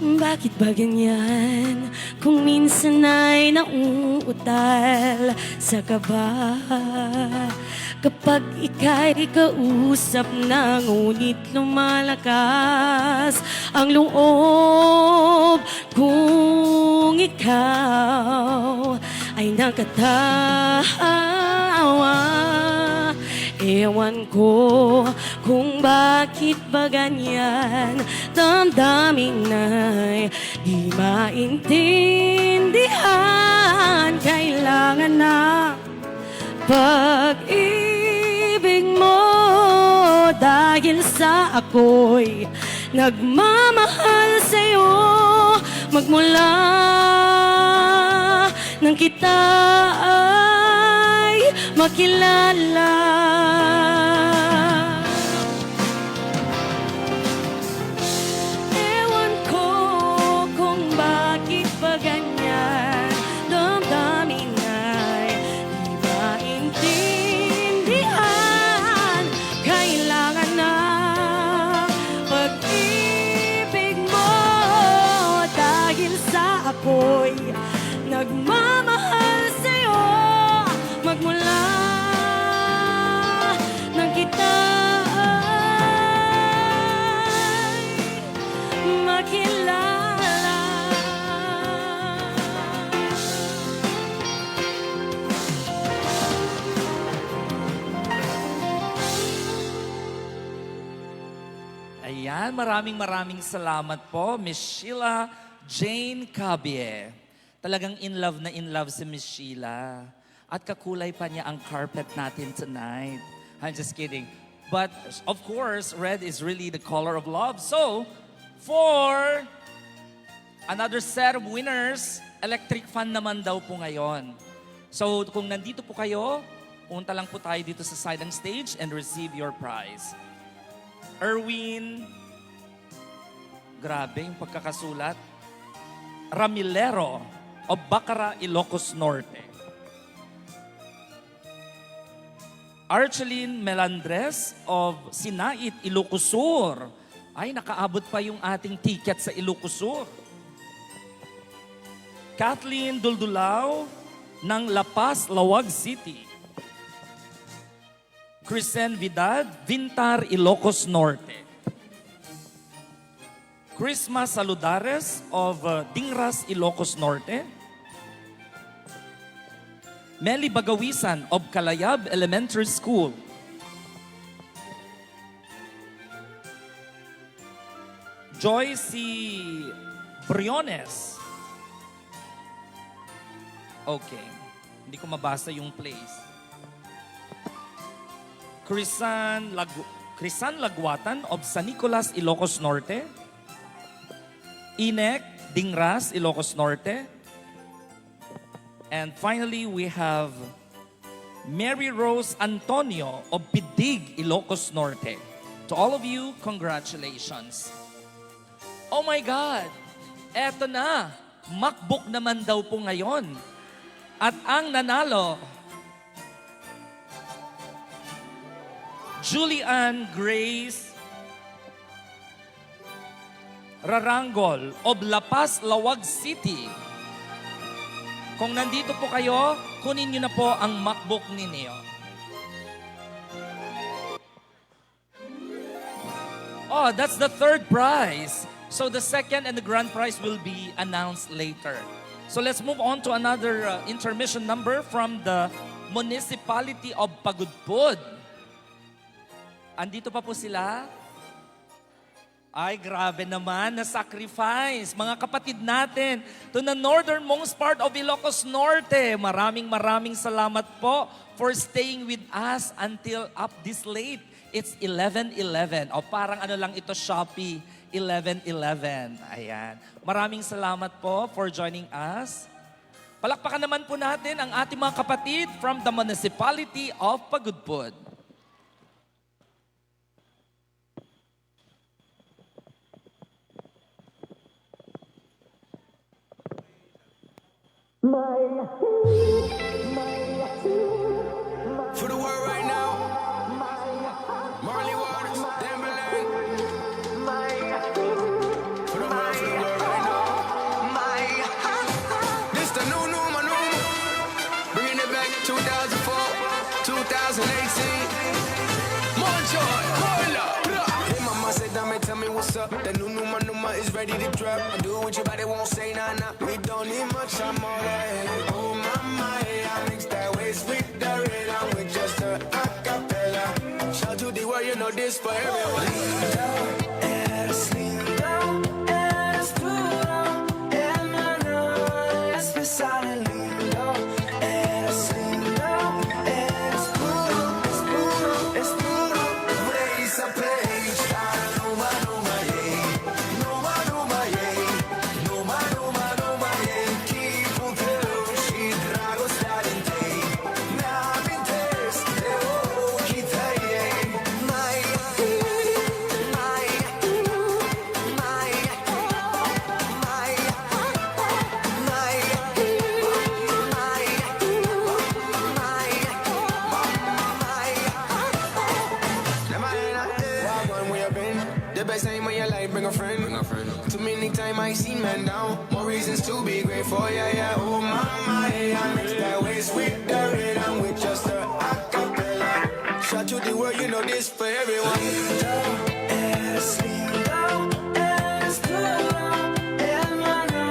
Bakit ba ganyan? Kung minsan ay nauutal sa kaba, Kapag ika'y kausap na ngunit lumalakas ang loob kung ikaw ay nakatawa. Ewan ko kung bakit ba ganyan, damdamin na'y di maintindihan. Kailangan na pag-ibig mo dahil sa ako'y nagmamahal sa'yo magmula nang kita ay makilala. Ewan ko kung bakit ba ganyan, damdamin ay di maintindihan. Kailangan na pag-ibig mo dahil sa ako'y nagmamahal sa'yo magmula nang kita ay makilala. Ayan, maraming salamat po, Miss Sheila Jane Cabie. Talagang in love si Miss Sheila. At kakulay pa niya ang carpet natin tonight. I'm just kidding. But of course, red is really the color of love. So, for another set of winners, electric fan naman daw po ngayon. So, kung nandito po kayo, punta lang po tayo dito sa side ng stage and receive your prize. Erwin, grabe yung pagkakasulat. Ramilero of Bacara, Ilocos Norte. Archeline Melandres of Sinait, Ilocos Sur. Ay, nakaabot pa yung ating ticket sa Ilocos Sur. Kathleen Duldulao ng La Paz, Lawag City. Crisen Vidad, Vintar, Ilocos Norte. Chrisma Saludares of Dingras, Ilocos Norte. Meli Bagawisan of Kalayab Elementary School. Joyce Briones. Okay. Hindi ko mabasa yung place. Crisan Lagwatan of San Nicolas, Ilocos Norte. Inek Dingras, Ilocos Norte. And finally, we have Mary Rose Antonio of Pidig, Ilocos Norte. To all of you, congratulations. Oh my God! Eto na! MacBook naman daw po ngayon. At ang nanalo, Julian Grace Rarangol of La Paz, Lawag City. Kung nandito po kayo, kunin nyo na po ang MacBook ninyo. Oh, that's the third prize. So the second and the grand prize will be announced later. So let's move on to another intermission number from the Municipality of Pagudpud. Andito pa po sila. Ay, grabe naman na sacrifice. Mga kapatid natin to the northernmost part of Ilocos Norte. Maraming salamat po for staying with us until up this late. It's 11:11. O parang ano lang ito, Shopee. 11:11. Ayan. Maraming salamat po for joining us. Palakpakan naman po natin ang ating mga kapatid from the Municipality of Pagudpud. For the world right now, Marley Waters, Timberland. For the world right now. This the new, bringing it back 2004, 2018. man, tell me what's up. The new number is ready to drop. I do it with your body, won't say nah, nah. We don't need much, I'm alright. Oh, mama, I mix that waist with the rhythm with just a acapella. Shout to the world, you know this for everyone. Eres lindo, eres puro, el mano es besar el lindo. Eres lindo, eres puro, es puro, es puro. Raise a page, numa, numa, yeah. Numa, numa, yeah. Numa, numa, numa, yeah. Keep on telling, she drago starente. Namin test, oh, kita, yeah. The best time of your life, bring a friend. Too many times I seen man down. More reasons to be grateful, yeah, yeah. Oh, mama, yeah, I mix that waist with the rhythm with just a acapella. Shout to the world, you know this for everyone. Eres lindo, eres puro, el mano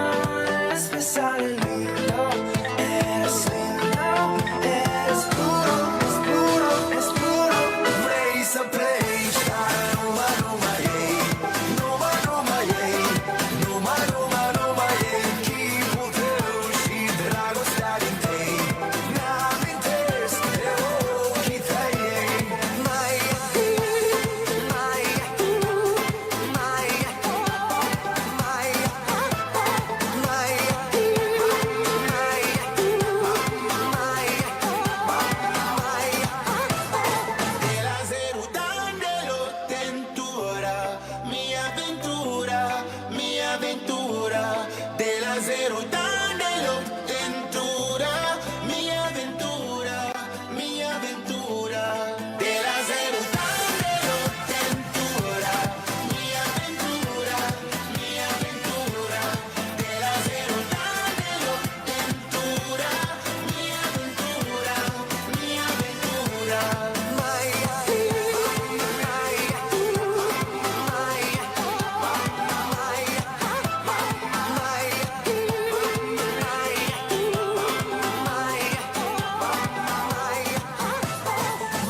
es besar el lindo. Eres lindo, eres puro, es puro, es puro. Raise a page, numa, numa, yeah. Numa, numa, yeah. Numa, numa, numa, yeah. Keep on telling, she drago starente. Namin test, oh, kita, yeah. De la cerután de los tentura, mi aventura, mi aventura. De la cerután de los tentura, mi aventura, mi aventura. De la cerután de los tentura, mi aventura, mi aventura. De la cerután de los tentura, mi aventura, mi aventura.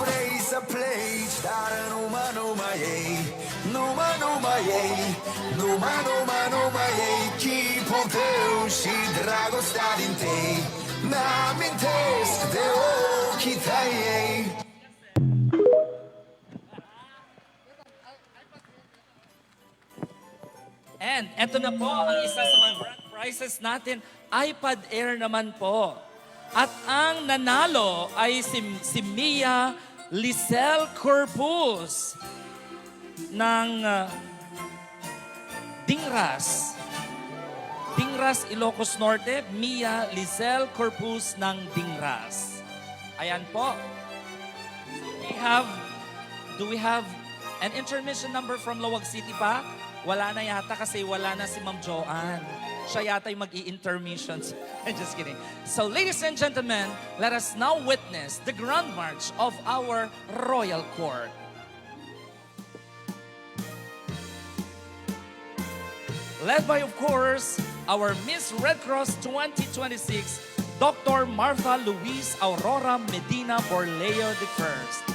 Raise a plate, dare numa, numa, yeah. Numa, numa, yeah. Numa, numa, numa, yeah. Keep on telling, she drago starinte. Namin test, de o kita, yeah. And eto na po ang isa sa mga grand prizes natin, iPad Air naman po. At ang nanalo ay si Mia Lisel Corpus ng Dingras. Dingras, Ilocos Norte, Mia Lisel Corpus ng Dingras. Ayan po. Do we have an intermission number from Lawag City pa? Wala na yata kasi wala na si Ma'am Joanne. Siya yata yung mag-i-intermission. I'm just kidding. So ladies and gentlemen, let us now witness the Grand March of our Royal Court. Led by, of course, our Miss Red Cross 2026, Dr. Martha Luis Aurora Medina Borleo I.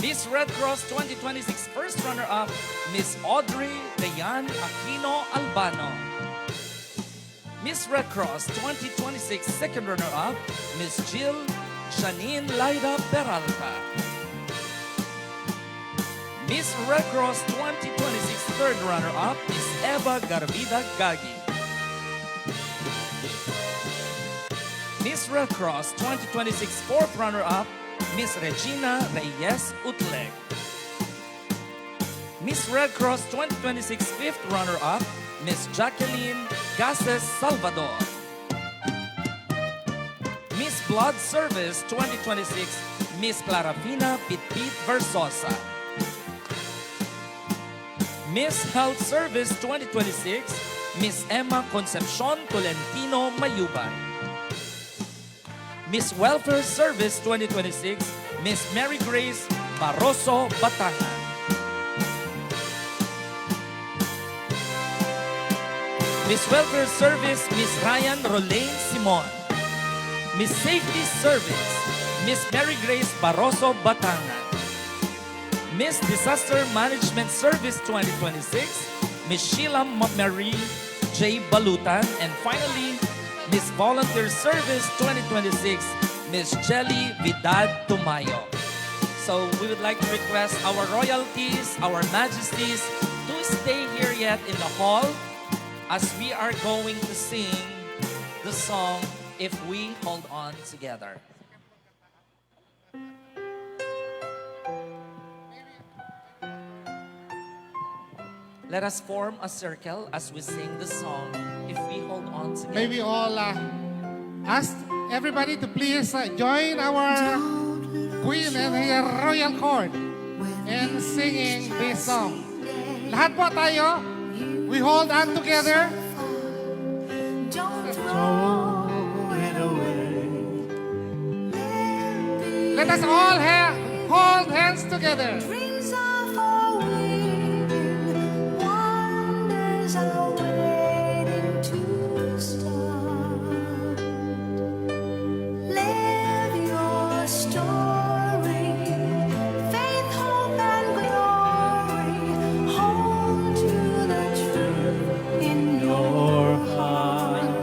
Miss Red Cross 2026 first runner-up, Miss Audrey Dayan Aquino Albano. Miss Red Cross 2026 second runner-up, Miss Jill Janine Laida Peralta. Miss Red Cross 2026 third runner-up, Miss Eva Garvida Gagi. Miss Red Cross 2026 fourth runner-up, Miss Regina Reyes Utleg. Miss Red Cross 2026 fifth runner-up, Miss Jacqueline Gases Salvador. Miss Blood Service 2026, Miss Clarafina Pitpit Versosa. Miss Health Service 2026, Miss Emma Concepcion Tolentino Mayubay. Miss Welfare Service 2026, Miss Mary Grace Barroso Batangan. Miss Welfare Service, Miss Ryan Rolane Simon. Miss Safety Service, Miss Mary Grace Barroso Batangan. Miss Disaster Management Service 2026, Miss Sheila Marie J. Balutan. And finally, Miss Volunteer Service 2026, Miss Jelly Vidad Tumayo. So we would like to request our royalties, our majesties, to stay here yet in the hall as we are going to sing the song, If We Hold On Together. Let us form a circle as we sing the song, If We Hold On Together. May we all ask everybody to please join our Queen and her Royal Court in singing this song. Lahat po tayo, we hold on together. Let us all hold hands together. Dreams are forwarding, wonders are waiting to start. Live your story, faith, hope, and glory. Hold to the truth in your heart.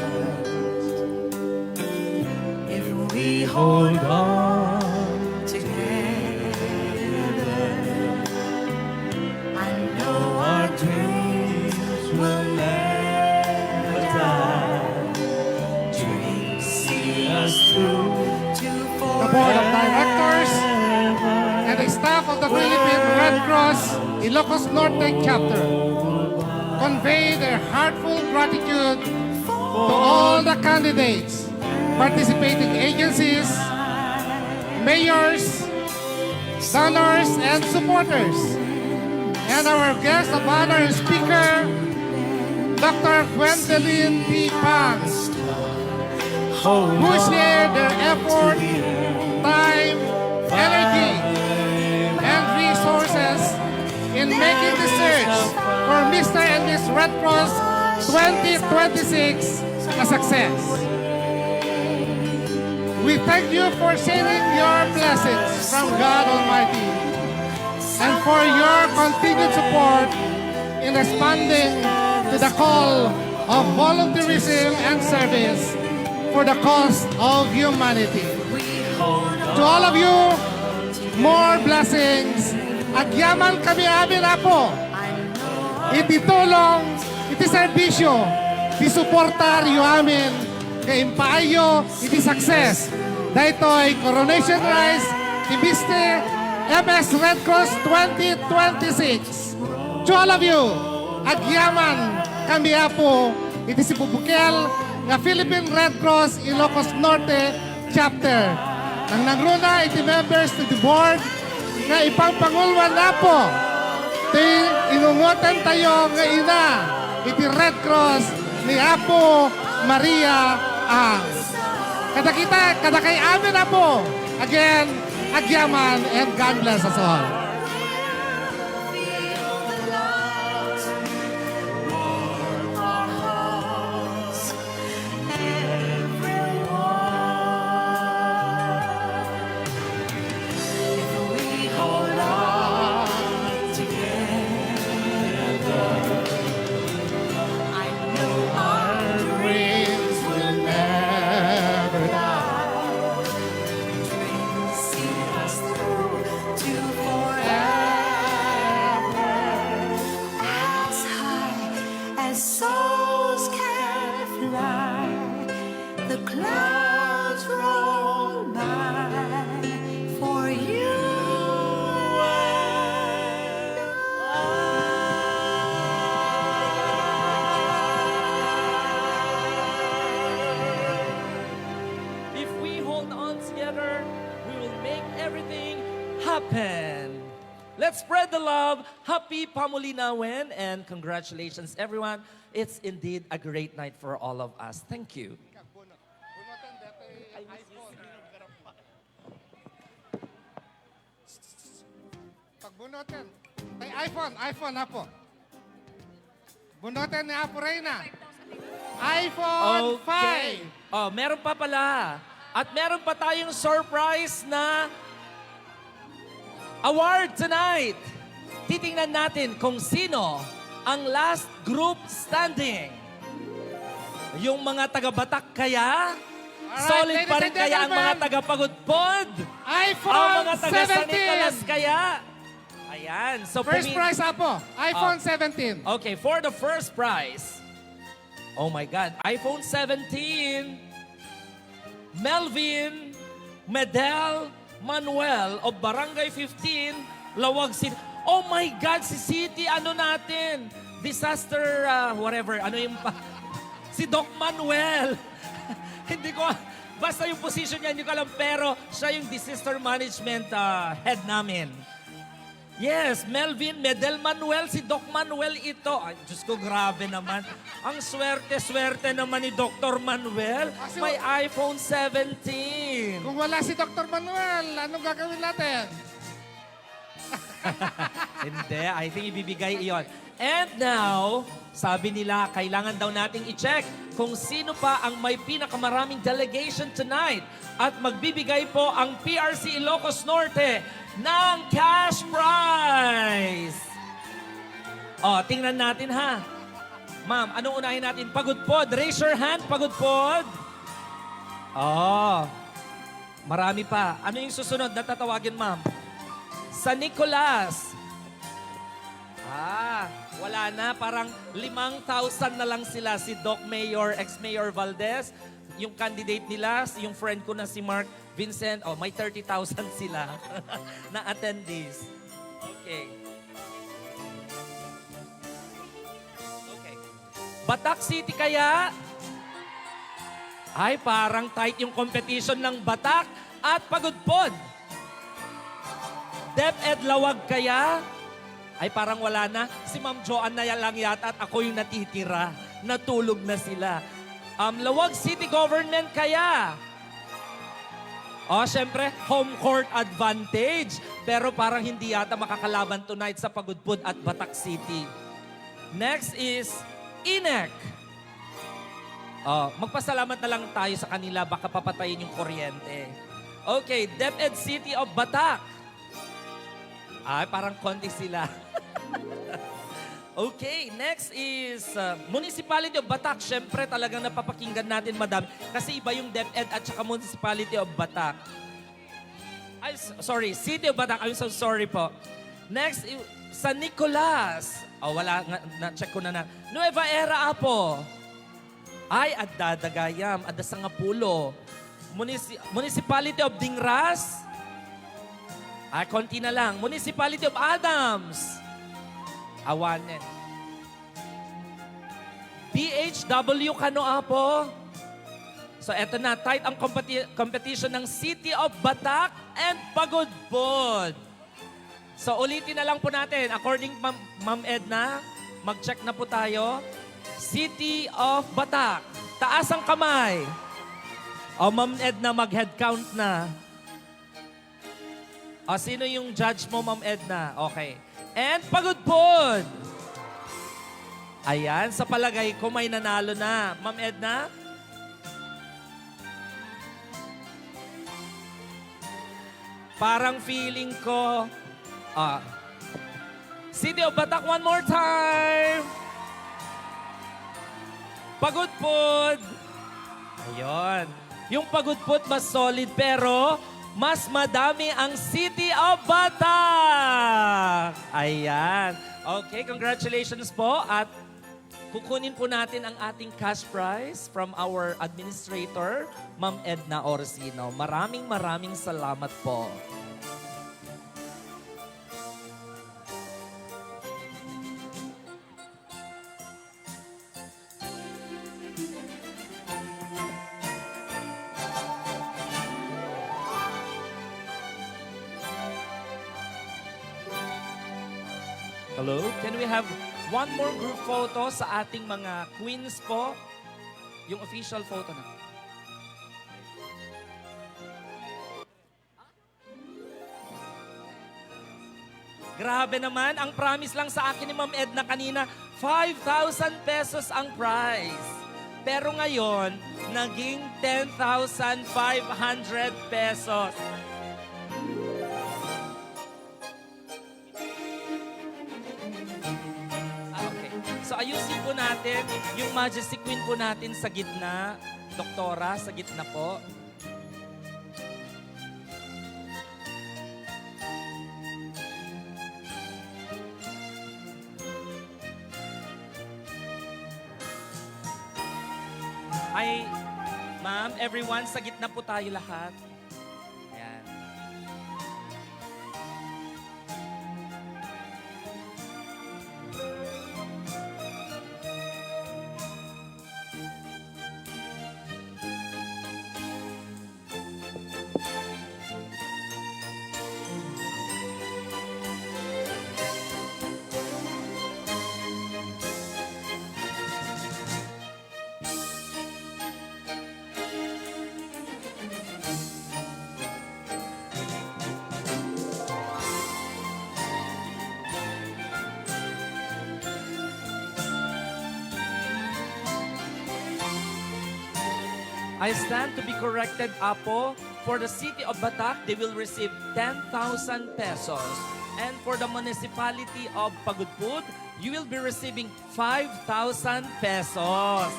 If we hold on the Board of Directors and the staff of the Philippine Red Cross Ilocos Norte Chapter convey their heartfelt gratitude to all the candidates, participating agencies, mayors, donors, and supporters, and our guest of honor and speaker, Dr. Gwendolyn P. Pang, who shared their effort, time, energy, and resources in making the search for Mr. and Miss Red Cross 2026 a success. We thank you for sharing your blessings from God Almighty and for your continued support in responding to the call of volunteerism and service for the cause of humanity. To all of you, more blessings. Agyaman kami amin na po. Iti tulong, iti serbisyo, iti suportar yu amin, kay impaayo, iti success. Dahito'y Coronation Rites, Ibiste, MS Red Cross 2026. To all of you, agyaman kami po, iti si Pubukel, nga Philippine Red Cross Ilocos Norte Chapter. Nang nagruna iti members to the board nga ipangpangulwan na po. Iti inungutan tayo nga ina iti Red Cross ni Apo Maria Ang. Kada kita, kada kay amin na po. Again, agyaman and God bless us all. Souls can fly, the clouds roll by for you and If we hold on together, we will make everything happen. Let's spread the love. Happy Pamuliwanen and congratulations everyone. it's indeed a great night for all of us. Thank you. Pagbunutin. Ay, iPhone na po. Bunutin ni Apo Reyna. iPhone 5. Oh, meron pa pala. At meron pa tayong surprise na award tonight. Titingnan natin kung sino ang last group standing. Yung mga taga-Batak kaya? Alright, Solid ladies pa rin and kaya ang mga gentlemen. taga-Pagudpod? iPhone Ang mga taga-San 17. Nicolas kaya? Ayan. So First prize, Apo. iPhone 17. Okay, for the first prize. Oh my God. iPhone 17. Melvin Medel Manuel of Barangay 15, Lawag City. Oh my God, si City, ano natin? Disaster, whatever. Ano yung si Doc Manuel. Hindi ko, basta yung position niya, hindi ko alam. Pero siya yung disaster management head namin. Yes, Melvin Medel Manuel, si Doc Manuel ito. Ay, Diyos ko, grabe naman. Ang swerte-swerte naman ni Dr. Manuel. May iPhone 17. Kung wala si Dr. Manuel, anong gagawin natin? Hindi, I think ibibigay iyon. And now, sabi nila, kailangan daw nating i-check kung sino pa ang may pinakamaraming delegation tonight. At magbibigay po ang PRC Ilocos Norte ng cash prize. O, tingnan natin ha. Ma'am, anong unahin natin? Pagudpod. Raise your hand, Pagudpod. Oh, marami pa. Ano yung susunod na tatawagin, ma'am? Sa Nicolas. Wala na. Parang 5,000 na lang sila. Si Doc Mayor, ex-Mayor Valdez, yung candidate nila, yung friend ko na si Mark Vincent, may 30,000 sila na attendees. Okay. Okay. Batak City kaya? Ay, parang tight yung competition ng Batak at Pagudpod. DepEd Lawag kaya? Ay, parang wala na. Si Ma'am Joanne na lang yata at ako yung natitira. Natulog na sila. Lawag City Government kaya? Siyempre, home court advantage. Pero parang hindi yata makakalaban tonight sa Pagudpod at Batak City. Next is INEC. Magpasalamat na lang tayo sa kanila. Baka papatayin yung kuryente. Okay, DepEd City of Batak. Ay, parang konti sila. Okay, next is Municipality of Batak. Siyempre, talagang napapakinggan natin, madam. Kasi iba yung DepEd at saka Municipality of Batak. Ay, sorry, City of Batak. I'm so sorry po. Next, San Nicolas. Wala, na-check ko na. Nueva Era po. Ay, at Dadagayam, at Sangapulo. Municipality of Dingras. Konti na lang. Municipality of Adams. Awanen. BHW Kano po. So eto na, tight ang competition ng City of Batak and Pagudpod. So ulitin na lang po natin. According Ma'am Edna, mag-check na po tayo. City of Batak. Taas ang kamay. Ma'am Edna, mag-head count na. Sino yung judge mo, Ma'am Edna? Okay. And Pagudpod. Ayan, sa palagay ko may nanalo na. Ma'am Edna? Parang feeling ko... City of Batak, one more time! Pagudpod. Ayun. Yung Pagudpod mas solid pero mas madami ang City of Batak. Ayan. Okay, congratulations po. At kukunin po natin ang ating cash prize from our administrator, Ma'am Edna Orsino. Maraming salamat po. Hello? Can we have One more group photo sa ating mga queens po. Yung official photo na. Grabe naman, ang promise lang sa akin ni Ma'am Edna kanina, 5,000 pesos ang prize. Pero ngayon, naging 10,500 pesos. Okay. So ayusin po natin yung Majesty Queen po natin sa gitna. Doktora, sa gitna po. Hi, ma'am, everyone, sa gitna po tayo lahat. Ayan. I stand to be corrected, Apo. For the city of Batak, they will receive 10,000 pesos. And for the municipality of Pagudpud, you will be receiving 5,000 pesos.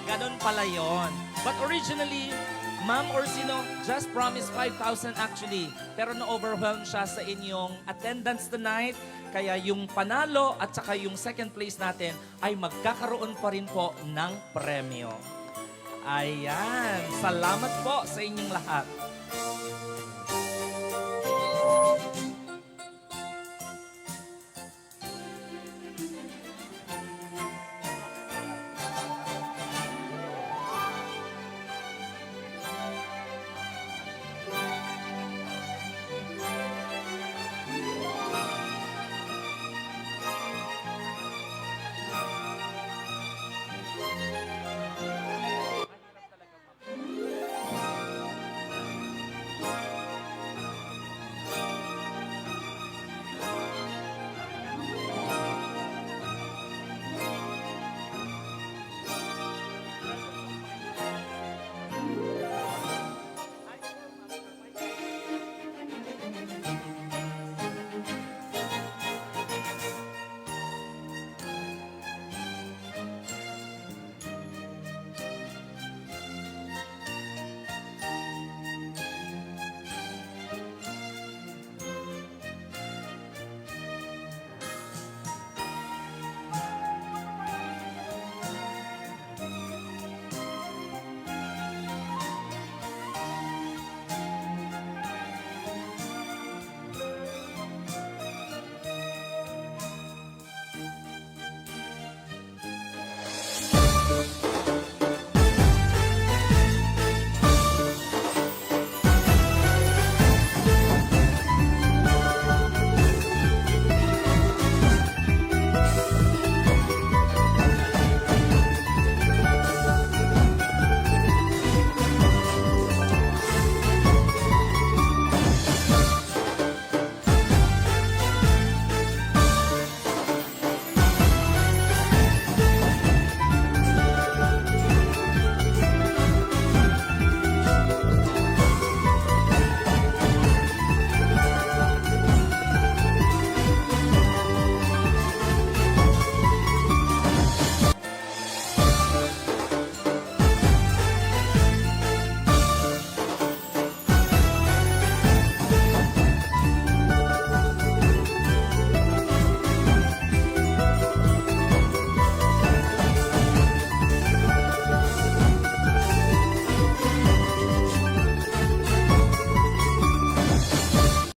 Ganon pala yun. But originally, Ma'am Orsino just promised 5,000 actually. Pero na-overwhelm siya sa inyong attendance tonight. Kaya yung panalo at saka yung second place natin ay magkakaroon pa rin po ng premyo. Ayan. Salamat po sa inyong lahat.